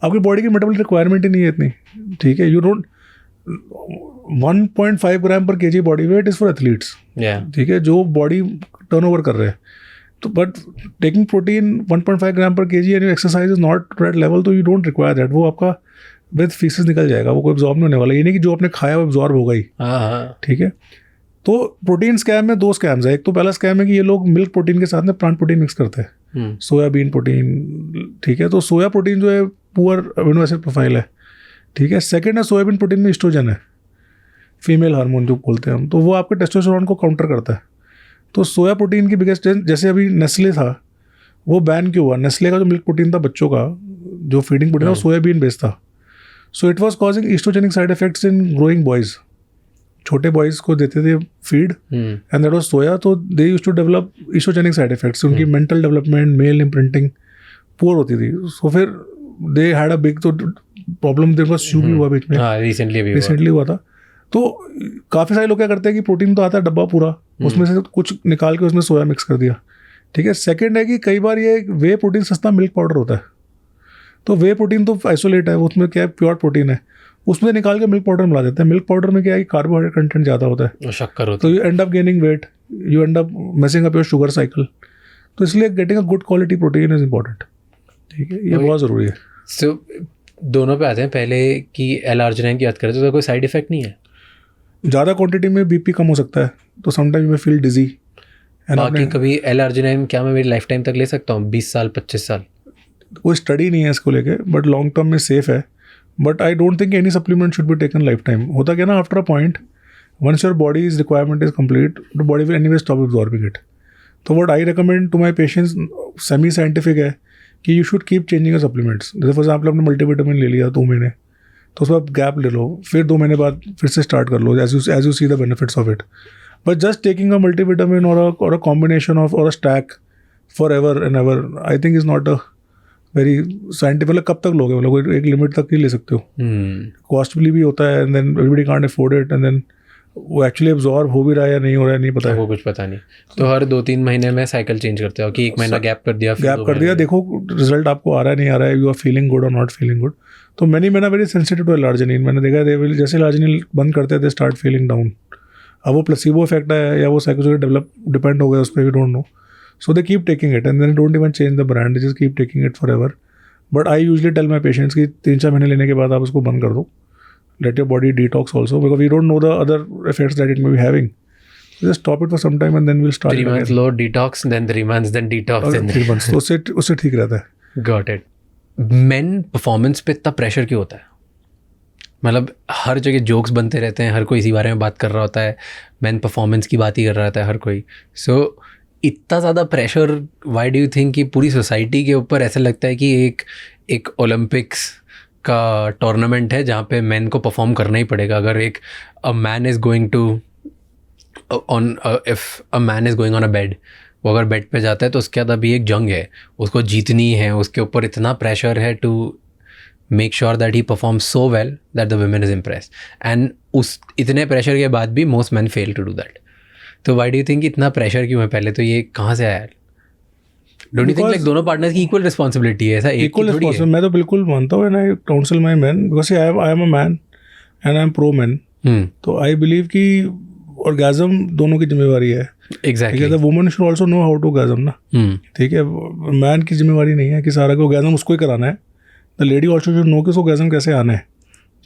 आपकी बॉडी की मेटाबॉलिक रिक्वायरमेंट ही नहीं है इतनी. ठीक है. You don't 1.5 gram per KG body weight is for athletes, ठीक है, जो बॉडी टर्नओवर कर रहे हैं. तो but taking protein 1.5 gram per KG and exercise is not to that level, तो यू डोंट रिक्वायर दैट. वो आपका विद फीसेस निकल जाएगा, वो कोई एब्जॉर्ब नहीं होने वाला. ये नहीं कि जो आपने खाया वो एब्जॉर्ब होगा ही. ठीक है. तो प्रोटीन स्कैम में 2 स्कैम्स है. एक तो पहला स्कैम है कि ये लोग मिल्क प्रोटीन के साथ में प्लांट प्रोटीन मिक्स करते हैं, सोयाबीन प्रोटीन. ठीक है. तो सोया प्रोटीन जो है पुअर अमीनो एसिड प्रोफाइल है. ठीक है. सेकंड है सोयाबीन प्रोटीन में एस्ट्रोजन है, फीमेल हार्मोन जो बोलते हैं हम, तो वो आपके टेस्टोस्टेरोन को काउंटर करता है. तो सोया प्रोटीन की बिगेस्ट, जैसे अभी नेस्ले था वो बैन क्यों हुआ? नेस्ले का जो मिल्क प्रोटीन था बच्चों का, जो फीडिंग प्रोटीन था, वो सोयाबीन बेस्ड था. So it was causing estrogenic side effects in growing boys. छोटे बॉयज़ को देते थे feed and that was soya, तो they used to develop estrogenic side effects. उनकी mental development, male imprinting poor होती थी. सो फिर दे हैड अ बिग तो प्रॉब्लम. देयर वाज शू भी हुआ बीच में, रिसेंटली हुआ था. तो काफ़ी सारे लोग क्या करते हैं कि प्रोटीन तो आता है डब्बा पूरा, उसमें से कुछ निकाल के उसमें सोया मिक्स कर दिया. ठीक है. सेकंड है कि कई बार ये वे प्रोटीन सस्ता मिल्क पाउडर होता है, तो वे प्रोटीन तो आइसोलेट है, उसमें क्या है प्योर प्रोटीन है, उसमें निकाल के मिल्क पाउडर मिला देते हैं. मिल्क पाउडर में क्या है कि कार्बोहाइड्रेट कंटेंट ज़्यादा होता है, शक्कर होता है, तो you end up gaining weight, you end up messing up your sugar cycle. तो इसलिए getting a good quality protein is important. ठीक है. ये बहुत ज़रूरी है. सो दोनों पे आते हैं. पहले कि L-arginine की बात करें तो कोई साइड इफेक्ट नहीं है? ज़्यादा क्वांटिटी में बीपी कम हो सकता है, तो समटाइम यू मे फील डिजी. बाकी कभी L-arginine क्या मैं मेरी लाइफ टाइम तक ले सकता हूँ, 20 साल 25 साल? कोई स्टडी नहीं है इसको लेके, बट लॉन्ग टर्म में सेफ है. But I don't think any supplement should be taken life time. होता क्या ना, after a point once your body is requirement is complete, the body will anyway stop absorbing it. तो what I recommend to my patients, semi scientific है कि you should keep changing your supplements. जैसे फॉर एग्जाम्पल आपने मल्टीविटामिन ले लिया 2 महीने, तो उसमें आप गैप ले लो, फिर 2 महीने बाद फिर से स्टार्ट कर लो, as you see the benefits of it. But just taking a multivitamin और अ कॉम्बिनेशन ऑफ और a stack for ever and ever, I think is not a very scientific. मतलब कब तक लोगे, मतलब एक लिमिट तक ही ले सकते हो. कॉस्टली भी होता है and then everybody can't afford it, and then वो एक्चुअली एब्जॉर्ब हो भी रहा है या नहीं हो रहा है नहीं पता है, वो कुछ पता नहीं. तो हर 2-3 महीने में साइकिल चेंज करते हो कि 1 महीना गैप कर दिया, देखो रिजल्ट आपको आ रहा है नहीं आ रहा है, यू आर फीलिंग गुड और नॉट फीलिंग गुड. तो many man are very sensitive to L-arginine. मैंने देखा दे विल, जैसे L-arginine बंद करते हैं दे स्टार्ट फीलिंग डाउन. अब वो प्लेसिबो इफेक्ट है या वो साइकोसोशियल डेवलप डिपेंड हो गया उस पर, we don't know. So they keep taking it and then don't even change the brand, they just keep taking it forever. But I usually tell my patients कि 3-4 महीने लेने के बाद आप उसको बंद कर दो. Let your body detox also, because we don't know the other effects that it may be having. Just stop it for some time and then we'll start. 3 months low detox, then 3 months, then detox. 3 months. तो उससे ठीक रहता है. Got it. Men performance पे इतना प्रेशर क्यों होता है? मतलब हर जगह जोक्स बनते रहते हैं, हर कोई इसी बारे में बात कर रहा होता है, मैन परफॉर्मेंस की बात ही कर रहा होता है हर कोई. सो इतना ज़्यादा pressure, why do you think कि पूरी सोसाइटी के ऊपर ऐसा लगता है कि एक ओलंपिक्स का टूर्नामेंट है जहाँ पे मैन को परफॉर्म करना ही पड़ेगा. अगर एक a man is going on a bed, वो अगर बेड पे जाता है तो उसके बाद अभी एक जंग है, उसको जीतनी है, उसके ऊपर इतना प्रेशर है to make sure that he perform so well that the women is impressed. And उस इतने प्रेशर के बाद भी most man fail to do that. तो व्हाई डू यू थिंक इतना प्रेशर क्यों है? पहले तो ये कहाँ से आया? डोंट यू थिंक लाइक दोनों पार्टनर्स की इक्वल रिस्पॉन्सिबिलिटी है? ऐसा इक्वल रिस्पॉन्सिबिलिटी मैं तो बिल्कुल मानता हूँ. And I counsel my man because I am a man and I am pro man. तो आई बिलीव कि ऑर्गेजम दोनों की जिम्मेवारी है. Exactly. The woman should also know how to orgasm ना. ठीक है. मैन की जिम्मेवारी नहीं है कि सारा को ऑर्गेजम उसको ही कराना है. The lady also should know कि उसको ऑर्गेजम कैसे आना है.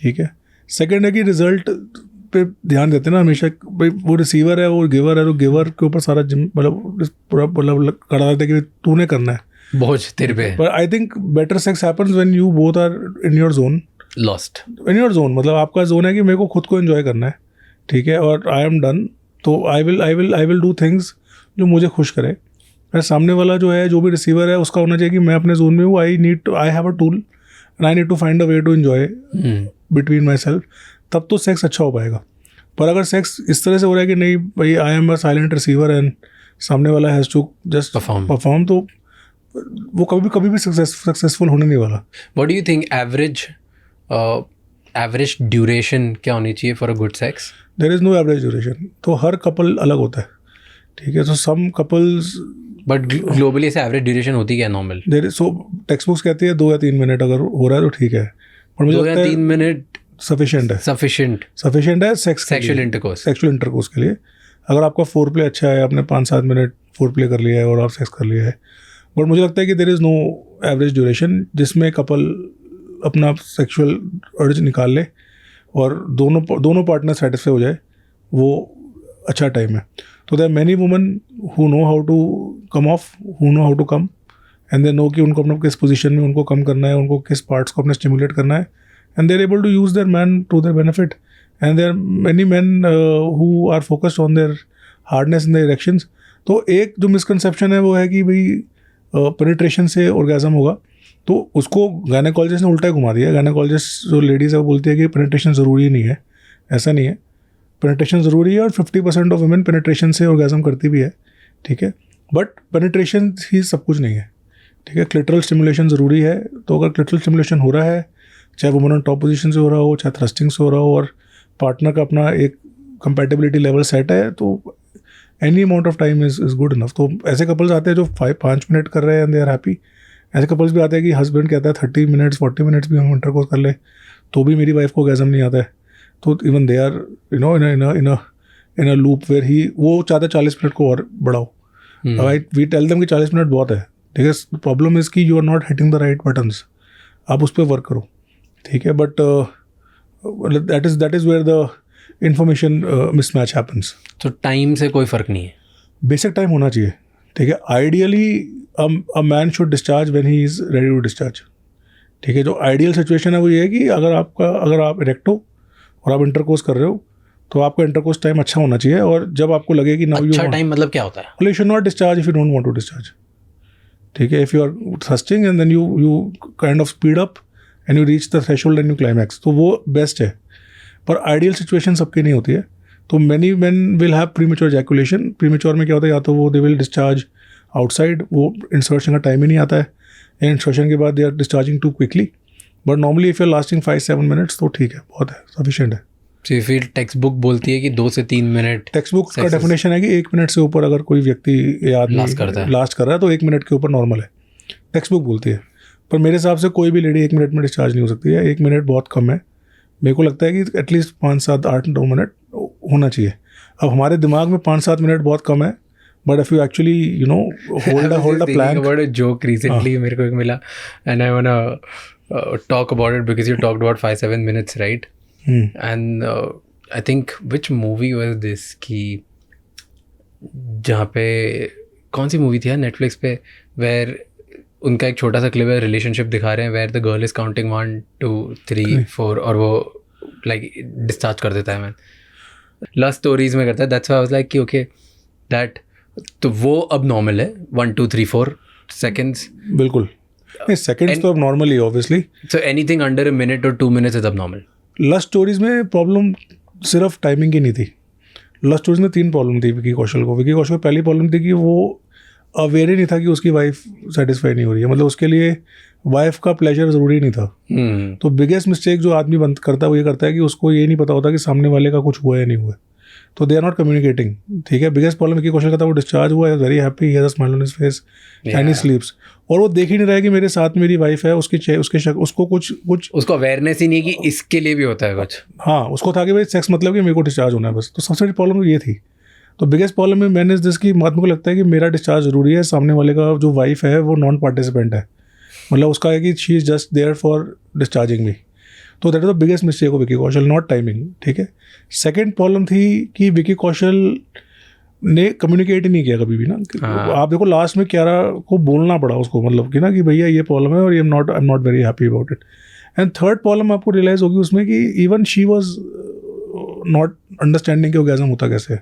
ठीक है. सेकेंड है कि रिजल्ट पे ध्यान देते हैं ना हमेशा. भाई वो रिसीवर है, वो गिवर है, तो गिवर के ऊपर सारा मतलब पूरा मतलब करा देते कि तूने करना है बोझ तेरे पे. पर I think better sex happens when you both are in your zone. Lost in your zone मतलब आपका जोन है कि मेरे को खुद को एंजॉय करना है. ठीक है. और आई एम डन. तो आई विल डू थिंग्स जो मुझे खुश करे. मेरे सामने वाला जो है, जो भी रिसीवर है, उसका होना चाहिए कि मैं अपने जोन में हूँ. I have a tool and I need to find a way to enjoy between myself. तब तो सेक्स अच्छा हो पाएगा. पर अगर सेक्स इस तरह से हो रहा है कि नहीं भाई आई am a silent receiver and सामने वाला हैज़ टू जस्ट परफॉर्म, तो वो कभी भी सक्सेसफुल होने नहीं वाला. What do you think average duration क्या होनी चाहिए for a good sex? There is no average duration. तो हर कपल अलग होता है. ठीक है. तो सम कपल्स, बट ग्लोबली ऐसे एवरेज ड्यूरेशन होती क्या normal? There so textbooks कहती है 2 या 3 मिनट अगर हो रहा है तो ठीक है. पर मुझे 2 या 3 मिनट सफिशिएंट है, सफिशिएंट है सेक्सुअल इंटरकोर्स के लिए। अगर आपका फोर प्ले अच्छा है, आपने 5-7 मिनट फोर प्ले कर लिया है और आप सेक्स कर लिया है, बट मुझे लगता है कि there is no average duration जिसमें कपल अपना सेक्सुअल अर्ज निकाल ले और दोनों पार्टनर सेटिस्फाई हो जाए, वो अच्छा टाइम है। तो there many women who know how to come off, who know how to come, and they know कि उनको अपना किस पोजीशन में उनको कम करना है, उनको किस पार्ट्स को अपने स्टिमुलेट करना है, and they are able to use their man to their benefit. And there many man who are focused on their hardness in the erections. तो एक जो मिसकंसेप्शन है वो है कि भाई पेनिट्रेशन से ऑर्गेज़म होगा, तो उसको गायनेकोलॉजिस्ट ने उल्टा ही घुमा दिया। गायनेकोलॉजिस्ट जो लेडीज़ है वो बोलती है कि पेनिट्रेशन ज़रूरी नहीं है, ऐसा नहीं है, पेनिट्रेशन ज़रूरी है और 50% ऑफ वुमेन पेनिट्रेशन से ऑर्गेज़म करती भी है, ठीक है, बट पेनिट्रेशन ही सब कुछ नहीं है, ठीक है। क्लिटरल स्टिमुलेशन ज़रूरी है, तो अगर क्लिटरल स्टिमुलेशन हो रहा है, चाहे वुमेन ऑन टॉप पोजीशन से हो रहा हो, चाहे थ्रस्टिंग से हो रहा हो, और पार्टनर का अपना एक कंपैटिबिलिटी लेवल सेट है, तो any amount of time is good enough. तो ऐसे कपल्स आते हैं जो 5 मिनट कर रहे हैं एंड दे आर हैप्पी। ऐसे कपल्स भी आते हैं कि हस्बैंड कहता है 30 मिनट्स 40 मिनट्स भी हम इंटरकोर्स कर ले तो भी मेरी वाइफ को ऑर्गेज़म नहीं आता है, तो even they are you know in a loop where he वो चाहता है 40 मिनट को और बढ़ाओ। वी टेल देम कि 40 मिनट बहुत है, ठीक है। प्रॉब्लम इज़ कि you are not hitting the right buttons, आप उस पर वर्क करो, ठीक है, but that is where the information mismatch happens. तो टाइम से कोई फ़र्क नहीं है, बेसिक टाइम होना चाहिए, ठीक है। Ideally a man should discharge when he is ready to discharge, ठीक है। जो आइडियल सिचुएशन है वो ये है कि अगर आप इरेक्ट हो और आप इंटरकोर्स कर रहे हो तो आपका इंटरकोर्स टाइम अच्छा होना चाहिए, और जब आपको लगे कि नाउ अच्छा टाइम मतलब क्या होता है? You should not discharge if you don't want to discharge, ठीक है। If you are thrusting and then you kind of speed up and you reach the threshold and you climax, तो वो बेस्ट है। पर आइडियल सिचुएशन सबकी नहीं होती है, तो many man will have premature ejaculation. Premature में क्या होता है, या तो वो दे विल डिस्चार्ज आउटसाइड, वो इंसर्शन का टाइम ही नहीं आता है, या इंसर्शन के बाद they are discharging too quickly, but normally if you are lasting 5-7 minutes तो ठीक है, बहुत है, सफिशिएंट है। तो फिर टेक्स्ट बुक बोलती है कि 2 से 3 मिनट, टेक्स्ट बुक का डेफिनेशन है कि 1 मिनट से ऊपर अगर कोई व्यक्ति या आदमी लास्ट कर रहा है तो 1 मिनट के ऊपर नॉर्मल है, टेक्स्ट बुक बोलती है। पर मेरे हिसाब से कोई भी लेडी 1 मिनट में डिस्चार्ज नहीं हो सकती है, 1 मिनट बहुत कम है। मेरे को लगता है कि एटलीस्ट 5-7-8-9 मिनट होना चाहिए। अब हमारे दिमाग में 5-7 मिनट बहुत कम है, but if you actually you know hold a plan. About a joke recently मेरे को एक मिला, and I वांना talk about it because you talked about 5-7 minutes, right? And I think which movie was this, कि जहाँ पे कौन सी मूवी थी यार नेटफ्लिक्स पे, वेयर उनका एक छोटा सा क्लिप है, रिलेशनशिप दिखा रहे हैं, where the girl is counting 1 2 3 4 और वो लाइक डिस्चार्ज कर देता है। मैं लव स्टोरीज में करता है, that's why I was like कि ओके दैट, तो वो अब नॉर्मल है 1 2 3 4 सेकंड्स। बिल्कुल नहीं, सेकंड्स तो अब normal he obviously. So anything under a minute और 2 मिनट्स इज अब नॉर्मल। लव स्टोरीज में प्रॉब्लम सिर्फ टाइमिंग की नहीं थी। लव स्टोरीज में 3 प्रॉब्लम थी विकी कौशल को। विकी कौशल को पहली प्रॉब्लम थी कि वो अवेयर ही नहीं था कि उसकी वाइफ सेटिस्फाई नहीं हो रही है, मतलब उसके लिए वाइफ का प्लेजर ज़रूरी नहीं था। तो बिगेस्ट मिस्टेक जो आदमी बंद करता है वो ये करता है कि उसको ये नहीं पता होता कि सामने वाले का कुछ हुआ या नहीं हुआ, तो दे आर नॉट कम्युनिकेटिंग, ठीक है। बिगेस्ट प्रॉब्लम विकी कौशल का था, वो डिस्चार्ज हुआ है, very happy, he has a smile on his face and he स्लीप्स, और वो देख ही नहीं रहा है कि मेरे साथ मेरी वाइफ है, उसको कुछ उसको अवेयरनेस ही नहीं कि इसके लिए भी होता है कुछ। हाँ, उसको था कि भाई सेक्स मतलब कि मेरे को डिस्चार्ज होना है बस। तो सबसे बड़ी प्रॉब्लम ये थी। तो बिगेस्ट प्रॉब्लम में मैंने दिस की आदमी को लगता है कि मेरा डिस्चार्ज ज़रूरी है, सामने वाले का जो वाइफ है वो नॉन पार्टिसिपेंट है, मतलब उसका है कि she is just there for discharging me. तो that is the biggest mistake of Vicky Kaushal, not timing, ठीक है। सेकेंड प्रॉब्लम थी कि विकी कौशल ने कम्युनिकेट ही नहीं किया कभी भी ना। आप देखो लास्ट में क्यारा को बोलना पड़ा उसको, मतलब कि ना कि भैया ये प्रॉब्लम है और I am not very happy about it. And third problem आपको रियलाइज़ होगी उसमें कि even she was not understanding कि ऑर्गेज़म होता कैसे है।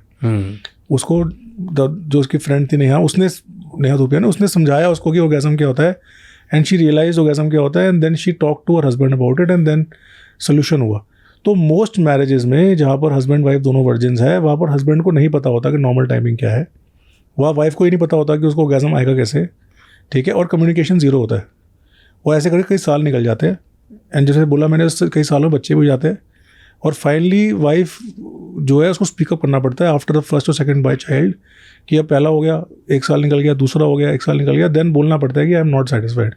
उसको जो उसकी फ्रेंड थी नेहा धूपिया ने उसने समझाया उसको कि ऑर्गेज़म क्या होता है, एंड शी रियलाइज ऑर्गेज़म क्या होता है, and then she talk to her husband about it, and then solution हुआ। तो मोस्ट मैरिजेस में जहाँ पर हस्बैंड वाइफ दोनों वर्जिन्स है, वहाँ पर हस्बैंड को नहीं पता होता कि नॉर्मल टाइमिंग क्या है, वहाँ वाइफ को ही नहीं पता होता कि उसको ऑर्गेज़म आएगा कैसे, ठीक है। और कम्युनिकेशन ज़ीरो होता है। वो ऐसे करके कई साल निकल जाते हैं, एंड जैसे बोला मैंने उससे कई सालों बच्चे भी हो जाते हैं, और फाइनली वाइफ जो है उसको स्पीकअप करना पड़ता है आफ्टर द फर्स्ट और सेकंड बाय चाइल्ड, कि अब पहला हो गया 1 साल निकल गया, दूसरा हो गया 1 साल निकल गया, देन बोलना पड़ता है कि आई एम नॉट सेटिस्फाइड,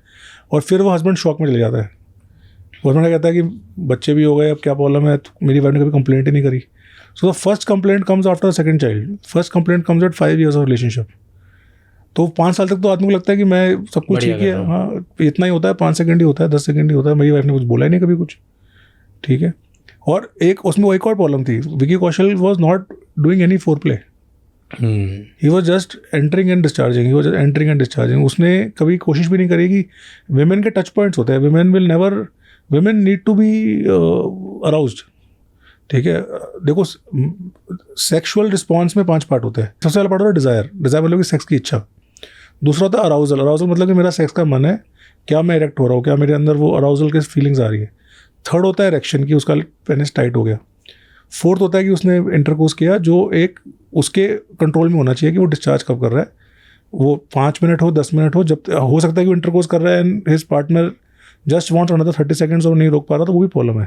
और फिर वो हस्बैंड शॉक में चले जाता है पोस्टमार्टम कहता है कि बच्चे भी हो गए, अब क्या प्रॉब्लम है, तो मेरी वाइफ ने कभी कंप्लेंट ही नहीं करी. So the first complaint comes after the second child. First complaint comes at 5 years of relationship. तो 5 साल तक तो आदमी को लगता है कि मैं सब कुछ ठीक है, हाँ इतना ही होता है, 5 सेकंड ही होता है, 10 सेकंड ही होता है, मेरी वाइफ ने कुछ बोला ही नहीं कभी कुछ. ठीक है. और एक उसमें एक और प्रॉब्लम थी, Vicky Kaushal was not doing any foreplay. He was just entering and discharging, he was just entering and discharging. उसने कभी कोशिश भी नहीं करी कि विमेन के टच पॉइंट्स होते हैं, women need to be aroused. ठीक है. देखो सेक्सुअल रिस्पॉन्स में 5 पार्ट होते हैं. सबसे पहला पार्ट होता है डिज़ायर. डिज़ायर मतलब कि सेक्स की इच्छा. दूसरा होता है अराउजल. अराउजल मतलब कि मेरा सेक्स का मन है, क्या मैं इरेक्ट हो रहा हूँ, क्या मेरे अंदर वो अराउजल की फीलिंग्स आ रही है. थर्ड होता है इरेक्शन की, उसका पेनिस टाइट हो गया. फोर्थ होता है कि उसने इंटरकोर्स किया जो एक उसके कंट्रोल में होना चाहिए कि वो डिस्चार्ज कब कर रहा है. वो 5 मिनट हो, 10 मिनट हो, जब हो सकता है कि वो इंटरकोर्स कर रहा है and his partner just wants another 30 seconds और नहीं रोक पा रहा, तो वो भी प्रॉब्लम है.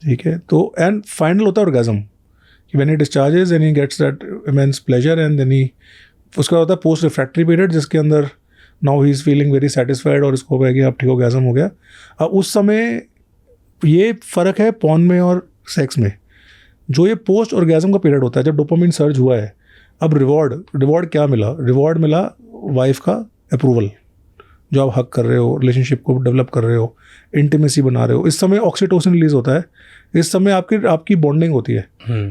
ठीक है. तो एंड फाइनल होता है ऑर्गेजम, कि when he discharges and he gets that immense pleasure and then he, उसका होता है पोस्ट रिफ्रैक्टरी पीरियड, जिसके अंदर now he is feeling very satisfied और इसको है कि अब ठीक ऑर्गेजम हो गया. अब उस समय ये फ़र्क है पॉर्न में और सेक्स में. जो ये पोस्ट ऑर्गेजम का पीरियड होता है, जब डोपामिन सर्ज हुआ है, अब रिवॉर्ड क्या मिला? रिवॉर्ड मिला वाइफ का अप्रूवल, जो आप हक कर रहे हो, रिलेशनशिप को डेवलप कर रहे हो, इंटीमेसी बना रहे हो. इस समय ऑक्सीटोसिन रिलीज होता है, इस समय आपकी बॉन्डिंग होती है,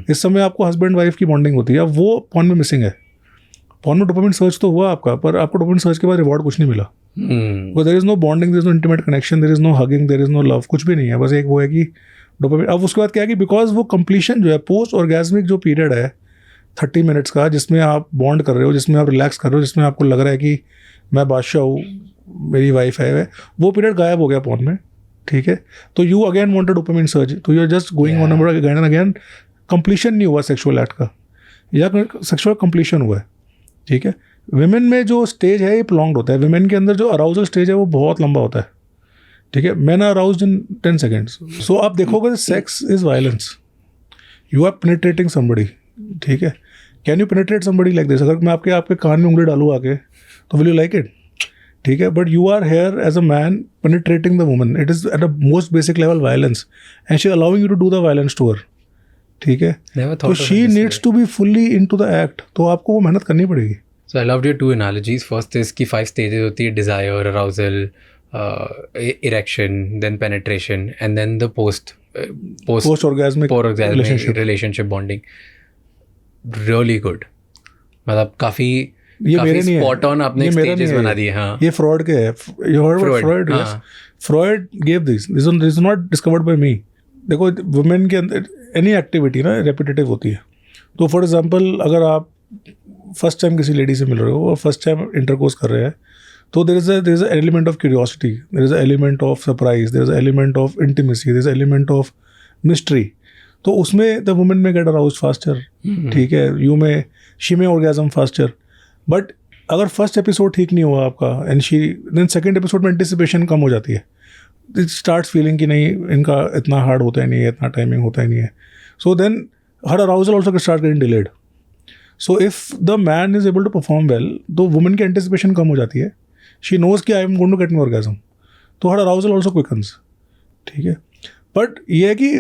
इस समय आपको हस्बैंड वाइफ की बॉन्डिंग होती है. अब वो पॉर्न में मिसिंग है. पॉर्न में डोपामिन सर्च तो हुआ आपका, पर आपको डोपामिन सर्च के बाद रिवॉर्ड कुछ नहीं मिला. There is no bonding, there is no intimate connection, there is no hugging, there is no love, कुछ भी नहीं है. बस एक वो है कि डोपामिन. अब उसके बाद क्या है कि बिकॉज वो कंप्लीशन जो है, पोस्ट ऑर्गेजमिक जो पीरियड है 30 मिनट्स का, जिसमें आप बॉन्ड कर रहे हो, जिसमें आप रिलैक्स कर रहे हो, जिसमें आपको लग रहा है कि मैं बादशाह हूँ, मेरी वाइफ है, वो पीरियड गायब हो गया पॉर्न में. ठीक है. तो you again want a dopamine surge, तो you are just going on again and again. Completion नहीं हुआ सेक्सुअल एक्ट का, या सेक्सुअल कंप्लीशन हुआ है. ठीक है. विमेन में जो स्टेज है ये प्लॉन्ग्ड होता है. विमेन के अंदर जो अराउजल स्टेज है वो बहुत लंबा होता है. ठीक है. Men are aroused in 10 seconds. So आप देखोगे sex is violence. You are penetrating somebody. ठीक है. Can you penetrate somebody like this? अगर मैं आपके कान में उंगली डालूँ आके, तो विल यू लाइक इट? ठीक है. But you are here as a man penetrating the woman. It is at the most basic level violence and she allowing you to do the violence to her. ठीक है. तो she needs to be fully in to the act. तो आपको वो मेहनत करनी पड़ेगी. So I loved your 2 analogies. First is कि 5 stages होती है: desire, arousal, erection, then penetration, and then the post orgasmic relationship bonding. Really good. मतलब काफी spot on आपने stages बना दिए. हाँ. ये फ्रॉड के है. You heard about Freud? Yes. Freud gave this. This is not discovered by me. देखो वुमेन के अंदर एनी एक्टिविटी ना रेपिटेटिव होती है. तो फॉर एग्जाम्पल अगर आप फर्स्ट टाइम किसी लेडी से मिल रहे हो और फर्स्ट टाइम इंटरकोर्स कर रहे हैं, तो there is a element of curiosity, there is a element of surprise, there is a element of intimacy, there is a element of mystery. तो उसमें the women may get aroused faster. ठीक है. She may orgasm faster. But अगर फर्स्ट एपिसोड ठीक नहीं हुआ आपका एंड देन सेकेंड एपिसोड में एंटिसिपेशन कम हो जाती है. इट स्टार्ट्स फीलिंग कि नहीं इनका इतना हार्ड होता ही नहीं है, इतना टाइमिंग होता ही नहीं है. So then her arousal also start getting delayed. So if the man is able to perform well, तो वुमेन की एंटिसिपेशन कम हो जाती है. शी नोज कि I am going to get my orgasm, तो हर अराउजल ऑल्सो क्विकन्स. ठीक है. बट ये है कि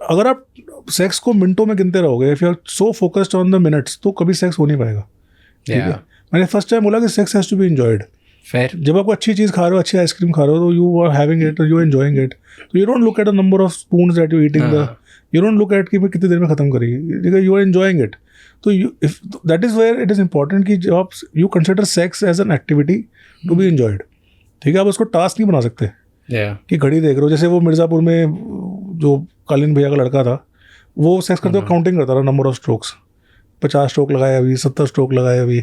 अगर आप सेक्स को मिनटों में गिनते रहोगे, if you are so focused on the minutes, तो कभी सेक्स हो नहीं पाएगा. ठीक है. मैंने फर्स्ट टाइम बोला कि sex has to be enjoyed. जब आप अच्छी चीज़ खा रहे हो, अच्छी आइसक्रीम खा रहे हो, तो you are having it, you are enjoying it. तो you don't look at the number of spoons that you eating the, you don't look at कि मैं कितनी देर में खत्म करी. You are enjoying it. तो if that is where it is important कि जब आप you consider sex as an activity to be enjoyed. ठीक है. आप उसको टास्क नहीं बना सकते कि घड़ी देख रहे हो. जैसे वो मिर्ज़ापुर में जो कालीन भैया का लड़का था, वो सेक्स करते हुए काउंटिंग करता था नंबर ऑफ स्ट्रोक्स. 50 स्ट्रोक लगाए अभी, 70 स्ट्रोक लगाए अभी,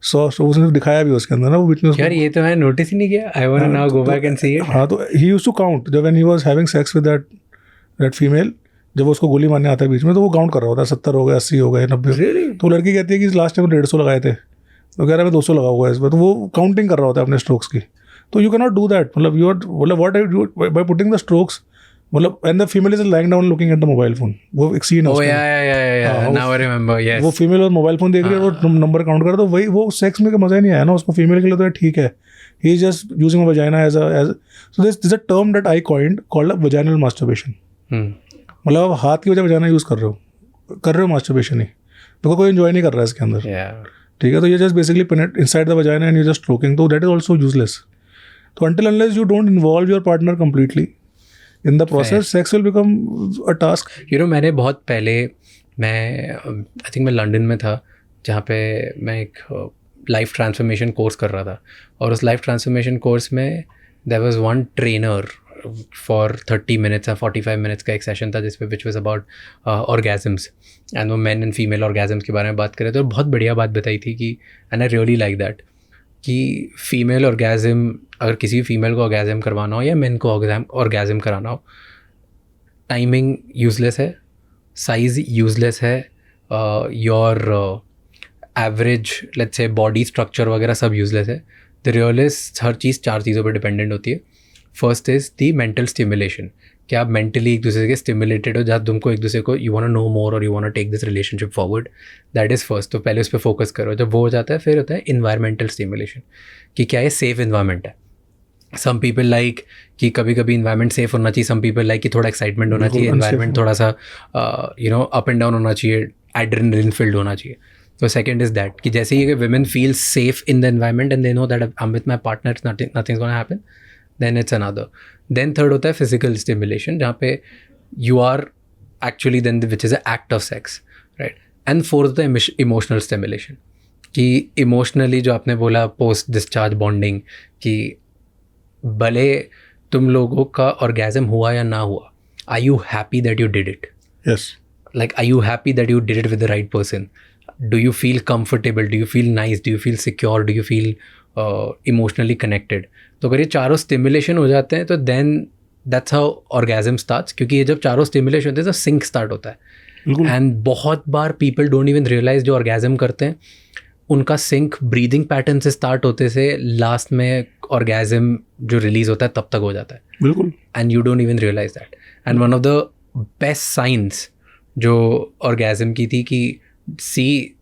100 स्ट्रोक उसने दिखाया भी उसके अंदर ना वो विटनेस. यार ये तो मैंने नोटिस ही नहीं किया. I want to now go back and see it. हाँ. तो ही यूज्ड टू काउंट जब when he was having sex with that female. जब वो उसको गोली मारने आता है बीच में, तो वो काउंट कर रहा होता है 70 हो गए, 80 हो गए, 90. तो लड़की कहती है कि लास्ट टाइम 150 लगाए थे, तो कह रहा है मैं 200 लगा हुआ है इसमें. तो वो काउंटिंग कर रहा होता है अपने स्ट्रोक्स की. तो you can not do that. मतलब you are what by putting the strokes, मतलब and the female is lying down looking at the mobile phone. वो एक सीन है Oh उसका. yeah. Now I remember. Yes. वो फीमेल और मोबाइल फोन देख रही है और नंबर काउंट कर, तो वही वो सेक्स में मजा ही नहीं आया ना उसको. फीमेल के लिए तो ठीक है, he is just using a vagina as so this a term that I called vaginal masturbation. मतलब आप हाथ की वजह वजाइना यूज कर रहे हो मास्टरबेशन ही, तो कोई एंजॉय नहीं कर रहा है इसके अंदर. ठीक है, तो ये just basically पेनेट inside the vagina and you just stroking, तो दैट इज ऑल्सो यूजलेस. तो until unless you don't involve your partner completely in the process, sex will become a task. मैंने बहुत पहले आई थिंक मैं लंदन में था, जहाँ पे मैं एक लाइफ ट्रांसफॉर्मेशन कोर्स कर रहा था, और उस लाइफ ट्रांसफॉर्मेशन कोर्स में there was one trainer for 30 minutes या 45 minutes का एक सेशन था जिसपे which was about orgasms, and वो मेन एंड फीमेल ऑर्गेजम्स के बारे में बात कर रहे थे, और बहुत बढ़िया बात बताई थी कि and I really like that कि फीमेल ऑर्गेजम, अगर किसी फीमेल को ऑर्गेजम करवाना हो या मेन को ऑर्गेजम कराना हो, टाइमिंग यूजलेस है, साइज़ यूजलेस है, your average let's say body structure वगैरह सब यूजलेस है. द रियलिस्ट हर चीज़ 4 चीज़ों पर डिपेंडेंट होती है. First is the mental stimulation, कि आप मेंटली एक दूसरे के स्टिमुलेटेड हो, जहाँ तुमको एक दूसरे को you want to know more और you want to take this relationship forward. That is first. तो पहले उस पर फोकस करो. जब वो हो जाता है फिर होता है इन्वायरमेंटल स्टिमुलेशन, कि क्या ये सेफ इन्वायरमेंट है. सम पीपल लाइक कि कभी कभी इन्वायरमेंट सेफ होना चाहिए, सम पीपल लाइक कि थोड़ा एक्साइटमेंट होना चाहिए, इन्वायरमेंट थोड़ा सा अप एंड डाउन होना चाहिए, एड्रेनलिन फिल्ड होना चाहिए. तो सेकंड इज़ दैट कि जैसे ही women feel safe in the environment and they know that I'm with my partner, nothing's going to happen, then it's another. Then third होता है physical stimulation, जहाँ पे you are actually then which is an act of sex, right? And fourth होता है emotional stimulation, कि emotionally जो आपने बोला post discharge bonding, कि भले तुम लोगों का orgasm हुआ या ना हुआ, are you happy that you did it? Yes. Like, are you happy that you did it with the right person? Do you feel comfortable? Do you feel nice? Do you feel secure? Do you feel emotionally connected? तो अगर ये चारों स्टिमुलेशन हो जाते हैं तो then that's how orgasm starts, क्योंकि ये जब चारों स्टिमुलेशन होते हैं तो सिंक स्टार्ट होता है. एंड बहुत बार पीपल डोंट इवन रियलाइज जो ऑर्गेजम करते हैं उनका सिंक ब्रीदिंग पैटर्न से स्टार्ट होते से लास्ट में ऑर्गेजम जो रिलीज होता है तब तक हो जाता है. बिल्कुल. And you don't even realise that. And one of the best science जो ऑर्गेजम की थी कि सी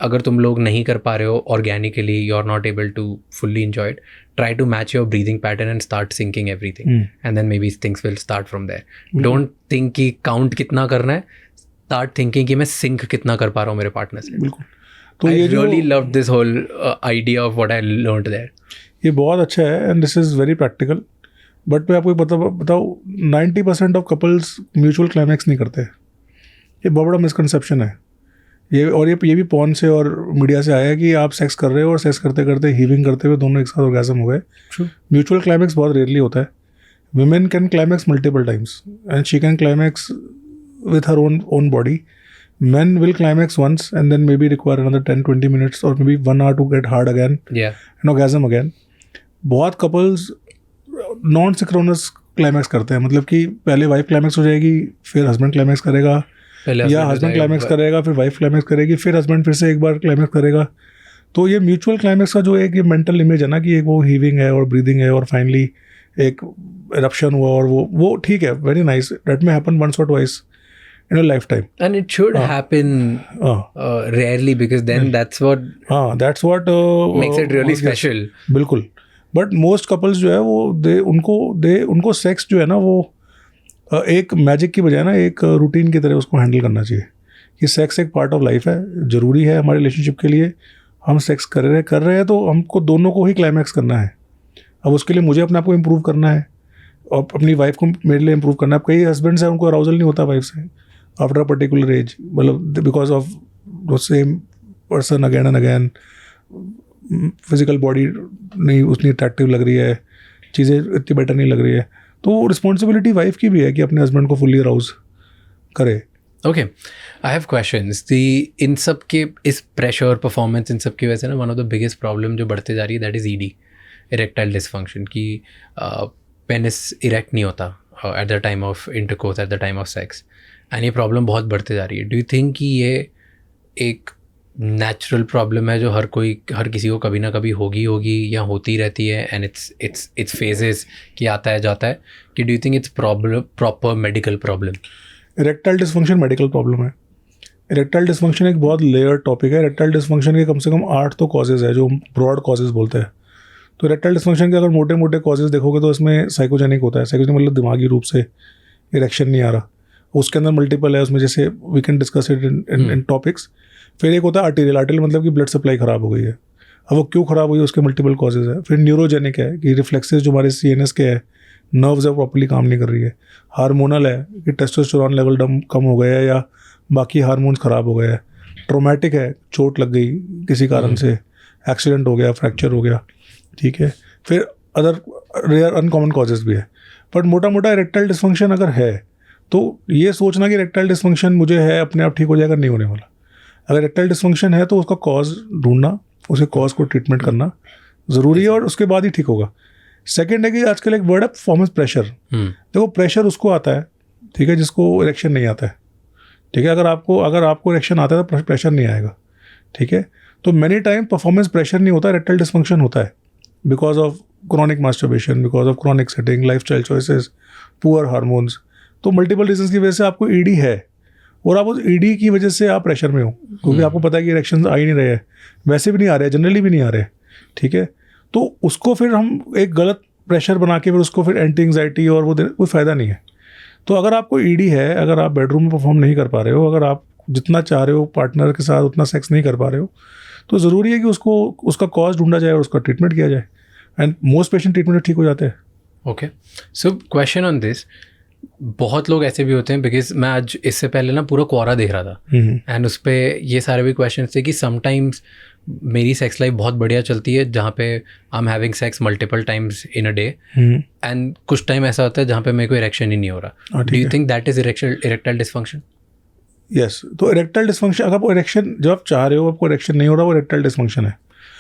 अगर तुम लोग नहीं कर पा रहे हो organically, you are not able to fully enjoy it, try to match your breathing pattern and start syncing everything, and then maybe things will start from there. Don't think कि काउंट कितना करना है, स्टार्ट थिंकिंग कि मैं सिंक कितना कर पा रहा हूँ मेरे पार्टनर से. बिल्कुल. तो I ये really loved this whole idea of what I learned there. ये बहुत अच्छा है and this is very practical. But मैं आपको बताऊँ 90% ऑफ कपल्स म्यूचुअल क्लाइमैक्स नहीं करते. ये बहुत बड़ा मिसकंसेप्शन है ये भी पॉर्न से और मीडिया से आया है कि आप सेक्स कर रहे हो और सेक्स करते करते हीविंग करते हुए दोनों एक साथ ऑर्गेजम हो गए. म्यूचुअल क्लाइमैक्स बहुत रेयरली होता है. Women can climax multiple times and she can climax with her own body. Men will climax once and then maybe require another 10-20 minutes or maybe 1 hour to get hard again. Yeah. And orgasm again. बहुत couples नॉन सिक्रोनस क्लाइमैक्स करते हैं, मतलब कि पहले वाइफ क्लाइमैक्स हो जाएगी, फिर हस्बैंड क्लाइमैक्स करेगा, या हस्बैंड क्लाइमैक्स करेगा, फिर वाइफ क्लाइमैक्स करेगी, फिर हस्बैंड फिर से एक बार क्लाइमैक्स करेगा. तो ये म्यूचुअल क्लाइमैक्स का जो एक ये मेंटल इमेज है ना कि एक वो हीविंग है और ब्रीदिंग है और फाइनली एक इरप्शन हुआ और वो ठीक है, very nice, that may happen once or twice in a lifetime. And it should happen rarely, because then that's what makes it really special. बिल्कुल. बट मोस्ट कपल्स जो है वो उनको सेक्स जो है ना वो एक मैजिक की बजाय ना एक रूटीन की तरह उसको हैंडल करना चाहिए कि सेक्स एक पार्ट ऑफ लाइफ है, ज़रूरी है हमारे रिलेशनशिप के लिए. हम सेक्स कर रहे हैं तो हमको दोनों को ही क्लाइमैक्स करना है. अब उसके लिए मुझे अपने आप को इम्प्रूव करना है और अपनी वाइफ को मेरे लिए इम्प्रूव करना है. कई हस्बैंड्स हैं उनको अराउजल नहीं होता वाइफ से आफ्टर अ पर्टिकुलर एज, मतलब because of the same person again and again, physical body नहीं उतनी अट्रैक्टिव लग रही है, चीज़ें इतनी बेटर नहीं लग रही है. तो रिस्पॉन्सिबिलिटी वाइफ की भी है कि अपने हस्बैंड को फुल्ली अराउज करे. Okay, I have questions. इन सब के इस प्रेशर परफॉर्मेंस इन सब की वजह से ना one of the biggest problem जो बढ़ते जा रही है that is ED, erectile dysfunction, की पेनिस इरेक्ट नहीं होता at the time of intercourse, at the time of sex, and ये प्रॉब्लम बहुत बढ़ते जा रही है. डू यू थिंक कि ये एक नेचुरल प्रॉब्लम है जो हर किसी को कभी ना कभी होगी या होती रहती है, एंड इट्स फेजेस कि आता है जाता है, कि do you think it's proper medical problem? Erectile dysfunction medical problem है। इरेक्टाइल डिसफंक्शन एक बहुत लेयर टॉपिक है। इरेक्टाइल डिसफंक्शन के कम से कम 8 तो कॉजेज़ है जो ब्रॉड कॉजेज़ बोलते हैं। तो इरेक्टाइल डिसफंक्शन के अगर मोटे मोटे कॉजेज़ देखोगे तो इसमें साइकोजेनिक होता है। साइकोजेनिक मतलब दिमागी रूप से इरेक्शन नहीं आ रहा, उसके अंदर मल्टीपल है उसमें, जैसे we can discuss it in topics. फिर एक होता है आर्टेरियल मतलब कि ब्लड सप्लाई ख़राब हो गई है। अब वो क्यों ख़राब हुई है, उसके मल्टीपल कॉजेज़ है। फिर न्यूरोजेनिक है कि रिफ्लेक्सेस जो हमारे CNS के है, नर्व्स है, प्रॉपर्ली काम नहीं कर रही है। हार्मोनल है कि टेस्टोस्टेरोन लेवल कम हो गया है या बाकी हार्मोन्स ख़राब हो गए हैं। ट्रोमैटिक है, चोट लग गई किसी कारण से, एक्सीडेंट हो गया, फ्रैक्चर हो गया, ठीक है। फिर अदर रेयर अनकॉमन कॉजेज़ भी है। बट मोटा मोटा इरेक्टाइल डिसफंक्शन अगर है तो ये सोचना कि इरेक्टाइल डिसफंक्शन मुझे है अपने आप ठीक हो जाएगा, नहीं होने वाला। अगर इरेक्टाइल डिसफंक्शन है तो उसका कॉज ढूंढना, उसके कॉज को ट्रीटमेंट करना ज़रूरी है और उसके बाद ही ठीक होगा। सेकेंड है कि आजकल एक वर्ड है परफॉर्मेंस प्रेशर। देखो प्रेशर उसको आता है, ठीक है, जिसको इरेक्शन नहीं आता है, ठीक है। अगर आपको इरेक्शन आता है तो प्रेशर नहीं आएगा, ठीक है। तो मैनी टाइम परफॉर्मेंस प्रेशर नहीं होता, इरेक्टाइल डिसफंक्शन होता है because of chronic masturbation, because of chronic setting, lifestyle choices, poor hormones. तो मल्टीपल रीजंस की वजह से आपको ED है और आप उस ED की वजह से आप प्रेशर में हो, क्योंकि आपको पता है कि इरेक्शन आ ही नहीं रहे हैं, वैसे भी नहीं आ रहे, जनरली भी नहीं आ रहे, ठीक है। तो उसको फिर हम एक गलत प्रेशर बना के फिर उसको फिर एंटी एंग्जाइटी और वो कोई फ़ायदा नहीं है। तो अगर आपको ED है, अगर आप बेडरूम में परफॉर्म नहीं कर पा रहे हो, अगर आप जितना चाह रहे हो पार्टनर के साथ उतना सेक्स नहीं कर पा रहे हो, तो ज़रूरी है कि उसका कॉज ढूंढा जाए और उसका ट्रीटमेंट किया जाए, एंड मोस्ट पेशेंट ट्रीटमेंट ठीक हो जाते हैं। Okay, so question on this, बहुत लोग ऐसे भी होते हैं, बिकॉज मैं आज इससे पहले ना पूरा क्वारा देख रहा था, एंड उस पर ये सारे भी क्वेश्चन थे कि समटाइम्स मेरी सेक्स लाइफ बहुत बढ़िया चलती है जहाँ पे I am having sex multiple times in a day, and कुछ टाइम ऐसा होता है जहाँ पे मेरे को इरेक्शन ही नहीं हो रहा। Do you think that is erectile dysfunction? Yes, तो इरेक्टाइल डिसफंक्शन, अगर आपको इरेक्शन जब आप चाह रहे हो आपको इरेक्शन नहीं हो रहा, वो इरेक्टाइल डिसफंक्शन है।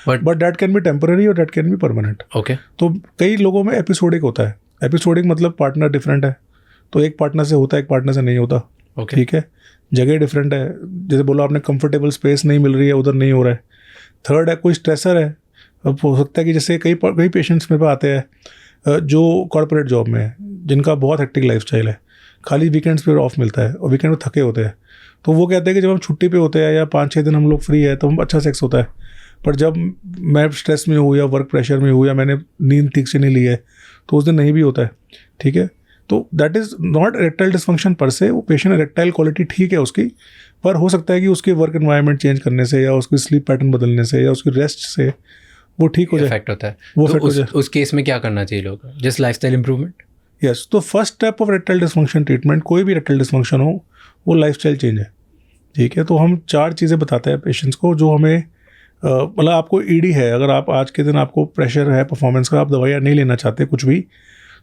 But that can be temporary और that can be permanent. Okay, तो कई लोगों में एपिसोडिक होता है। एपिसोडिक मतलब पार्टनर डिफरेंट है, तो एक पार्टनर से होता है, एक पार्टनर से नहीं होता, ठीक है। जगह डिफरेंट है, जैसे बोला आपने, कंफर्टेबल स्पेस नहीं मिल रही है, उधर नहीं हो रहा है। थर्ड है कोई स्ट्रेसर है। अब हो सकता है कि जैसे कई पेशेंट्स मेरे पास आते हैं जो कॉर्पोरेट जॉब में है, जिनका बहुत हेक्टिक लाइफस्टाइल है, खाली वीकेंड्स पे ऑफ मिलता है और वीकेंड में थके होते हैं। तो वो कहते हैं कि जब हम छुट्टी पे होते हैं या 5-6 दिन हम लोग फ्री है तो हम अच्छा सेक्स होता है, पर जब मैं स्ट्रेस में हूँ या वर्क प्रेशर में हूँ या मैंने नींद ठीक से नहीं ली है तो उस दिन नहीं भी होता है, ठीक है। तो that is not erectile dysfunction पर से। वो पेशेंट इरेक्टाइल क्वालिटी ठीक है उसकी, पर हो सकता है कि उसके वर्क एनवायरनमेंट चेंज करने से या उसकी स्लीप पैटर्न बदलने से या उसकी रेस्ट से वो ठीक हो जाए, इफेक्ट होता है। वो तो उस केस में क्या करना चाहिए लोग? Just lifestyle improvement? यस, तो first step of erectile dysfunction treatment, कोई भी इरेक्टाइल डिसफंक्शन हो, वो लाइफस्टाइल चेंज है, ठीक है। तो हम 4 चीज़ें बताते हैं पेशेंट्स को जो हमें मतलब आपको ED है, अगर आप आज के दिन आपको प्रेशर है परफॉर्मेंस का, आप दवाइयाँ नहीं लेना चाहते कुछ भी,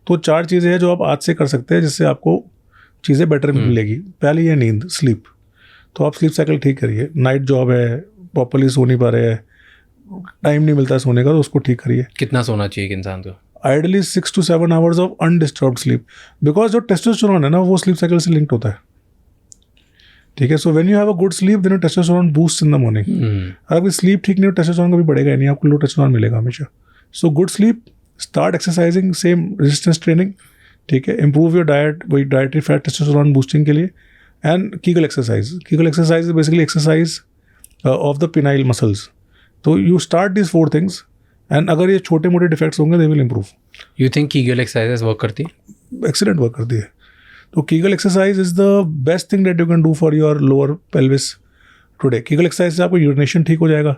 तो 4 चीज़ें हैं जो आप आज से कर सकते हैं जिससे आपको चीज़ें बेटर मिलेगी। पहली है नींद, स्लीप। तो आप स्लीप साइकिल ठीक करिए। नाइट जॉब है, प्रॉपर्ली सो नहीं पा रहे हैं, टाइम नहीं मिलता है सोने का, तो उसको ठीक करिए। कितना सोना चाहिए इंसान को? Ideally 6 to 7 hours of undisturbed sleep, because जो टेस्टोस्टेरोन है ना वो स्लीप साइकिल से लिंक्ड होता है, ठीक है। So when you have a good sleep then testosterone boost in the morning. अगर आपकी स्लीप ठीक नहीं हो टेस्टोस्टेरोन कभी बढ़ेगा ही नहीं, आपको लो टेस्टोस्टेरोन मिलेगा हमेशा। So good sleep, start exercising, same resistance training, ठीक है। इम्प्रूव योर डाइट, वही डाइटरी फैट टेस्टोस्टेरोन बूस्टिंग के लिए, and Kegel exercise. Kegel exercise is basically exercise of the penile muscles. तो you start this 4 things, and अगर ये छोटे मोटे डिफेक्ट्स होंगे they will improve. You think Kegel exercises work करती है? एक्सीलेंट वर्क करती है। तो Kegel exercise is the best thing that you can do for your lower pelvis today. Kegel exercise से आपको यूरिनेशन ठीक हो जाएगा,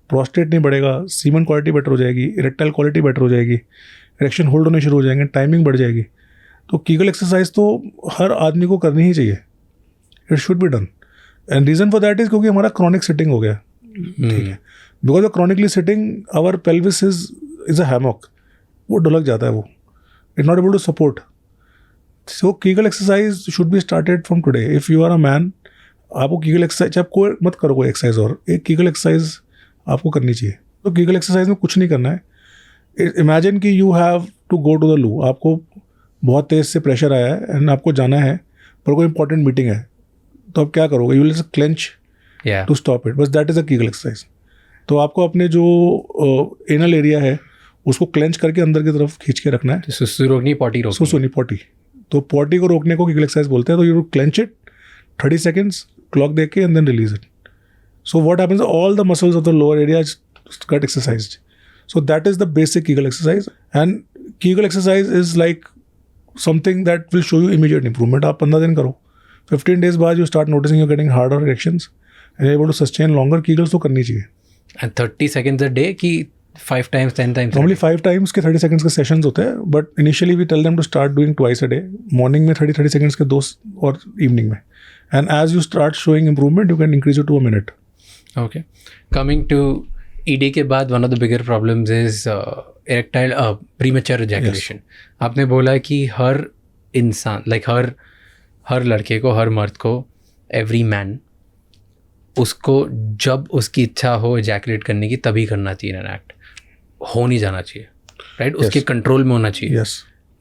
प्रोस्टेट नहीं बढ़ेगा, सीमन क्वालिटी बेटर हो जाएगी, इरेक्टाइल क्वालिटी बेटर हो जाएगी, इरेक्शन होल्ड होने शुरू हो जाएंगे, टाइमिंग बढ़ जाएगी। तो कीगल एक्सरसाइज तो हर आदमी को करनी ही चाहिए, it should be done. And reason for that is क्योंकि हमारा क्रॉनिक सिटिंग हो गया, ठीक है। Because of chronically sitting our pelvis is a hammock, वो ढुलक जाता है, वो it not able to support. So Kegel exercise should be started from today. If you are a man, आपको कीगल एक्सरसाइज, आप कोई मत करो कोई एक्सरसाइज, और एक कीगल एक्सरसाइज आपको करनी चाहिए। तो कीगल एक्सरसाइज में कुछ नहीं करना है। इमेजिन कि you have to go to the loo, आपको बहुत तेज़ से प्रेशर आया है एंड आपको जाना है, पर कोई इंपॉर्टेंट मीटिंग है, तो आप क्या करोगे? You will just clench Yeah. To stop it, बस that is a Kegel exercise. तो आपको अपने जो एनल एरिया है उसको क्लेंच करके अंदर की तरफ खींच के रखना है. सुसु रोकनी, पॉटी रोकनी. सुसु नहीं, पॉटी. तो पॉटी को रोकने को कीगल एक्सरसाइज बोलते हैं. तो you clench it 30 seconds, clock देख के, and then release it. So what happens, all the muscles of the lower area get exercised. So that is the basic Kegel exercise, and Kegel exercise is like something that will show you immediate improvement. आप 15 दिन करो, 15 days बाद you start noticing you're getting harder erections and you're able to sustain longer. Kegels तो करनी चाहिए. And 30 seconds a day कि 5 times, 10 times? Normally 5 times के 30 seconds के sessions होते हैं, but initially we tell them to start doing twice a day. Morning में 30 seconds के 2 और evening में. And as you start showing improvement, you can increase it to a minute. Okay. Coming to ED के बाद one of the bigger problems is erectile premature ejaculation. आपने बोला कि हर इंसान, like हर लड़के को, हर मर्द को, every man, उसको जब उसकी इच्छा हो ejaculate करने की तभी करना चाहिए an act. हो नहीं जाना चाहिए, right? उसके कंट्रोल में होना चाहिए. Yes.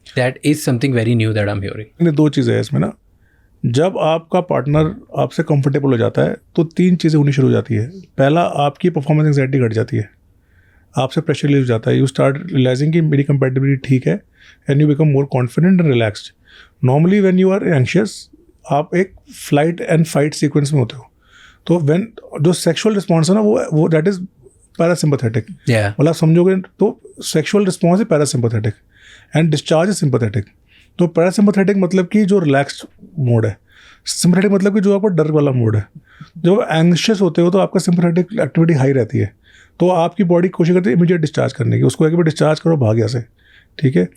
That is something very new that I'm hearing. ये 2 चीज़ें हैं इसमें ना. जब आपका पार्टनर आपसे कंफर्टेबल हो जाता है तो 3 चीज़ें होनी शुरू हो जाती है. पहला, आपकी परफॉर्मेंस एंग्जाइटी घट जाती है, आपसे प्रेशर रिलीज हो जाता है. यू स्टार्ट रियलाइजिंग कि मेरी कंपैटिबिलिटी ठीक है, and you become more confident and relaxed. Normally when you are anxious, आप एक फ्लाइट एंड फाइट सीक्वेंस में होते हो. तो व्हेन जो सेक्शुअल रिस्पॉन्स है ना, वो दैट इज पैरासिम्पैथेटिक. मतलब आप समझोगे तो सेक्शुअल रिस्पॉन्स है parasympathetic and discharge is sympathetic. तो पैरासिम्पैथेटिक मतलब कि जो रिलैक्स्ड मोड है, सिम्पैथेटिक मतलब कि जो आपका डर वाला मोड है. जब एंग्शियस होते हो तो आपका सिम्पैथेटिक एक्टिविटी हाई रहती है, तो आपकी बॉडी कोशिश करती है इमीडिएट डिस्चार्ज करने की. उसको एक बार डिस्चार्ज करो भाग्य से, ठीक है.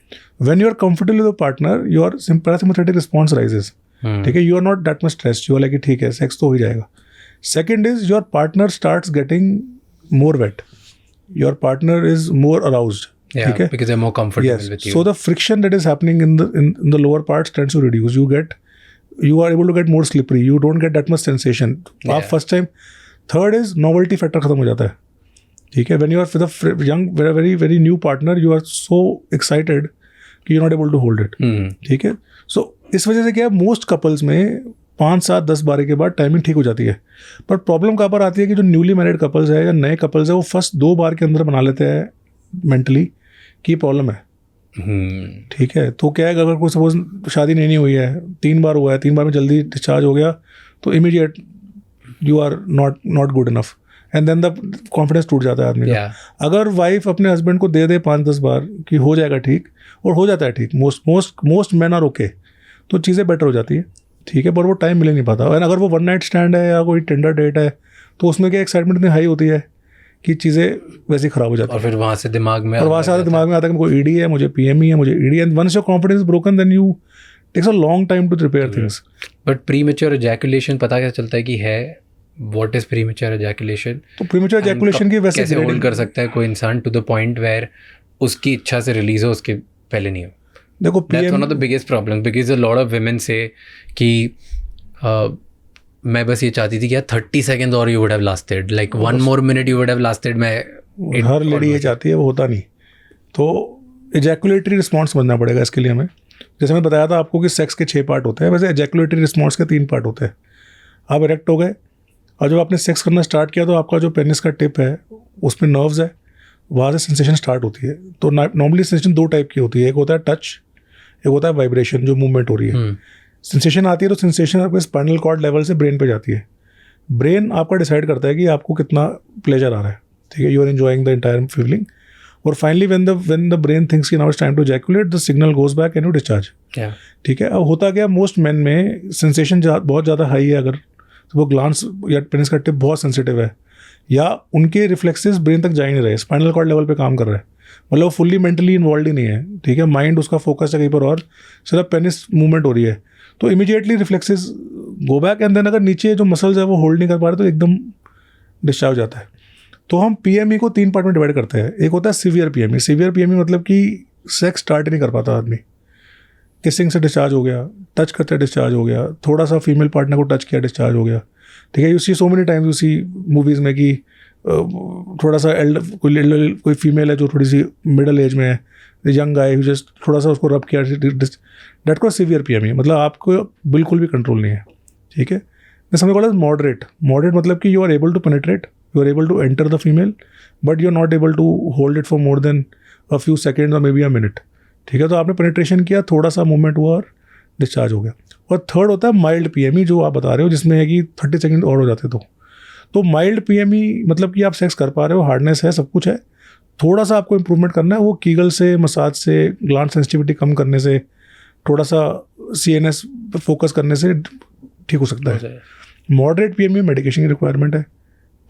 When you are comfortable with partner, your parasympathetic response rises, ठीक है. You are not that much stressed, you are like ठीक है, सेक्स तो हो ही जाएगा. Second is your partner starts getting more wet, your partner is more aroused. Yeah, because they're more comfortable with you. So the friction that is happening in the lower parts tends to reduce. You are able to get more slippery. You don't get that much sensation. आप first time. Third is novelty factor खत्म हो जाता है, ठीक है. When you are with a young, very very new partner, you are so excited कि you're not able to hold it. ठीक है. So इस वजह से क्या है, most couples में 5, 7, 10 बार के बाद टाइमिंग ठीक हो जाती है. पर प्रॉब्लम कहाँ पर आती है कि जो न्यूली मैरिड कपल्स है या नए कपल्स है, वो फर्स्ट 2 बार के अंदर बना लेते हैं मेंटली की प्रॉब्लम है. ठीक है. तो क्या है, अगर कोई सपोज शादी नहीं हुई है, 3 बार हुआ है, 3 बार में जल्दी डिस्चार्ज हो गया, तो immediate you are not good enough, and then the confidence टूट जाता है आदमी का. अगर वाइफ अपने हस्बैंड को दे 5-10 बार कि हो जाएगा ठीक, और हो जाता है ठीक, मोस्ट मैन आर ओके, तो चीज़ें बेटर हो जाती है, ठीक है. पर वो टाइम मिल नहीं पाता. और अगर वो 1 नाइट स्टैंड है या कोई टेंडर डेट है, तो उसमें क्या एक्साइटमेंट इतनी हाई होती है कि चीज़ें वैसे ही ख़राब हो जाती है. और फिर वहाँ से दिमाग में आता है कि मुझे ईडी है, मुझे पीएमई है, मुझे ED. And once your confidence broken, then you takes a long time to prepare things. But premature ejaculation पता कैसे चलता है कि है? What is premature ejaculation? तो प्रीमेच्योर एजैकुलेशन की वैसे कैसे होल्ड कर सकता है कोई इंसान टू द पॉइंट वेयर उसकी इच्छा से रिलीज हो, उसके पहले नहीं हो? देखो, that's one of the biggest problem, because a lot of women से कि मैं बस ये चाहती थी कि 30 seconds और you would have lasted, like 1 more minute you would have lasted. मैं हर लेडी ये चाहती है, वो होता नहीं. तो एजैकुलेटरी रिस्पॉन्स समझना पड़ेगा इसके लिए हमें. जैसे मैं बताया था आपको कि सेक्स के 6 पार्ट होते हैं, वैसे एजैकुलेटरी रिस्पॉन्स के 3 पार्ट होते हैं. आप इरेक्ट हो गए, और जब आपने सेक्स करना स्टार्ट किया तो आपका जो पेनिस का टिप है उसमें नर्व्स है, वहाँ से सेंसेशन स्टार्ट होती है. तो नॉर्मली सेंसेशन 2 टाइप की होती है. एक होता है टच, एक होता है वाइब्रेशन, जो मूवमेंट हो रही है. सेंसेशन आती है तो सेंसेशन आपके स्पाइनल कॉर्ड लेवल से ब्रेन पे जाती है. ब्रेन आपका डिसाइड करता है कि आपको कितना प्लेजर आ रहा है, ठीक है. You are enjoying the entire feeling. और finally when the brain thinks कि now it's time to ejaculate, the signal goes back and you discharge. ठीक है. अब होता क्या, मोस्ट मेन में सेंसेशन बहुत ज़्यादा हाई है. अगर तो वो ग्लांस या पेनिस का टिप बहुत सेंसिटिव है, या उनके रिफ्लेक्सेस ब्रेन तक जा ही नहीं रहे, स्पाइनल कॉर्ड लेवल पे काम कर रहे हैं, मतलब वो फुल्ली मेंटली इन्वॉल्व ही नहीं है, ठीक है. माइंड उसका फोकस है कहीं पर और, सिर्फ पेनिस मूवमेंट हो रही है, तो immediately reflexes go back. And then अगर नीचे जो मसल्स है वो होल्ड नहीं कर पा रहे तो एकदम डिस्चार्ज हो जाता है. तो हम पीएमई को 3 पार्ट में डिवाइड करते हैं. एक होता है सीवियर पीएमई. सीवियर पीएमई मतलब कि सेक्स स्टार्ट ही नहीं कर पाता आदमी, किसिंग से डिस्चार्ज हो गया, टच करते डिस्चार्ज हो गया, थोड़ा सा फीमेल पार्टनर को टच किया डिस्चार्ज हो गया, ठीक है. You see so many times, you see movies में कि थोड़ा सा कोई फीमेल है जो थोड़ी सी मिडल एज में है, यंग गाय, जस्ट थोड़ा सा उसको रब किया, डेट को सीवियर पीएमई, मतलब आपको बिल्कुल भी कंट्रोल नहीं है, ठीक है. Something called as moderate. Moderate मतलब कि you are able to penetrate, you are able to enter the female, but you are not able to hold it for more than a few seconds और मे बी अ मिनट. ठीक है, तो आपने पेनिट्रेशन किया, थोड़ा सा मूवमेंट हुआ और डिस्चार्ज हो गया. और थर्ड होता है माइल्ड PME, जो आप बता रहे हो, जिसमें है कि 30 सेकेंड और हो जाते. तो माइल्ड PME मतलब कि आप सेक्स कर पा रहे हो, हार्डनेस है, सब कुछ है, थोड़ा सा आपको इंप्रूवमेंट करना है. वो कीगल से, मसाज से, ग्लैंड सेंसिटिविटी कम करने से, थोड़ा सा CNS पे फोकस करने से ठीक हो सकता है. मॉडरेट PME मेडिकेशन की रिक्वायरमेंट है.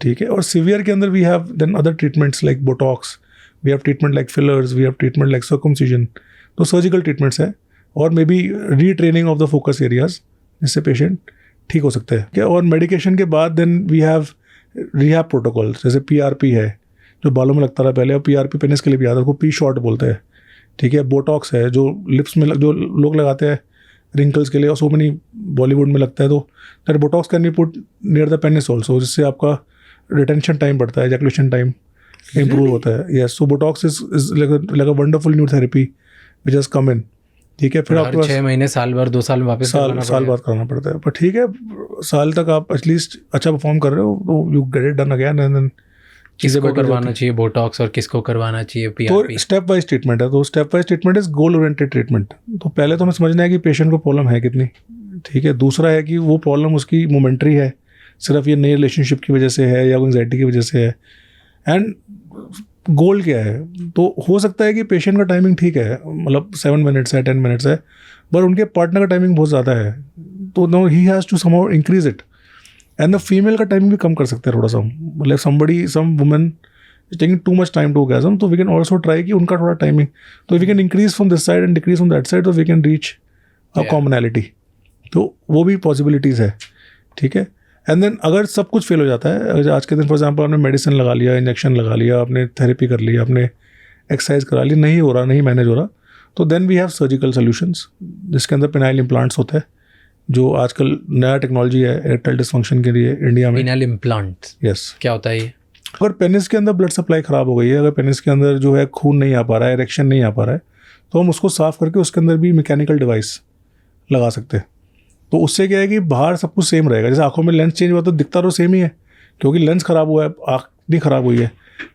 ठीक है, और सीवियर के अंदर we have then other treatments like Botox, we have treatment like fillers, we have treatment like circumcision. तो सर्जिकल ट्रीटमेंट्स है, और maybe retraining of the focus areas, जिससे पेशेंट ठीक हो सकता है. क्या, और मेडिकेशन के बाद then we have rehab protocols, जैसे PRP है जो बालों में लगता रहा पहले, और PRP पेनिस के लिए भी आता है, उसको P शॉट बोलते हैं. ठीक है, बोटॉक्स है जो लिप्स में जो लोग लगाते हैं रिंकल्स के लिए, और सो मनी बॉलीवुड में लगता है. तो that Botox can be put near the penis also, जिससे आपका रिटेंशन टाइम बढ़ता है, एजैकुलेशन टाइम इम्प्रूव होता है. Yes, so Botox is like a wonderful new therapy which has come in. ठीक है, फिर आपके पास 6 महीने, साल भर, 2 साल में वापस साल बाद कराना पड़ता है. पर ठीक है, साल तक आप एटलीस्ट अच्छा परफॉर्म कर रहे हो, तो you get it done again. And then किसको करवाना चाहिए बोटॉक्स और किसको करवाना चाहिए PRP? तो स्टेप वाइज ट्रीटमेंट है. तो step wise treatment is goal oriented treatment. तो पहले तो हमें समझना है कि पेशेंट को प्रॉब्लम है कितनी. ठीक है, दूसरा है कि वो प्रॉब्लम उसकी मोमेंट्री है, सिर्फ ये नई रिलेशनशिप की वजह से है या एंग्जाइटी की वजह से है, एंड गोल क्या है. तो हो सकता है कि पेशेंट का टाइमिंग ठीक है, मतलब 7 मिनट्स है, 10 मिनट्स है, पर उनके पार्टनर का टाइमिंग बहुत ज़्यादा है, तो no he has to somehow increase it. And the female का टाइमिंग भी कम कर सकते हैं थोड़ा सा, मतलब some women is taking too much time to orgasm, तो वी कैन ऑल्सो ट्राई कि उनका थोड़ा टाइमिंग, तो we can increase from this side and decrease from that side, तो we can reach a commonality. तो वो भी पॉसिबिलिटीज़ है. ठीक है, एंड देन अगर सब कुछ फेल हो जाता है, आज के दिन फॉर एग्जांपल आपने मेडिसिन लगा लिया, इंजेक्शन लगा लिया, आपने थेरेपी कर लिया, आपने एक्सरसाइज करा ली, नहीं हो रहा, नहीं मैनेज हो रहा, तो then we have surgical solutions, जिसके अंदर पेनाइल इम्प्लांट्स होते हैं, जो आजकल नया टेक्नोलॉजी है एयरटेल डिस्फंक्शन के लिए इंडिया में. Penile implants, yes. क्या होता है ये? अगर पेनिस के अंदर ब्लड सप्लाई ख़राब हो गई है, अगर पेनिस के अंदर जो है खून नहीं आ पा रहा है, इरेक्शन नहीं आ पा रहा है, तो हम उसको साफ़ करके उसके अंदर भी मैकेनिकल डिवाइस लगा सकते हैं. तो उससे क्या है कि बाहर सब कुछ सेम रहेगा. जैसे आंखों में लेंस चेंज हुआ तो दिखता तो सेम ही है, क्योंकि लेंस ख़राब हुआ है, आँख नहीं ख़राब हुई है.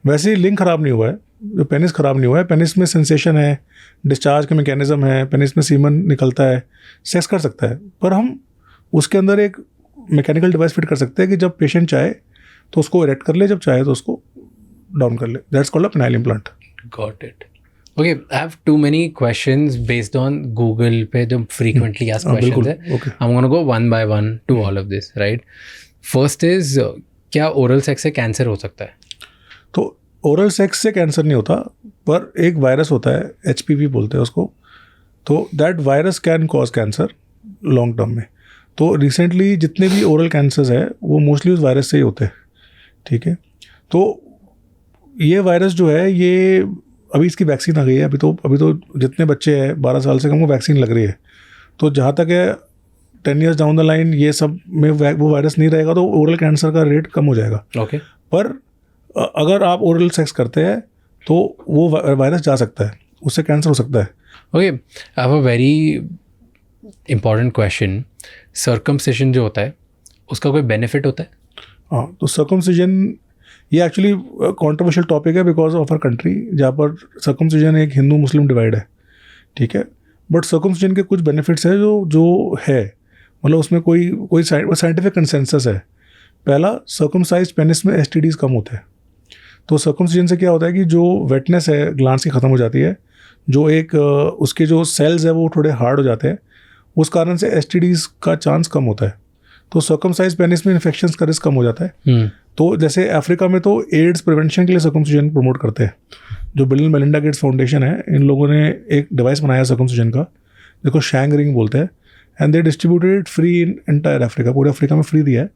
वैसे ही लिंग ख़राब नहीं हुआ है, जो पेनिस ख़राब नहीं हुआ है. पेनिस में सेंसेशन है, डिस्चार्ज का मैकेनिज्म है, पेनिस में सीमन निकलता है, सेक्स कर सकता है, पर हम उसके अंदर एक मैकेनिकल डिवाइस फिट कर सकते हैं कि जब पेशेंट चाहे तो उसको इरेक्ट कर ले, जब चाहे तो उसको डाउन कर ले. That's called a penile implant. Got it. Okay, I have too many questions based on Google पे जो frequently asked questions है. Okay. I'm gonna go one by one to all of this, right? First is क्या oral sex से कैंसर हो सकता है? तो ओरल सेक्स से कैंसर नहीं होता, पर एक वायरस होता है, HPV बोलते हैं उसको, तो that virus can cause cancer long term में. तो रिसेंटली जितने भी ओरल कैंसर्स है वो मोस्टली उस वायरस से ही होते हैं. ठीक है, तो ये वायरस जो है, ये अभी इसकी वैक्सीन आ गई है. अभी तो जितने बच्चे हैं 12 साल से कम को वैक्सीन लग रही है. तो जहाँ तक है 10 years डाउन द लाइन ये सब में वो वायरस नहीं रहेगा, तो ओरल कैंसर का रेट कम हो जाएगा. Okay. पर अगर आप ओरल सेक्स करते हैं तो वो वायरस जा सकता है, उससे कैंसर हो सकता है. Okay, I have a very important question. Circumcision जो होता है उसका कोई बेनिफिट होता है? हाँ, तो सर्कमसिजन ये एक्चुअली कंट्रोवर्शियल टॉपिक है बिकॉज ऑफ आवर कंट्री, जहाँ पर सर्कमसिजन एक हिंदू मुस्लिम डिवाइड है. ठीक है, बट सर्कमसिजन के कुछ बेनिफिट्स है जो है, मतलब उसमें कोई साइंटिफिक कंसेंसस है. पहला, सर्कमसाइज्ड पेनिस में STDs कम होते हैं. तो सर्कमसिजन से क्या होता है कि जो वेटनेस है ग्लैंड्स की ख़त्म हो जाती है, जो एक उसके जो सेल्स है वो थोड़े हार्ड हो जाते हैं, उस कारण से STDs का चांस कम होता है. तो सर्कमसाइज्ड पेनिस में इन्फेक्शंस का रिस्क कम हो जाता है. तो जैसे अफ्रीका में तो एड्स प्रिवेंशन के लिए सर्कमसिजन प्रमोट करते हैं. जो bill and Melinda Gates foundation है, इन लोगों ने एक डिवाइस बनाया सर्कमसिजन का, जिसको शैंग रिंग बोलते हैं, and they distributed free in entire Africa, पूरे अफ्रीका में फ्री दिया है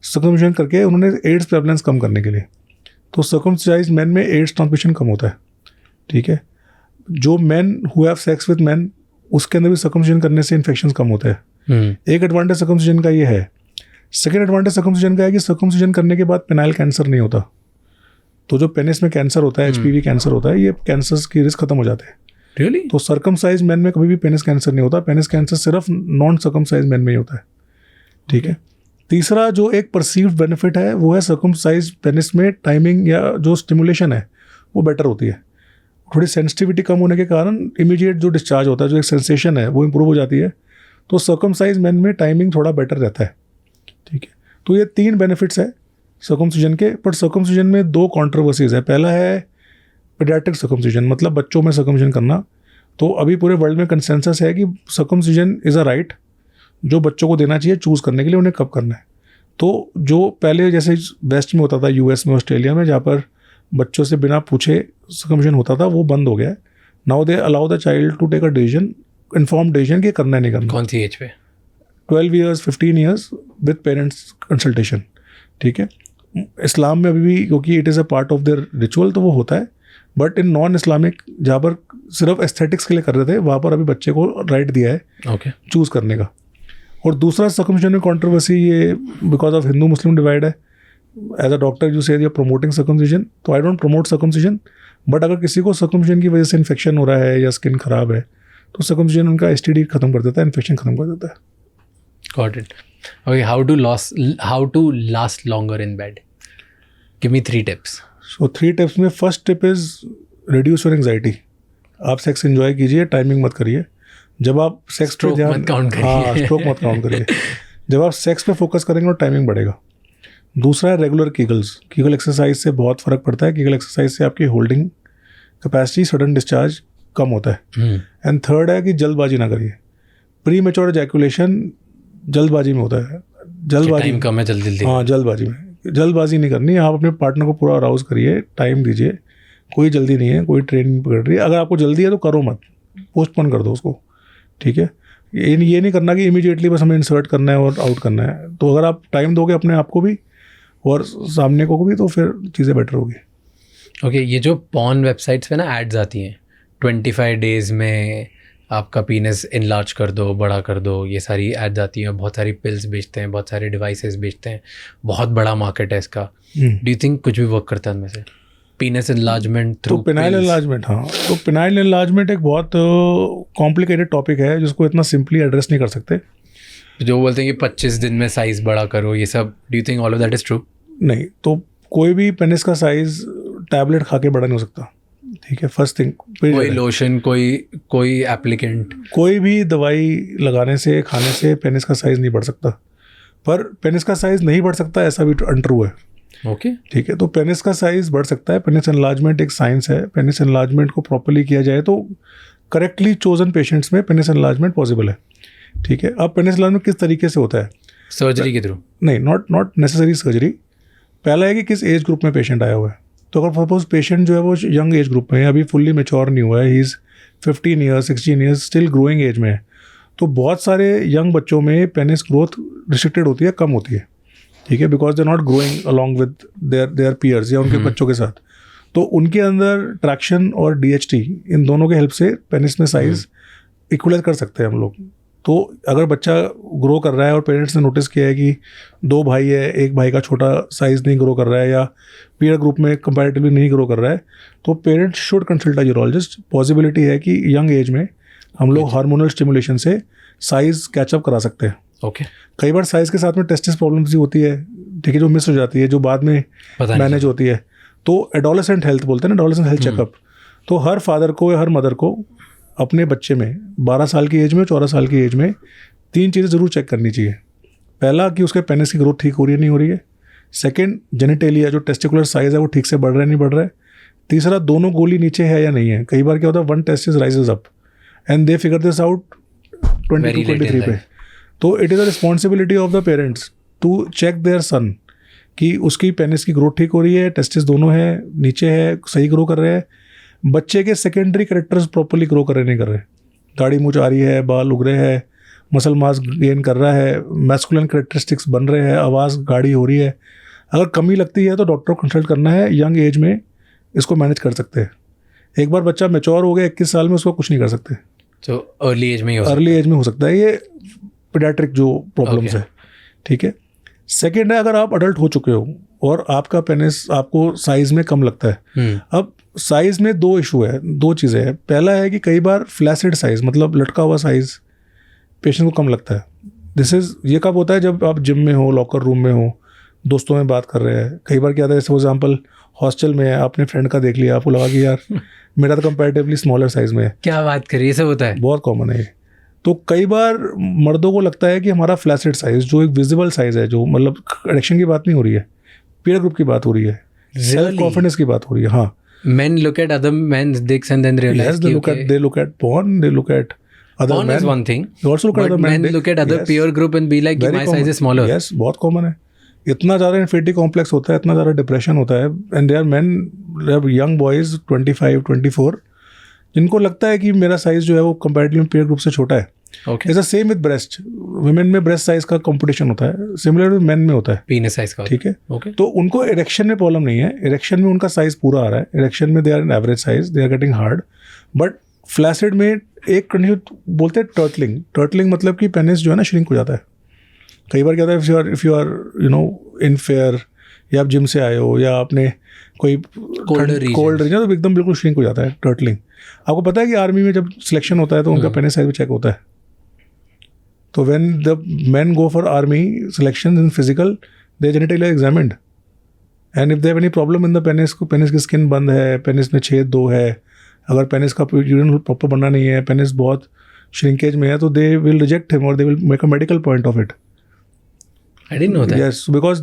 सर्कमसिजन करके उन्होंने एड्स प्रेवलेंस कम करने के लिए. तो सर्कमसाइज्ड मैन में एड्स ट्रांसमिशन कम होता है. ठीक है, जो man who have sex with man, उसके अंदर भी सर्कमसिजन करने से इन्फेक्शन कम होते हैं. एक एडवांटेज सर्कमसिजन का ये है. सेकेंड एडवांटेज सर्कमसिजन का है कि सर्कमसिजन करने के बाद पेनाइल कैंसर नहीं होता. तो जो पेनिस में कैंसर होता है, HPV कैंसर होता है, ये कैंसर की रिस्क खत्म हो जाते हैं. Really? तो सर्कमसाइज मैन में कभी भी पेनिस कैंसर नहीं होता. पेनिस कैंसर सिर्फ नॉन सर्कमसाइज मैन में ही होता है. ठीक है, तीसरा जो एक परसीव्ड बेनिफिट है वो है सर्कमसाइज पेनिस में टाइमिंग या जो स्टिमुलेशन है वो बेटर होती है। थोड़ी सेंसिटिविटी कम होने के कारण इमीडिएट जो डिस्चार्ज होता है, जो एक सेंसेशन है वो इम्प्रूव हो जाती है। तो सर्कमसाइज मेन में टाइमिंग थोड़ा बेटर रहता है, ठीक है। तो ये 3 बेनिफिट्स है सर्कमसिजन के। बट सर्कमसिजन में 2 कॉन्ट्रोवर्सीज है। पहला है पीडियाट्रिक सर्कमसिजन, मतलब बच्चों में सर्कमसिजन करना। तो अभी पूरे वर्ल्ड में कंसेंसस है कि सर्कमसिजन इज़ अ राइट जो बच्चों को देना चाहिए चूज़ करने के लिए उन्हें कब करना है। तो जो पहले जैसे वेस्ट में होता था, यूएस में, ऑस्ट्रेलिया में, जहाँ पर बच्चों से बिना पूछे सर्कमसिजन होता था, वो बंद हो गया है। Now they allow the child to take a decision, inform decision कि करना है नहीं करना। कौन सी एज पे? 12 years 15 years with parents consultation, ठीक है। इस्लाम में अभी भी क्योंकि it is a part of their ritual तो वो होता है। बट इन नॉन इस्लामिक जहाँ पर सिर्फ एस्थेटिक्स के लिए कर रहे थे, वहाँ पर अभी बच्चे को राइट दिया है ओके चूज़ करने का। और दूसरा सर्कमसिजन में कंट्रोवर्सी ये because of Hindu Muslim divide है। एज अ डॉक्टर यू से यू आर प्रमोटिंग सर्कमसिजन, तो I don't promote circumcision. But अगर किसी को सर्कमसिजन की वजह से इन्फेक्शन हो रहा है या स्किन खराब है तो सर्कमसिजन उनका एसटीडी खत्म कर देता है, इन्फेक्शन खत्म कर देता है। Got it. Okay, how to last longer in bed? Give me 3 tips. सो 3 टिप्स में first tip is reduce your anxiety. आप सेक्स एंजॉय कीजिए, टाइमिंग मत करिए। जब आप सेक्स पे Stroke मत count करिए। हाँ, स्ट्रोक मत काउंट करिए। जब आप सेक्स पे फोकस करेंगे और टाइमिंग बढ़ेगा। दूसरा है रेगुलर कीगल एक्सरसाइज से बहुत फ़र्क पड़ता है। कीगल एक्सरसाइज से आपकी होल्डिंग कैपेसिटी, सडन डिस्चार्ज कम होता है। एंड थर्ड है कि जल्दबाजी ना करिए। प्री मेच्योर एजैकुलेशन जल्दबाजी में होता है। जल्दबाजी टाइम कम है, जल्दी हाँ, जल्दबाजी नहीं करनी। आप अपने पार्टनर को पूरा अराउज करिए, टाइम दीजिए। कोई जल्दी नहीं है, कोई ट्रेन नहीं पकड़ रही है। अगर आपको जल्दी है तो करो मत, पोस्टपोन कर दो उसको, ठीक है। ये नहीं करना कि इमीडिएटली बस हमें इंसर्ट करना है और आउट करना है। तो अगर आप टाइम दोगे अपने आप को भी और सामने को भी तो फिर चीज़ें बेटर होगी। ओके, ये जो पॉर्न वेबसाइट्स पे ना एड्स आती हैं 25 डेज़ में आपका पीनस इनलार्ज कर दो, बड़ा कर दो, ये सारी एड्स आती हैं। बहुत सारी पिल्स बेचते हैं, बहुत सारे डिवाइसेस बेचते हैं, बहुत बड़ा मार्केट है इसका। डू यू थिंक कुछ भी वर्क करता है उनमें से? पीनस इनलार्जमेंट थ्रू पेनाइल एनलार्जमेंट, हाँ, तो पेनाइल एनलार्जमेंट एक बहुत कॉम्प्लिकेटेड टॉपिक है जिसको इतना सिंपली एड्रेस नहीं कर सकते। जो बोलते हैं कि 25 दिन में साइज बड़ा करो, ये सब, do you think all of that is true? नहीं, तो कोई भी पेनिस का साइज टैबलेट खा के बड़ा नहीं हो सकता, ठीक है। फर्स्ट थिंग, कोई लोशन, कोई एप्लीकेंट, कोई भी दवाई लगाने से, खाने से पेनिस का साइज नहीं बढ़ सकता। पर पेनिस का साइज नहीं बढ़ सकता ऐसा भी अनट्रू है, ओके ठीक है। तो पेनिस का साइज बढ़ सकता है। पेनिस एनलार्जमेंट एक साइंस है। पेनिस एनलार्जमेंट को प्रॉपर्ली किया जाए तो करेक्टली चोजन पेशेंट्स में पेनिस एनलार्जमेंट पॉसिबल है, ठीक है। अब पेनिस एनलार्जमेंट किस तरीके से होता है? सर्जरी के थ्रू? नहीं, नॉट नेसेसरी सर्जरी। पहला है कि किस एज ग्रुप में पेशेंट आया हुआ है। तो अगर सपोज पेशेंट जो है वो यंग एज ग्रुप में है, अभी फुल्ली मेच्योर नहीं हुआ है, he is 15 years 16 years, still growing age में है, तो बहुत सारे यंग बच्चों में पेनिस ग्रोथ रिस्ट्रिक्टेड होती है, कम होती है, ठीक है, because they are not growing along with their peers या उनके बच्चों के साथ। तो उनके अंदर ट्रैक्शन और DHT इन दोनों के हेल्प से पेनिस में साइज इक्वलाइज कर सकते हैं हम लोग। तो अगर बच्चा ग्रो कर रहा है और पेरेंट्स ने नोटिस किया है कि 2 भाई है, एक भाई का छोटा साइज़ नहीं ग्रो कर रहा है या पीयर ग्रुप में कंपैरेटिवली नहीं ग्रो कर रहा है, तो parents should consult a urologist. Possibility है कि यंग एज में हम लोग हार्मोनल स्टिमुलेशन से साइज़ कैचअप करा सकते हैं। ओके कई बार साइज़ के साथ में टेस्टिस प्रॉब्लम्स भी होती है, ठीक है, जो मिस हो जाती है, जो बाद में मैनेज होती है। तो एडोलेसेंट हेल्थ बोलते हैं ना, एडोलेसेंट हेल्थ चेकअप। तो हर फादर को या हर मदर को अपने बच्चे में 12 साल की एज में, 14 साल की एज में 3 चीज़ें ज़रूर चेक करनी चाहिए। पहला कि उसके पेनिस की ग्रोथ ठीक हो रही है नहीं हो रही है। सेकंड, जेनिटेलिया जो टेस्टिकुलर साइज़ है वो ठीक से बढ़ रहा है नहीं बढ़ रहा है। तीसरा, दोनों गोली नीचे है या नहीं है। कई बार क्या होता है, 1 testis rises up and they figure this out 22-23 पे। तो it is a responsibility of the parents to check their son कि उसकी पेनिस की ग्रोथ ठीक हो रही है, टेस्टिस दोनों है, नीचे है, सही ग्रो कर रहे हैं। बच्चे के सेकेंडरी कैरेक्टर्स प्रॉपर्ली ग्रो कर रहे नहीं कर रहे, दाढ़ी मूंछ आ रही है, बाल उग रहे हैं, मसल मास गेन कर रहा है, मैस्कुलिन कैरेक्टरिस्टिक्स बन रहे हैं, आवाज़ गाढ़ी हो रही है। अगर कमी लगती है तो डॉक्टर को कंसल्ट करना है। यंग एज में इसको मैनेज कर सकते हैं। एक बार बच्चा मैच्योर हो गया 21 साल में, उसको कुछ नहीं कर सकते। तो अर्ली एज में हो सकता है। ये पीडियाट्रिक जो प्रॉब्लम्स है, ठीक है। सेकेंड है, अगर आप अडल्ट हो चुके हो और आपका पेनिस आपको साइज में कम लगता है। अब साइज में 2 इशू है, 2 चीज़ें हैं। पहला है कि कई बार फ्लैसिड साइज मतलब लटका हुआ साइज पेशेंट को कम लगता है, ये कब होता है? जब आप जिम में हो, लॉकर रूम में हो, दोस्तों में बात कर रहे हैं. कई बार क्या होता है, जैसे फॉर एग्जाम्पल हॉस्टल में है, आपने फ्रेंड का देख लिया, आपको लगा कि यार मेरा तो कंपैरेटिवली स्मॉलर साइज में है. क्या बात करिए, ये सब होता है. बहुत कॉमन है ये. तो कई बार मर्दों को लगता है कि हमारा फ्लैसिड साइज, जो एक विजिबल साइज है, जो मतलब एडिक्शन की बात नहीं हो रही है, पीयर ग्रुप की बात हो रही है, सेल्फ कॉन्फिडेंस की बात हो रही है. हाँ, men look at other men's dicks and then realize yes, they look at porn, they look at other porn men. is one thing, They also look at but other men men. look at other Yes. peer group and be like, Very my common. size is smaller. Yes, बहुत कॉमन है. इतना ज़्यादा इन्फिनिटी कॉम्प्लेक्स होता है, इतना ज़्यादा डिप्रेशन होता है. And they are men, young boys 25, 24, जिनको लगता है कि मेरा साइज जो है वो कंपैरेटिवली पीयर ग्रुप से छोटा है. Okay. It's the same with breast. Women में ब्रेस्ट साइज का कंपटीशन होता है, सिमिलर मेन में होता है. Penis size का. ठीक है. Okay. तो उनको इरेक्शन में प्रॉब्लम नहीं है. इरेक्शन में उनका साइज पूरा आ रहा है. इरेक्शन में they are in average size, they are getting hard. But flaccid में एक कंडीशन बोलते हैं टर्टलिंग. टर्टलिंग मतलब कि पेनिस जो है ना श्रिंक हो जाता है. कई बार क्या होता है, if you are you know in fair, या आप जिम से आए हो, या आपने कोई कोल्ड रीजन, तो एकदम बिल्कुल श्रिंक हो जाता है. टर्टलिंग. आपको पता है कि आर्मी में जब सिलेक्शन होता है तो उनका पेनिस साइज भी चेक होता है. तो when the men go for army selection in physical, they genitally examined, and if they have any problem in the penis, को पेनिस की स्किन बंद है, पेनिस में छेद 2 है, अगर पेनिस का यूरिन प्रॉपर बनना नहीं है, पेनिस बहुत श्रिंकेज में है, तो दे विल रिजेक्ट हिम और they will make a medical point of it. I didn't know that. Yes, because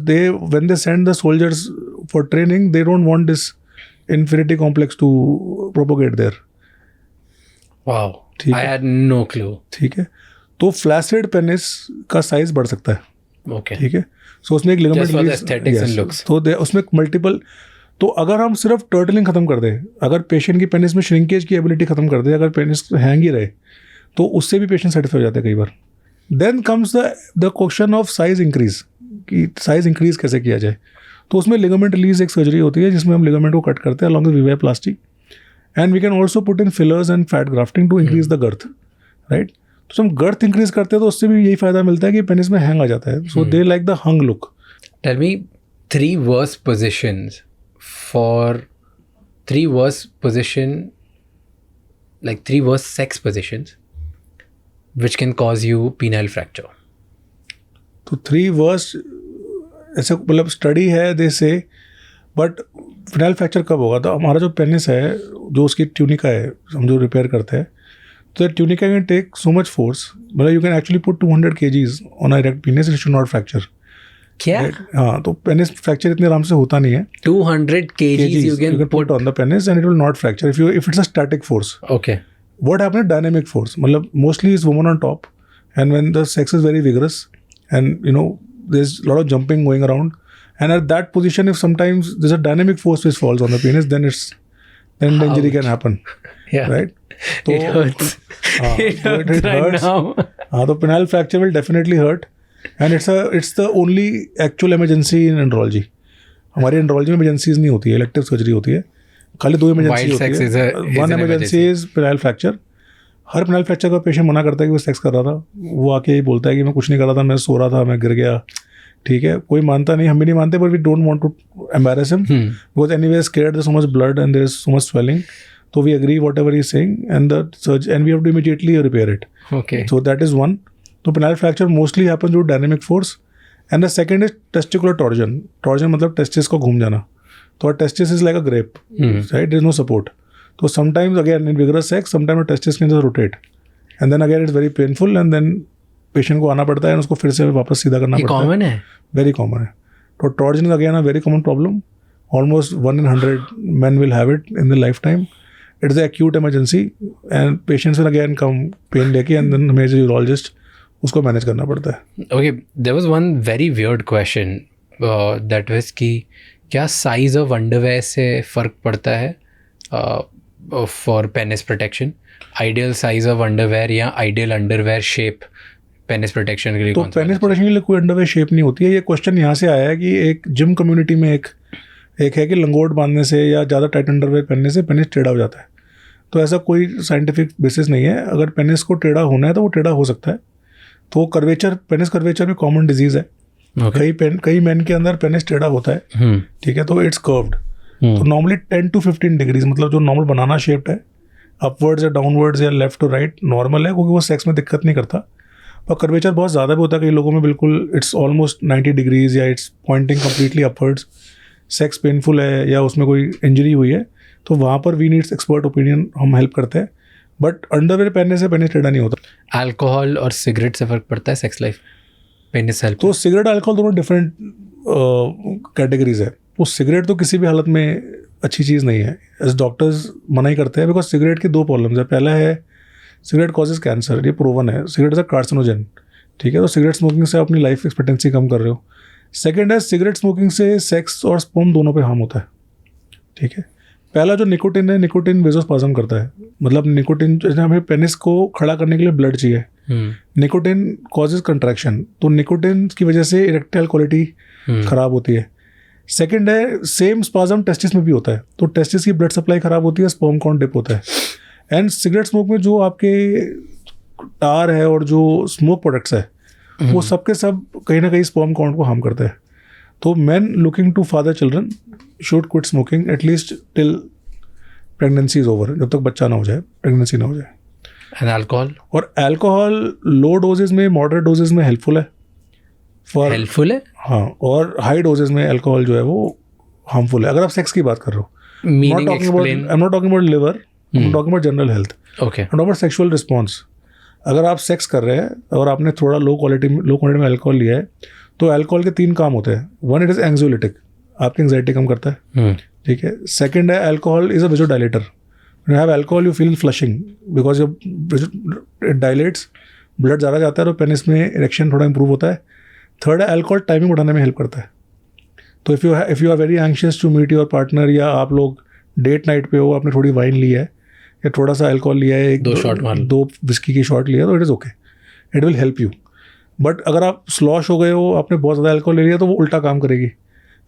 when they send the soldiers for training, they don't want this infinity complex to propagate there. Wow. ठीक I है. had no clue. ठीक है. तो फ्लैसिड पेनिस का साइज बढ़ सकता है. Okay. ठीक है. सो उसमें एक ligament Just for the aesthetics and looks. तो उसमें मल्टीपल. तो अगर हम सिर्फ टर्टलिंग खत्म कर दें, अगर पेशेंट की पेनिस में श्रिंकेज की एबिलिटी खत्म कर दें, अगर पेनिस हैंग ही रहे, तो उससे भी पेशेंट सेटिस्फाई हो जाते हैं कई बार. Then comes the question of size increase, कि साइज इंक्रीज कैसे किया जाए. तो उसमें लिगामेंट रिलीज एक सर्जरी होती है जिसमें हम लिगामेंट को कट करते हैं अलॉन्ग विद विवायप्लास्टी, and we can also put in fillers and fat grafting to increase the girth. Right. तो जब हम गर्थ इंक्रीज करते हैं तो उससे भी यही फायदा मिलता है कि पेनिस में हैंग आ जाता है. So they like the hung look. Tell me 3 worst positions like 3 worst sex positions which can cause you penile fracture. तो 3 वर्स्ट ऐसे मतलब स्टडी है दे से. बट फिनाइल फ्रैक्चर कब होगा? तो हमारा जो पेनिस है, जो उसकी ट्यूनिका है, हम जो रिपेयर करते हैं, तो tunica can take so much force, मतलब you can actually put 200 kgs on a erect penis, it should not fracture. क्या? हाँ, तो पेनिस फ्रैक्चर इतने आराम से होता नहीं है. 200 kgs you can put on the penis and it will not fracture if it's a static force. Okay. What happens? Dynamic force. मतलब mostly is woman on top, and when the sex is very vigorous, and you know there's a lot of jumping going around, and at that position, if sometimes there's a dynamic force which falls on the penis, then the injury can happen. Yeah. Right. तो It hurts. It hurts right now. हाँ, तो penile fracture will definitely hurt, and it's the only actual emergency in andrology. हमारी एंड्रोलॉजी में इमरजेंसीज नहीं होती है, इलेक्टिव सर्जरी होती है. खाली 2 इमरजेंसी होती है. 1 emergency is penile fracture. Her penile fracture का पेशेंट मना करता है कि वो सेक्स कर रहा था. वो आके यही बोलता है कि मैं कुछ नहीं कर रहा था, मैं सो रहा था, मैं गिर गया. ठीक है, कोई मानता नहीं, हम भी नहीं मानते, but we don't want to embarrass him because anyway scared, there so much blood and there is so much swelling. तो we agree whatever is saying and the surge and we have to immediately repair it. Okay. So that is one. तो penile fracture mostly happen through dynamic force. And the second is testicular torsion. Torsion मतलब टेस्टिस को घूम जाना. तो testis is like a grape, right, there is no support. तो sometimes again in vigorous sex sometimes testis can just rotate and then again it's very painful and then patient को आना पड़ता है और उसको फिर से वापस सीधा करना पड़ता है. कॉमन है, वेरी कॉमन है. तो torsion is again a very common problem. Almost 1 in 100 men will have it in their lifetime. It's the acute emergency and patients will again come pain लेके and then major urologist उसको मैनेज करना पड़ता है. Okay, there was one very weird question that was कि क्या साइज ऑफ अंडरवेयर से फ़र्क पड़ता है for penis protection? Ideal size of underwear या ideal underwear shape penis protection के लिए? तो पेनिस प्रोटेक्शन के लिए कोई अंडरवेयर शेप नहीं होती है. ये क्वेश्चन यहाँ से आया है कि एक जिम कम्युनिटी में एक है कि लंगोट बांधने से या ज़्यादा टाइट अंडरवेयर पहनने से पेनिस टेढ़ा हो जाता है. तो ऐसा कोई साइंटिफिक बेसिस नहीं है. अगर पेनिस को टेढ़ा होना है तो वो टेढ़ा हो सकता है. तो कर्वेचर, पेनिस कर्वेचर भी कॉमन डिजीज़ है. कई मेन के अंदर पेनिस टेढ़ा होता है. ठीक है, तो इट्स कर्व्ड. तो नॉर्मली 10 to 15 डिग्रीज, मतलब जो नॉर्मल बनाना शेप्ड है, अपवर्ड्स या डाउनवर्ड्स या लेफ्ट टू राइट नॉर्मल है, क्योंकि वो सेक्स में दिक्कत नहीं करता. और कर्वेचर बहुत ज़्यादा भी होता है कई लोगों में, बिल्कुल इट्स ऑलमोस्ट 90 डिग्रीज या it's pointing completely upwards, sex painful है या उसमें कोई इंजरी हुई है, तो वहाँ पर वी नीड्स एक्सपर्ट ओपिनियन, हम हेल्प करते हैं. बट अंडरवेयर पहनने से पेनिस टेढ़ा नहीं होता. अल्कोहल और सिगरेट से फ़र्क पड़ता है सेक्स लाइफ पेनिस हेल्प? तो सिगरेट अल्कोहल दोनों डिफरेंट कैटेगरीज है. वो सिगरेट तो किसी भी हालत में अच्छी चीज़ नहीं है, एज डॉक्टर्स मना ही करते हैं, बिकॉज सिगरेट की 2 प्रॉब्लम्स है. पहला है सिगरेट कॉजेज कैंसर, ये प्रूवन है. सिगरेट इज अ कार्सिनोजन, ठीक है. तो सिगरेट स्मोकिंग से अपनी लाइफ एक्सपेक्टेंसी कम कर रहे हो. सेकेंड है सिगरेट स्मोकिंग से सेक्स और स्पर्म दोनों पे हार्म होता है, ठीक है. पहला जो निकोटिन है, निकोटिन वेजोस्पाज्म करता है. मतलब निकोटिन, जैसे हमें पेनिस को खड़ा करने के लिए ब्लड चाहिए, निकोटिन कॉजेज कंट्रैक्शन, तो निकोटिन की वजह से इरेक्टाइल क्वालिटी खराब होती है. सेकंड है सेम स्पाज्म टेस्टिस में भी होता है, तो टेस्टिस की ब्लड सप्लाई खराब होती है, स्पर्म काउंट डिप होता है. एंड सिगरेट स्मोक में जो आपके टार है और जो स्मोक प्रोडक्ट्स है, वो सब के सब कहीं ना कहीं स्पर्म काउंट को हार्म करते हैं. तो men looking to father children should quit smoking at least till pregnancy is over, जब तक बच्चा ना हो जाए, प्रेगनेंसी ना हो जाए. And alcohol? और अल्कोहल लो डोजेज में, मॉडरेट डोजेज में हेल्पफुल है. हेल्पफुल है, हाँ. और हाई डोजेज में अल्कोहल जो है वो हार्मफुल है, अगर आप सेक्स की बात कर रहे हो. Meaning explain. I am not talking about liver, I am talking about general health. Okay. I am talking about sexual response. अगर आप सेक्स कर रहे हैं और आपने थोड़ा लो क्वांटिटी में अल्कोहल लिया है, तो अल्कोहल के 3 काम होते हैं. 1, इट इज एंग्जोलिटिक, आपकी एंग्जाइटी कम करता है, ठीक है. सेकंड है alcohol is a vasodilator. You have alcohol, you feel flushing because it dilates, blood ज़्यादा जाता है, तो पेनिस में इरेक्शन थोड़ा इंप्रूव होता है. थर्ड है अल्कोहल टाइमिंग बढ़ाने में हेल्प करता है. तो if you are very anxious to meet your partner, या आप लोग डेट नाइट पे हो, आपने थोड़ी वाइन ली है या थोड़ा सा अल्कोहल लिया है, 2 विस्की की शॉट लिया, तो it is okay, it will help you. But अगर आप स्लॉश हो गए हो, आपने बहुत ज़्यादा अल्कोहल ले लिया, तो वो उल्टा काम करेगी.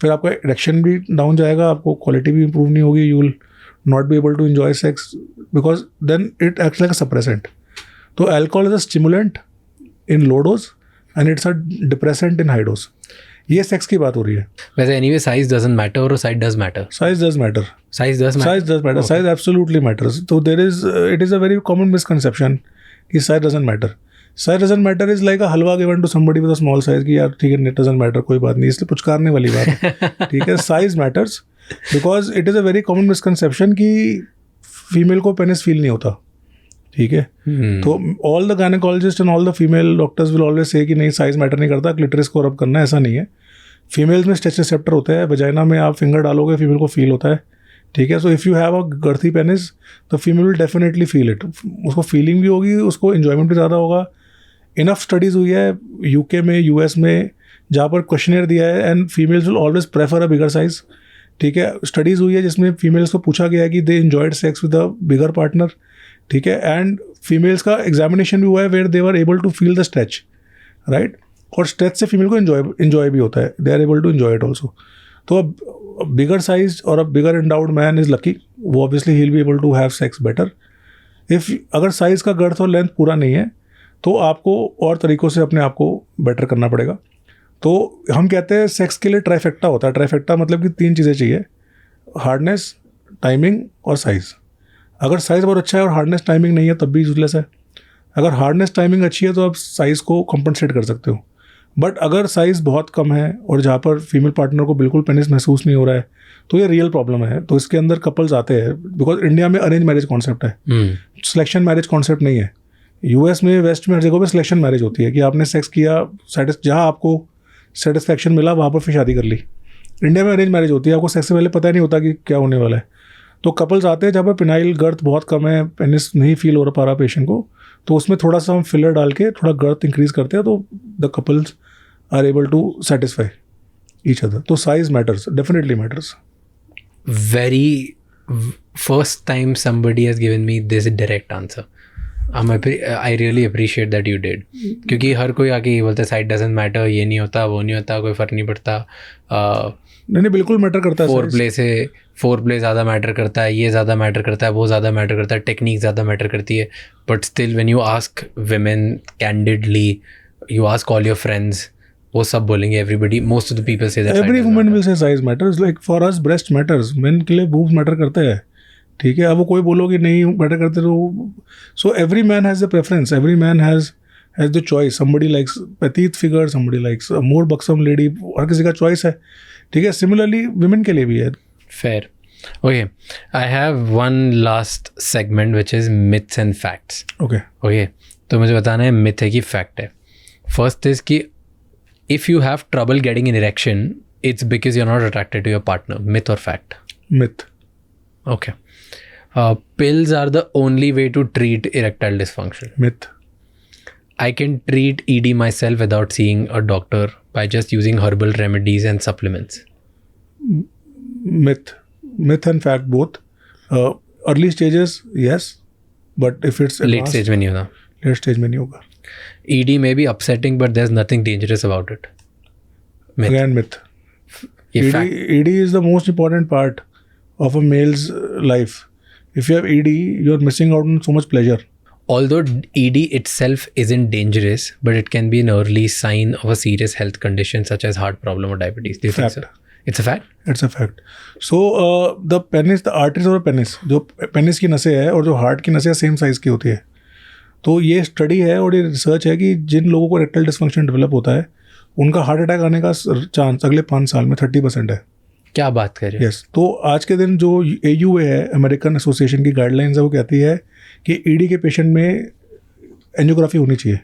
फिर आपका इरेक्शन भी डाउन जाएगा, आपको क्वालिटी भी इंप्रूव नहीं होगी, you will not be able to enjoy sex, because then it acts like a suppressant. तो alcohol is a stimulant in low dose and it's a depressant in high dose. ये सेक्स की बात हो रही है. वैसे एनीवे साइज डजंट मैटर और size does matter? Size does matter. Size does matter. Size absolutely matters. तो it is a very common misconception कि size doesn't matter. Size doesn't matter is like a halwa given to somebody with a small size, कि यार ठीक है, इट डजंट मैटर, कोई बात नहीं, इसलिए पुचकारने वाली बात है. ठीक है, size matters because it is a very common misconception कि फीमेल को पेनिस फील नहीं होता, ठीक है. तो all the gynaecologist and all the female doctors will always say कि नहीं, साइज मैटर नहीं करता, क्लिटरिस को रब करना, ऐसा नहीं है. फीमेल्स में स्ट्रेच रिसेप्टर होते हैं, वजाइना में आप फिंगर डालोगे, फीमेल को फील होता है, ठीक है. So if you have a girthy penis, तो female will definitely feel it. उसको फीलिंग भी होगी, उसको इन्जॉयमेंट भी ज़्यादा होगा. इनफ स्टडीज़ हुई है यूके में, यूएस में, जहाँ पर क्वेश्चनर दिया है, and females will always prefer a bigger size, ठीक है. स्टडीज़ हुई है जिसमें फीमेल्स को पूछा गया है कि they enjoyed sex with a bigger partner, ठीक है. एंड फीमेल्स का एग्जामिनेशन भी हुआ है where they were able to feel the stretch, right. और स्ट्रेच से फीमेल को इन्जॉय भी होता है, they are able to enjoy it also. तो अब बिगर साइज और a bigger endowed man is lucky, वो obviously he will be able to have sex better. अगर साइज़ का गर्थ और लेंथ पूरा नहीं है, तो आपको और तरीक़ों से अपने आप को बेटर करना पड़ेगा. तो हम कहते हैं सेक्स के लिए ट्राइफेक्टा होता है. ट्राइफेक्टा मतलब कि 3 चीज़ें चाहिए, हार्डनेस, टाइमिंग और साइज़. अगर साइज़ बहुत अच्छा है और हार्डनेस टाइमिंग नहीं है, तब भी यूजलेस है. अगर हार्डनेस टाइमिंग अच्छी है, तो आप साइज़ को कंपनसेट कर सकते हो. बट अगर साइज़ बहुत कम है और जहाँ पर फीमेल पार्टनर को बिल्कुल पेनिस महसूस नहीं हो रहा है, तो ये रियल प्रॉब्लम है. तो इसके अंदर कपल्स आते हैं, बिकॉज इंडिया में अरेंज मैरिज कॉन्सेप्ट है, सिलेक्शन मैरिज कॉन्सेप्ट नहीं है. यूएस में, वेस्ट में, हर जगह पे सिलेक्शन मैरिज होती है कि आपने सेक्स किया, जहाँ आपको सेटिस्फैक्शन मिला वहाँ पर फिर शादी कर ली. इंडिया में अरेंज मैरिज होती है, आपको सेक्स से पहले पता ही नहीं होता कि क्या होने वाला है. तो कपल्स आते हैं जहाँ पर पिनाइल गर्थ बहुत कम है, पेनिस नहीं फील हो पा रहा पेशेंट को, तो उसमें थोड़ा सा हम फिलर डाल के थोड़ा गर्थ इंक्रीज करते हैं, तो the couples are able to satisfy each other. तो size matters, definitely matters. Very first time somebody has given me this direct answer. I really appreciate that you did. क्योंकि हर कोई आके ये बोलता है साइज डजंट मैटर, ये नहीं होता, वो नहीं होता, कोई फ़र्क नहीं पड़ता. नहीं, बिल्कुल मैटर करता है. फोर प्ले ज़्यादा मैटर करता है, ये ज़्यादा मैटर करता है, वो ज़्यादा मैटर करता है, टेक्निक ज़्यादा मैटर करती है. But still when you ask women candidly, you ask all your friends, वो सब बोलेंगे, everybody, most of the people say that every woman will say size matters. Like for us breast matters, men के लिए boobs matter करते हैं, ठीक है. अब वो कोई बोलोगे नहीं मैटर करते, तो so every man has a preference, every man has has the choice. Somebody likes petite figure, somebody likes a more buxom lady. हर किसी का चॉइस है, ठीक है. सिमिलरली विमेन के लिए भी है. Fair. Okay, I have one last segment which is myths and facts. Okay. Okay, तो मुझे बताना है myth है कि fact है. First is कि if you have trouble getting an erection, it's because you're not attracted to your partner. Myth or fact? Myth. Okay. Pills are the only way to treat erectile dysfunction. Myth. I can treat ED myself without seeing a doctor by just using herbal remedies and supplements. Myth. Myth and fact both. Early stages, yes, but if it's Late stage में नहीं होता. late stage में नहीं होगा. ED may be upsetting, but there's nothing dangerous about it. Myth. Again, myth. ये ED, fact. ED is the most important part of a male's life. If you have ED, you're missing out on so much pleasure. Although ED itself isn't dangerous, but it can be an early sign of a serious health condition such as heart problem or diabetes. Do you think Fact. so? It's a fact? It's a fact. So the penis, the arteries of the penis, जो penis की नसें है और जो हार्ट की नसें सेम साइज़ की होती है. तो ये स्टडी है और ये रिसर्च है कि जिन लोगों को इरेक्टाइल डिस्फंक्शन डेवलप होता है उनका हार्ट अटैक आने का चांस अगले 5 साल में 30% है. क्या बात कर रहे हो? यस. तो आज के दिन जो AUA है, अमेरिकन एसोसिएशन की गाइडलाइंस है, वो कहती है कि ED के पेशेंट में एंजियोग्राफी होनी चाहिए.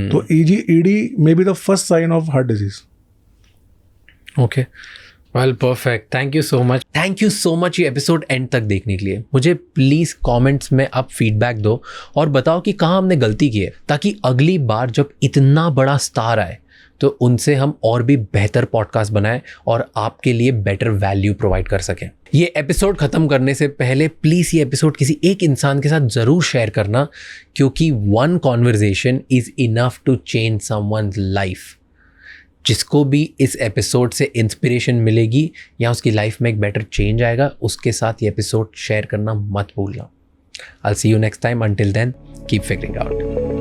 तो ED may be the first sign of heart disease. Okay, well perfect. Thank you so much. Thank you so much ये एपिसोड एंड तक देखने के लिए. मुझे प्लीज़ कमेंट्स में आप फीडबैक दो और बताओ कि कहाँ हमने गलती की है, ताकि अगली बार जब इतना बड़ा स्टार आए तो उनसे हम और भी बेहतर पॉडकास्ट बनाएं और आपके लिए बेटर वैल्यू प्रोवाइड कर सकें. ये एपिसोड ख़त्म करने से पहले प्लीज़ ये एपिसोड किसी एक इंसान के साथ ज़रूर शेयर करना, क्योंकि one conversation is enough to change someone's life. जिसको भी इस एपिसोड से इंस्पिरेशन मिलेगी या उसकी लाइफ में एक बेटर चेंज आएगा, उसके साथ ये एपिसोड शेयर करना मत भूलना. I'll see you next time. Until then, keep figuring out.